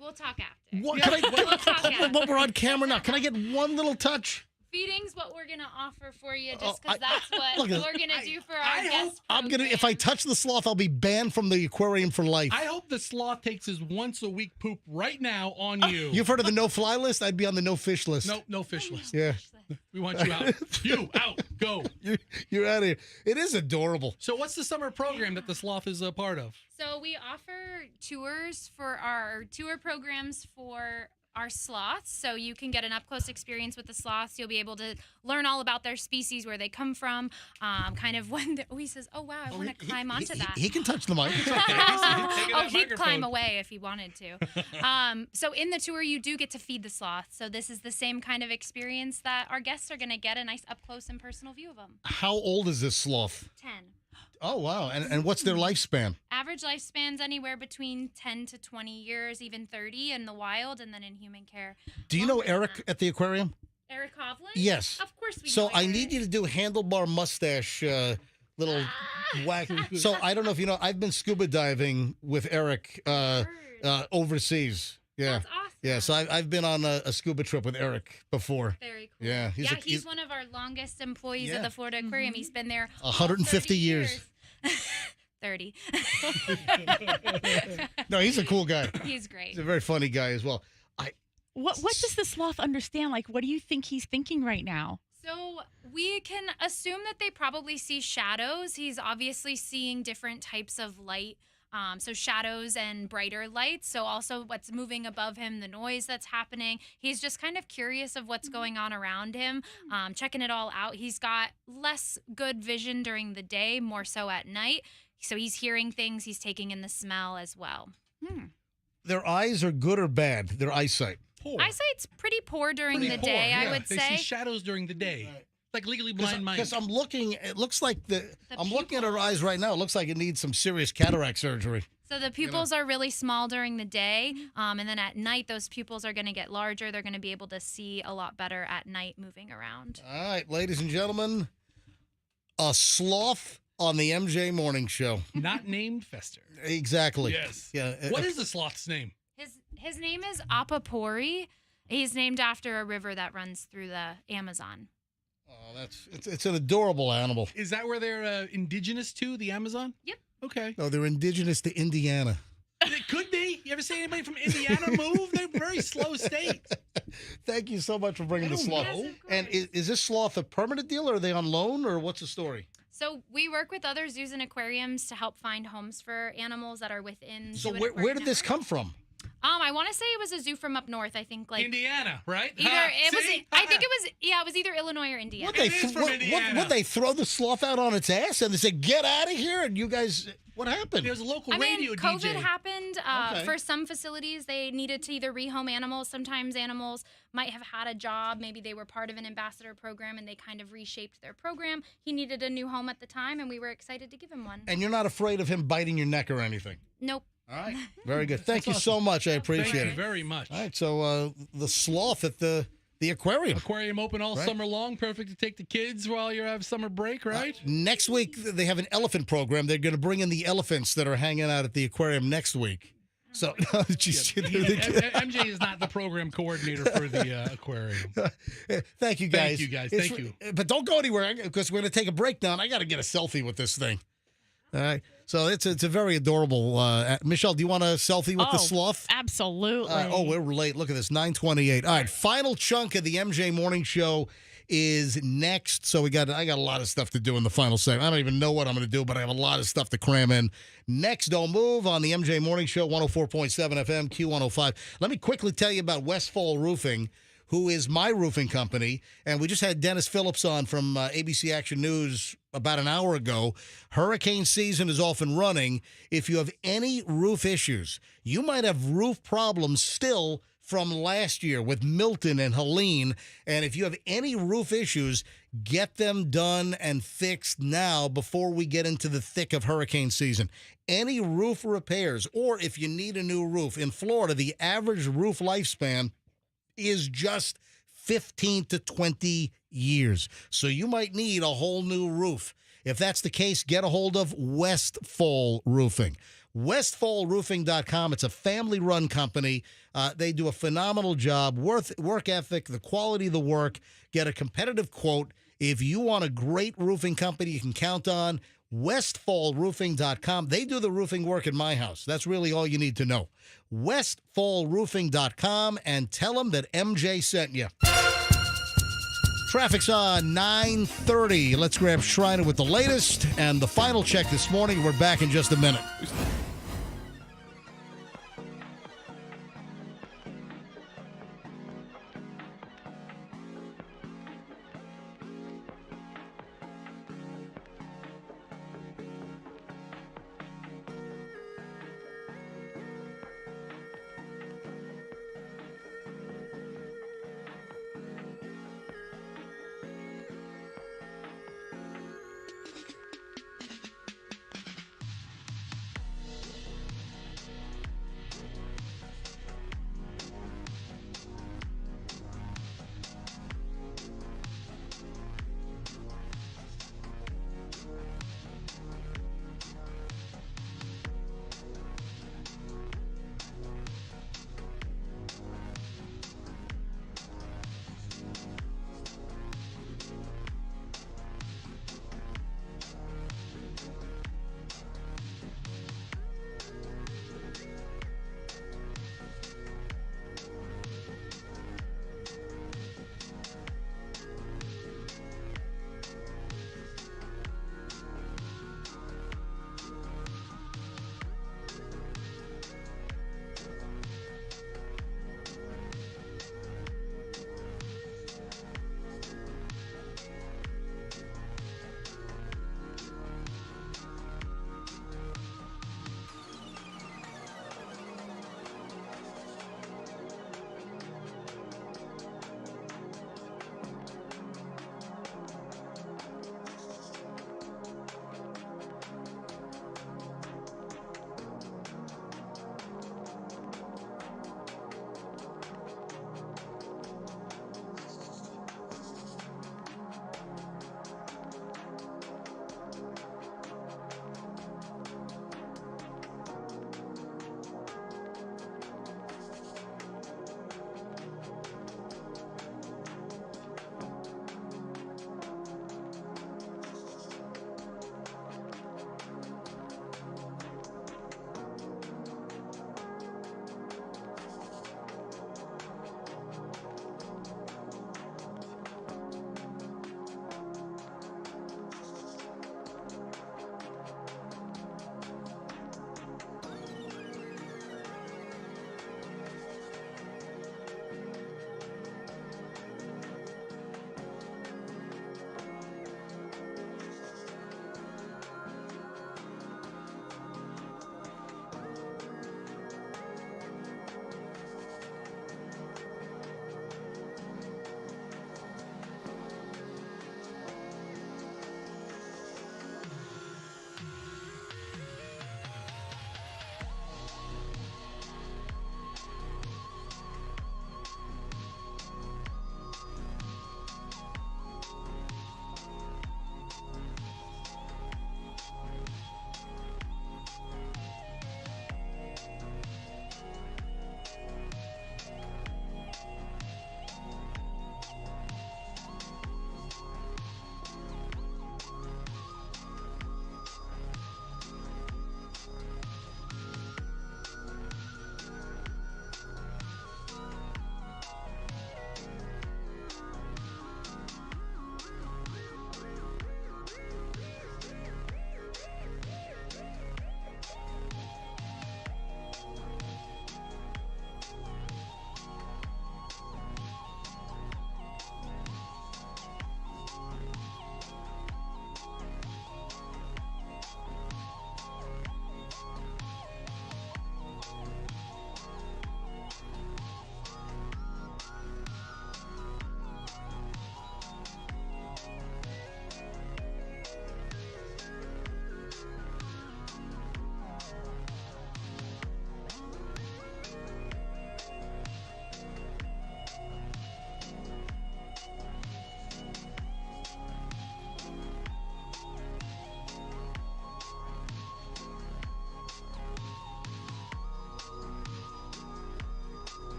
We'll talk after. We'll talk after. But we're on camera now. Can I get one little touch? Feeding's what we're going to offer for you just because that's what we're going to do for our guests. If I touch the sloth, I'll be banned from the aquarium for life. I hope the sloth takes his once-a-week poop right now on you. You've heard of the no-fly list? I'd be on the no-fish list. No fish list. Yeah. We want you out. You out. Go. You're out of here. It is adorable. So what's the summer program that the sloth is a part of? So we offer tours for our tour programs for our sloths. So you can get an up-close experience with the sloths. You'll be able to learn all about their species, where they come from, kind of when he says, oh, wow, I want to climb onto that. He can touch the mic. He'd climb away if he wanted to. So in the tour, you do get to feed the sloth. So this is the same kind of experience that our guests are going to get, a nice up-close and personal view of them. How old is this sloth? 10. Oh, wow. And what's their lifespan? Average lifespans anywhere between 10 to 20 years, even 30 in the wild, and then in human care. Do you know Eric at the aquarium? Eric Hovland? Yes. Of course we So know I Eric. need you to do handlebar mustache little whack. So I don't know if you know, I've been scuba diving with Eric overseas. Yeah. That's awesome. Yeah, so I've been on a scuba trip with Eric before. Very cool. Yeah, he's one of our longest employees at the Florida Aquarium. He's been there 150 years. 30. No, he's a cool guy. He's great. He's a very funny guy as well. What does the sloth understand? Like, what do you think he's thinking right now? So we can assume that they probably see shadows. He's obviously seeing different types of light. So shadows and brighter lights. So also what's moving above him, the noise that's happening. He's just kind of curious of what's going on around him, checking it all out. He's got less good vision during the day, more so at night. So he's hearing things. He's taking in the smell as well. Their eyes are good or bad? Their eyesight? Poor. Eyesight's pretty poor during the day, I would They say. see shadows during the day. Like Legally Blind Mike. Because I'm looking, it looks like I'm looking at her eyes right now. It looks like it needs some serious cataract surgery. So the pupils are really small during the day, and then at night, those pupils are going to get larger. They're going to be able to see a lot better at night moving around. All right, ladies and gentlemen, a sloth on the MJ Morning Show. Not named Fester. Exactly. Yes. Yeah. What is the sloth's name? His name is Apapori. He's named after a river that runs through the Amazon. Oh, it's an adorable animal. Is that where they're indigenous to, the Amazon? Yep. Okay. No, they're indigenous to Indiana. It could be. You ever see anybody from Indiana move? They're very slow state. Thank you so much for bringing the sloth. Yes, and is this sloth a permanent deal, or are they on loan, or what's the story? So we work with other zoos and aquariums to help find homes for animals that are within. So zoo and where aquarium did this come from? I want to say it was a zoo from up north. I think like Indiana, right? Either it was. I think it was. Yeah, it was either Illinois or Indiana. Would they throw the sloth out on its ass and they say, "Get out of here"? And you guys, what happened? There's a local radio COVID DJ. happened. Okay. For some facilities, they needed to either rehome animals. Sometimes animals might have had a job. Maybe they were part of an ambassador program and they kind of reshaped their program. He needed a new home at the time, and we were excited to give him one. And you're not afraid of him biting your neck or anything? Nope. All right. Very good. Thank you That's so much. I appreciate Thank it. you very much. All right. So the sloth at the aquarium. Aquarium open all Right. summer long. Perfect to take the kids while you have summer break, right? Next week, they have an elephant program. They're going to bring in the elephants that are hanging out at the aquarium next week. So, MJ is not the program coordinator for the aquarium. Thank you, guys. Thank you, guys. It's- Thank you. But don't go anywhere because we're going to take a break now, and I got to get a selfie with this thing. All right. So it's a very adorable. Michelle, do you want a selfie with the sloth? Absolutely. We're late. Look at this, 9:28. All right, final chunk of the MJ Morning Show is next. So I got a lot of stuff to do in the final segment. I don't even know what I'm going to do, but I have a lot of stuff to cram in. Next, don't move on the MJ Morning Show, 104.7 FM, Q105. Let me quickly tell you about Westfall Roofing, who is my roofing company. And we just had Dennis Phillips on from ABC Action News about an hour ago. Hurricane season is off and running. If you have any roof issues, you might have roof problems still from last year with Milton and Helene. And if you have any roof issues, get them done and fixed now before we get into the thick of hurricane season. Any roof repairs, or if you need a new roof, in Florida, the average roof lifespan is just 15 to 20 years. So you might need a whole new roof. If that's the case, get a hold of Westfall Roofing. WestfallRoofing.com. It's a family-run company. They do a phenomenal job. Work ethic, the quality of the work. Get a competitive quote. If you want a great roofing company you can count on, westfallroofing.com. They do the roofing work in my house. That's really all you need to know. westfallroofing.com, and tell them that MJ sent you. Traffic's on 9:30. Let's grab Shriner with the latest and the final check this morning. We're back in just a minute.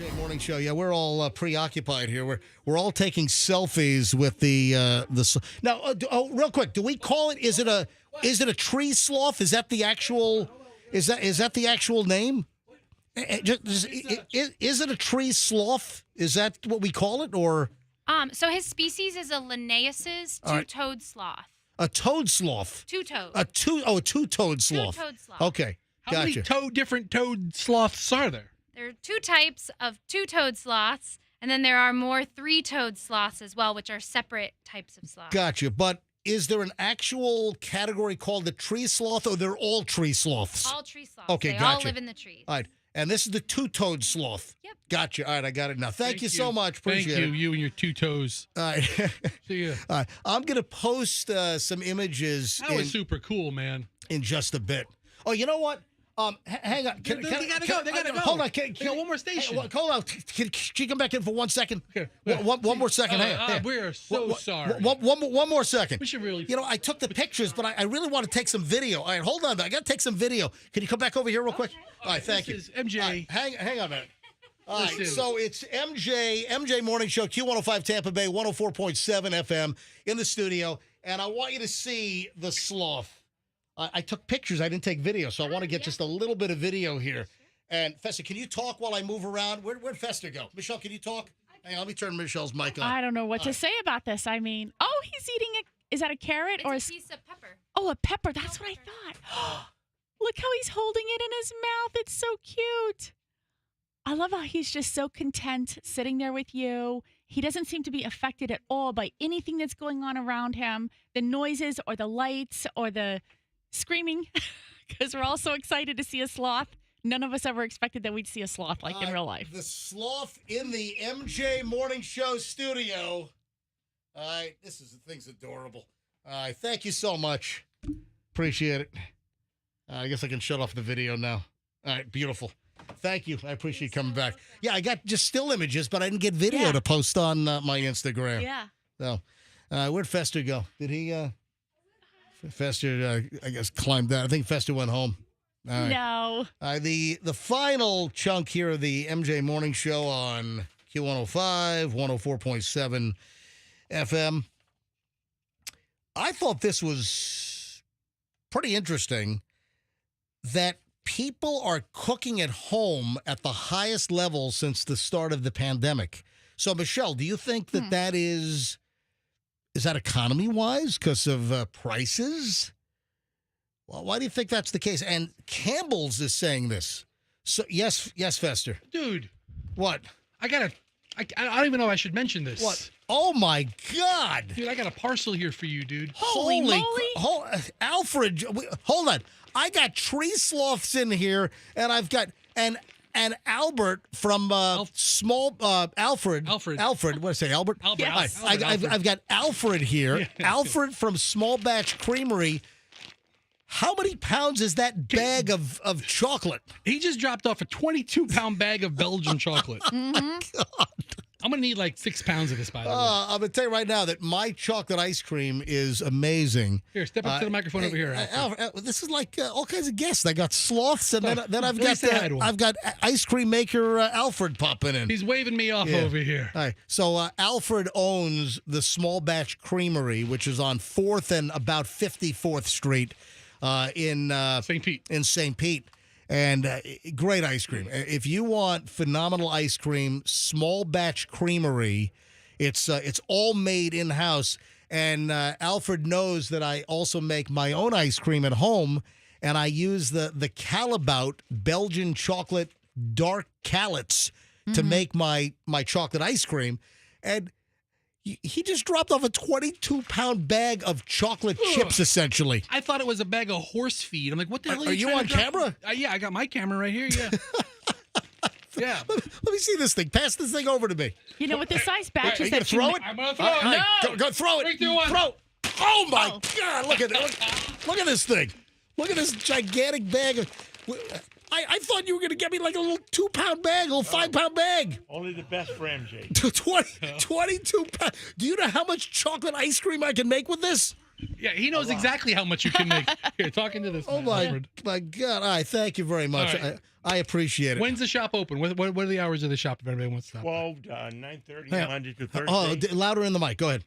MJ Morning Show. Yeah, we're all preoccupied here. We're all taking selfies with the now. Real quick, do we call it? Is it a tree sloth? Is that the actual? Is that the actual name? Is it a tree sloth? Is that what we call it, or? So his species is a Linnaeus' two-toed sloth. A toad sloth. Two-toed. A two-toed sloth. Two-toed sloth. Okay, How gotcha. many different toad sloths are there? There are two types of two-toed sloths, and then there are more three-toed sloths as well, which are separate types of sloths. Gotcha. But is there an actual category called the tree sloth, or they're all tree sloths? All tree sloths. Okay, they gotcha. all live in the trees. All right. And this is the two-toed sloth. Yep. Gotcha. All right, I got it now. Thank you so much. Appreciate Thank you, it. you and your two toes. All right. See ya. All right. I'm going to post some images. That was super cool, man. In just a bit. Oh, you know what? Hang on. They gotta go. Hold on. They got one more station. Hold on. Can you come back in for 1 second? One more second. Hang on. We are so sorry. One more second. We should really. You know, I took the pictures, but I really want to take some video. All right, hold on. I got to take some video. Can you come back over here real quick? All right, thank you. This is MJ. Right, hang on a minute. All right, Listen. so it's MJ Morning Show, Q105 Tampa Bay, 104.7 FM in the studio, and I want you to see the sloth. I took pictures. I didn't take video, so I want to get just a little bit of video here. And Fester, can you talk while I move around? Where'd Fester go? Michelle, can you talk? Hang on, let me turn Michelle's mic on. I don't know what to say about this. I mean, he's eating is that a carrot or It's a piece of pepper. Oh, a pepper. That's what I thought. Look how he's holding it in his mouth. It's so cute. I love how he's just so content sitting there with you. He doesn't seem to be affected at all by anything that's going on around him, the noises or the lights or the screaming, because we're all so excited to see a sloth. None of us ever expected that we'd see a sloth like in real life. The sloth in the MJ Morning Show studio. All right, this thing's adorable. All right, thank you so much. Appreciate it. I guess I can shut off the video now. All right, beautiful. Thank you. I appreciate you coming back. Yeah, I got just still images, but I didn't get video to post on my Instagram. Yeah. So, where'd Fester go? Did he? Fester, I guess, climbed down. I think Fester went home. All right. No. The final chunk here of the MJ Morning Show on Q105, 104.7 FM. I thought this was pretty interesting that people are cooking at home at the highest level since the start of the pandemic. So, Michelle, do you think that that is that economy-wise because of prices? Well, why do you think that's the case? And Campbell's is saying this. So yes, Fester. Dude. What? I don't even know if I should mention this. What? Oh, my God. Dude, I got a parcel here for you, dude. Holy moly. Alfred, hold on. I got tree sloths in here, and I've got and Albert from Alfred. What did I say, Albert? Albert. Yes. I've got Alfred here. Yeah. Alfred from Small Batch Creamery. How many pounds is that bag of chocolate? He just dropped off a 22-pound bag of Belgian chocolate. God. I'm going to need like 6 pounds of this, by the way. I'm going to tell you right now that my chocolate ice cream is amazing. Here, step up to the microphone over here. Alfred, this is like all kinds of guests. I got sloths, and then I've got ice cream maker Alfred popping in. He's waving me off over here. All right. So Alfred owns the Small Batch Creamery, which is on 4th and about 54th Street in St. Pete. And great ice cream. If you want phenomenal ice cream, Small Batch Creamery, it's all made in-house. And Alfred knows that I also make my own ice cream at home, and I use the Calabout Belgian chocolate dark calates to make my chocolate ice cream. And he just dropped off a 22-pound bag of chocolate chips, essentially. I thought it was a bag of horse feed. I'm like, what the hell are you on camera? Yeah, I got my camera right here, yeah. Yeah. Let me see this thing. Pass this thing over to me. You know, with the size batches are you gonna throw it? I'm going to throw it. No! Go throw it. 3, 2, 1. Throw. Oh, my God. Look at this thing. Look at this gigantic bag of... I thought you were going to get me like a little 2-pound bag, a little 5-pound bag. Only the best for MJ. 22 pounds. Do you know how much chocolate ice cream I can make with this? Yeah, he knows exactly how much you can make. Here, talking to this. Oh, my God. All right, thank you very much. Right. I appreciate it. When's the shop open? What are the hours of the shop if anybody wants to stop? 12 to 9:30 Yeah. Monday to Thursday. Oh, louder in the mic. Go ahead.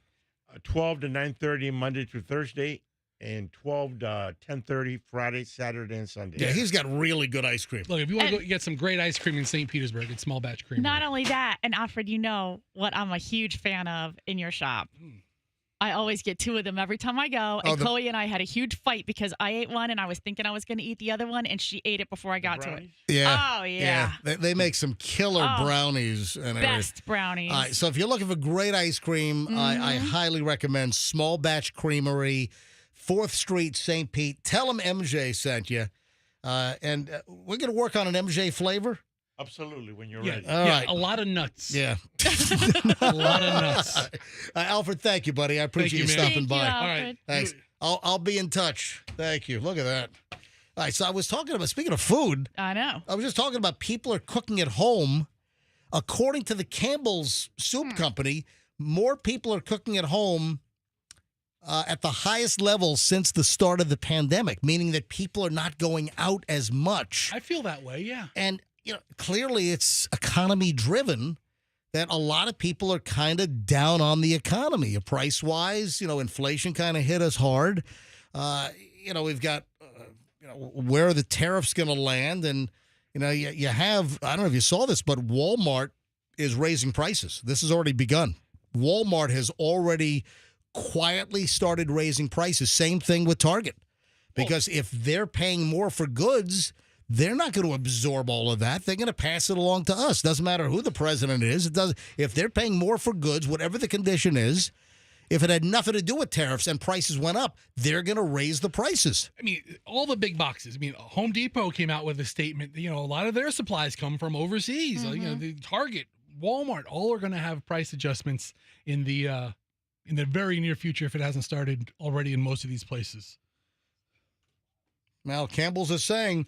12 to 9:30 Monday to Thursday, and 12 to 10:30 Friday, Saturday, and Sunday. Yeah, he's got really good ice cream. Look, if you want to go get some great ice cream in St. Petersburg, it's small batch cream. Not only that, and Alfred, you know what I'm a huge fan of in your shop. I always get 2 of them every time I go. And Chloe and I had a huge fight because I ate one and I was thinking I was going to eat the other one, and she ate it before I got to it. Yeah. Oh, yeah. They make some killer brownies. And Best brownies. All right, so if you're looking for great ice cream, I highly recommend Small Batch Creamery, 4th Street, St. Pete. Tell them MJ sent you. And we're going to work on an MJ flavor. Absolutely, when you're ready. All right. A lot of nuts. Yeah. A lot of nuts. Alfred, thank you, buddy. I appreciate you stopping by. All right. Thanks. I'll be in touch. Thank you. Look at that. All right, so I was talking about, speaking of food. I know. I was just talking about people are cooking at home. According to the Campbell's Soup Company, more people are cooking at home at the highest level since the start of the pandemic, meaning that people are not going out as much. I feel that way, yeah. And clearly it's economy driven, that a lot of people are kind of down on the economy. Price wise, inflation kind of hit us hard. We've got, where are the tariffs going to land? And, you have, I don't know if you saw this, but Walmart is raising prices. This has already begun. Walmart has already quietly started raising prices. Same thing with Target. Because if they're paying more for goods, they're not going to absorb all of that. They're going to pass it along to us. Doesn't matter who the president is. It does. If they're paying more for goods, whatever the condition is, if it had nothing to do with tariffs and prices went up, they're going to raise the prices. I mean, all the big boxes. I mean, Home Depot came out with a statement. A lot of their supplies come from overseas. The Target, Walmart, all are going to have price adjustments in the very near future if it hasn't started already in most of these places. Now, Campbell's is saying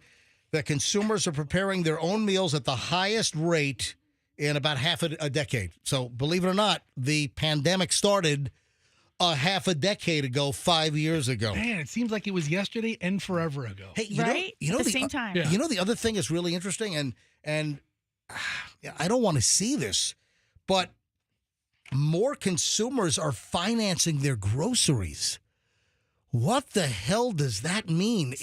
that consumers are preparing their own meals at the highest rate in about half a decade. So, believe it or not, the pandemic started a half a decade ago, 5 years ago. Man, it seems like it was yesterday and forever ago. Hey, At the same time. Yeah. The other thing is really interesting, and I don't want to see this, but more consumers are financing their groceries. What the hell does that mean?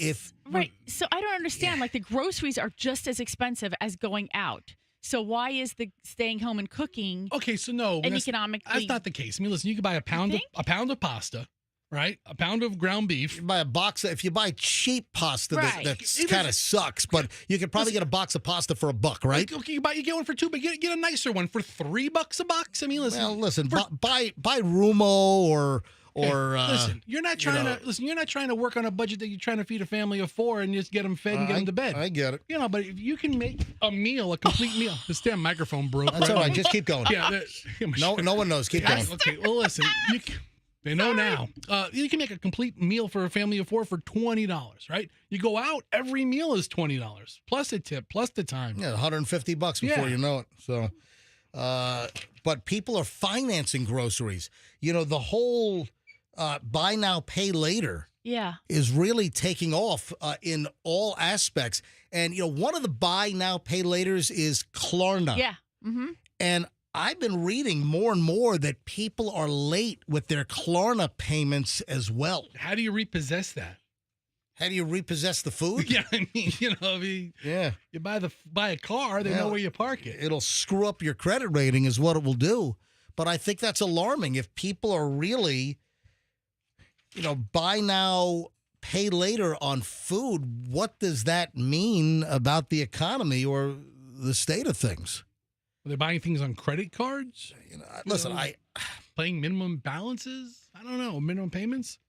Right. So I don't understand. Like, the groceries are just as expensive as going out. So why is the staying home and cooking? Okay, so no, that's not the case. I mean, listen, you can buy a pound of pasta, right? A pound of ground beef. You buy a box. If you buy cheap pasta, Right. that kind of sucks. But you could probably get a box of pasta for $1, right? Okay, you get one for $2, but get a nicer one for $3 a box. I mean, listen. Well, listen, buy Rumo or listen, you're not trying You're not trying to work on a budget that you're trying to feed a family of 4 and just get them fed and get them to bed. I get it. But if you can make a complete meal. This damn microphone broke. That's all right. Just keep going. Yeah. No one knows. Keep going. Okay. Well, listen. They know now. You can make a complete meal for a family of 4 for $20, right? You go out, every meal is $20 plus a tip, plus the time. Yeah, $150 before you know it. So, but people are financing groceries. The whole buy now, pay later. Yeah. Is really taking off in all aspects. And, one of the buy now, pay laters is Klarna. Yeah. Mm-hmm. And I've been reading more and more that people are late with their Klarna payments as well. How do you repossess that? How do you repossess the food? Yeah, I mean, you buy a car, they know where you park it. It'll screw up your credit rating is what it will do. But I think that's alarming. If people are really, buy now, pay later on food, what does that mean about the economy or the state of things? Are they buying things on credit cards? Listen, paying minimum balances? I don't know, minimum payments?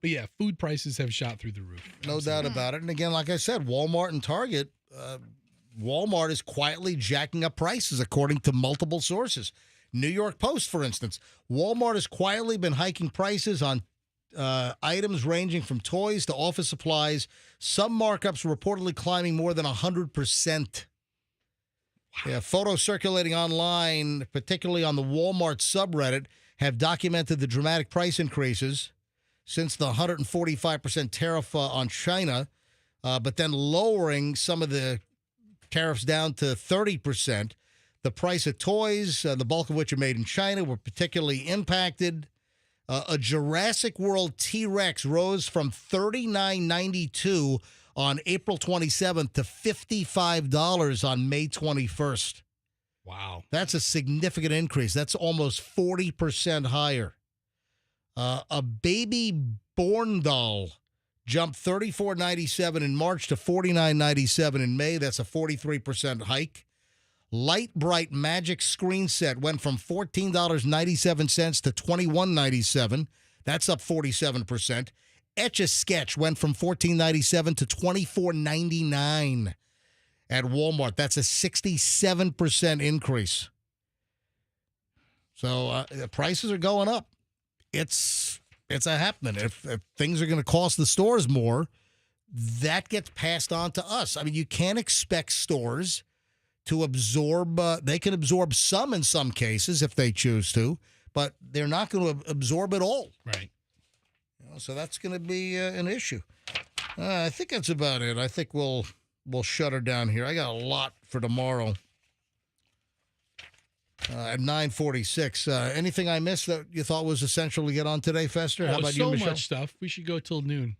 But yeah, food prices have shot through the roof. No doubt about it. And again, like I said, Walmart and Target, Walmart is quietly jacking up prices according to multiple sources. New York Post, for instance, Walmart has quietly been hiking prices on items ranging from toys to office supplies. Some markups reportedly climbing more than 100%. Yeah, photos circulating online, particularly on the Walmart subreddit, have documented the dramatic price increases since the 145% tariff on China, but then lowering some of the tariffs down to 30%. The price of toys, the bulk of which are made in China, were particularly impacted. A Jurassic World T-Rex rose from $39.92 on April 27th to $55 on May 21st. Wow. That's a significant increase. That's almost 40% higher. A baby born doll jumped $34.97 in March to $49.97 in May. That's a 43% hike. Light Bright Magic Screen Set went from $14.97 to $21.97. That's up 47%. Etch-a-Sketch went from $14.97 to $24.99 at Walmart. That's a 67% increase. So the prices are going up. It's a happening. If things are going to cost the stores more, that gets passed on to us. I mean, you can't expect stores to absorb. They can absorb some in some cases if they choose to, but they're not going to absorb it all. Right. So that's going to be an issue. I think that's about it. I think we'll shut her down here. I got a lot for tomorrow at 9:46. Anything I missed that you thought was essential to get on today, Fester? How about you, Michelle? So much stuff. We should go till noon.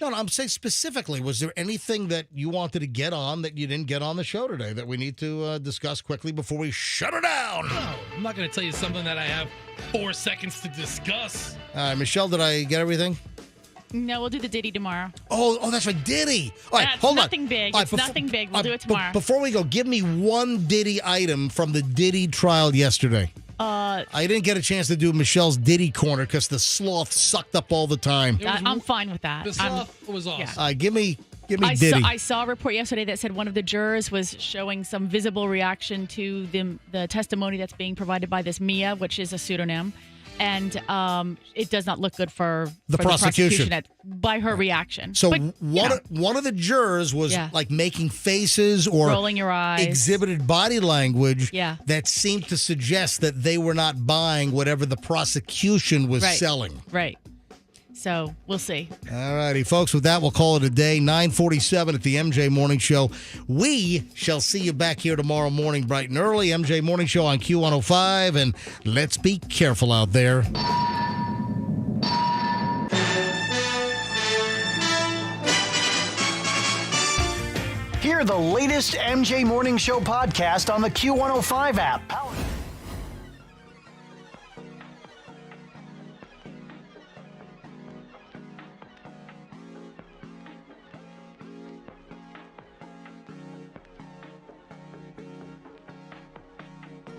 No, I'm saying specifically, was there anything that you wanted to get on that you didn't get on the show today that we need to discuss quickly before we shut her down? No, I'm not going to tell you something that I have 4 seconds to discuss. Michelle, did I get everything? No, we'll do the Diddy tomorrow. Oh, that's right, Diddy. All right, That's hold nothing on. big. All right, It's nothing big. We'll do it tomorrow. Before we go, give me one Diddy item from the Diddy trial yesterday. I didn't get a chance to do Michelle's Diddy corner because the sloth sucked up all the time. I'm fine with that. The sloth was awesome. Yeah. Give me Diddy. I saw a report yesterday that said one of the jurors was showing some visible reaction to the testimony that's being provided by this Mia, which is a pseudonym. And it does not look good for The prosecution. by her reaction. So But, one of the jurors was like making faces or rolling your eyes, exhibited body language Yeah. that seemed to suggest that they were not buying whatever the prosecution was selling. Right. So we'll see. All righty, folks. With that, we'll call it a day. 9:47 at the MJ Morning Show. We shall see you back here tomorrow morning, bright and early. MJ Morning Show on Q105. And let's be careful out there. Hear the latest MJ Morning Show podcast on the Q105 app.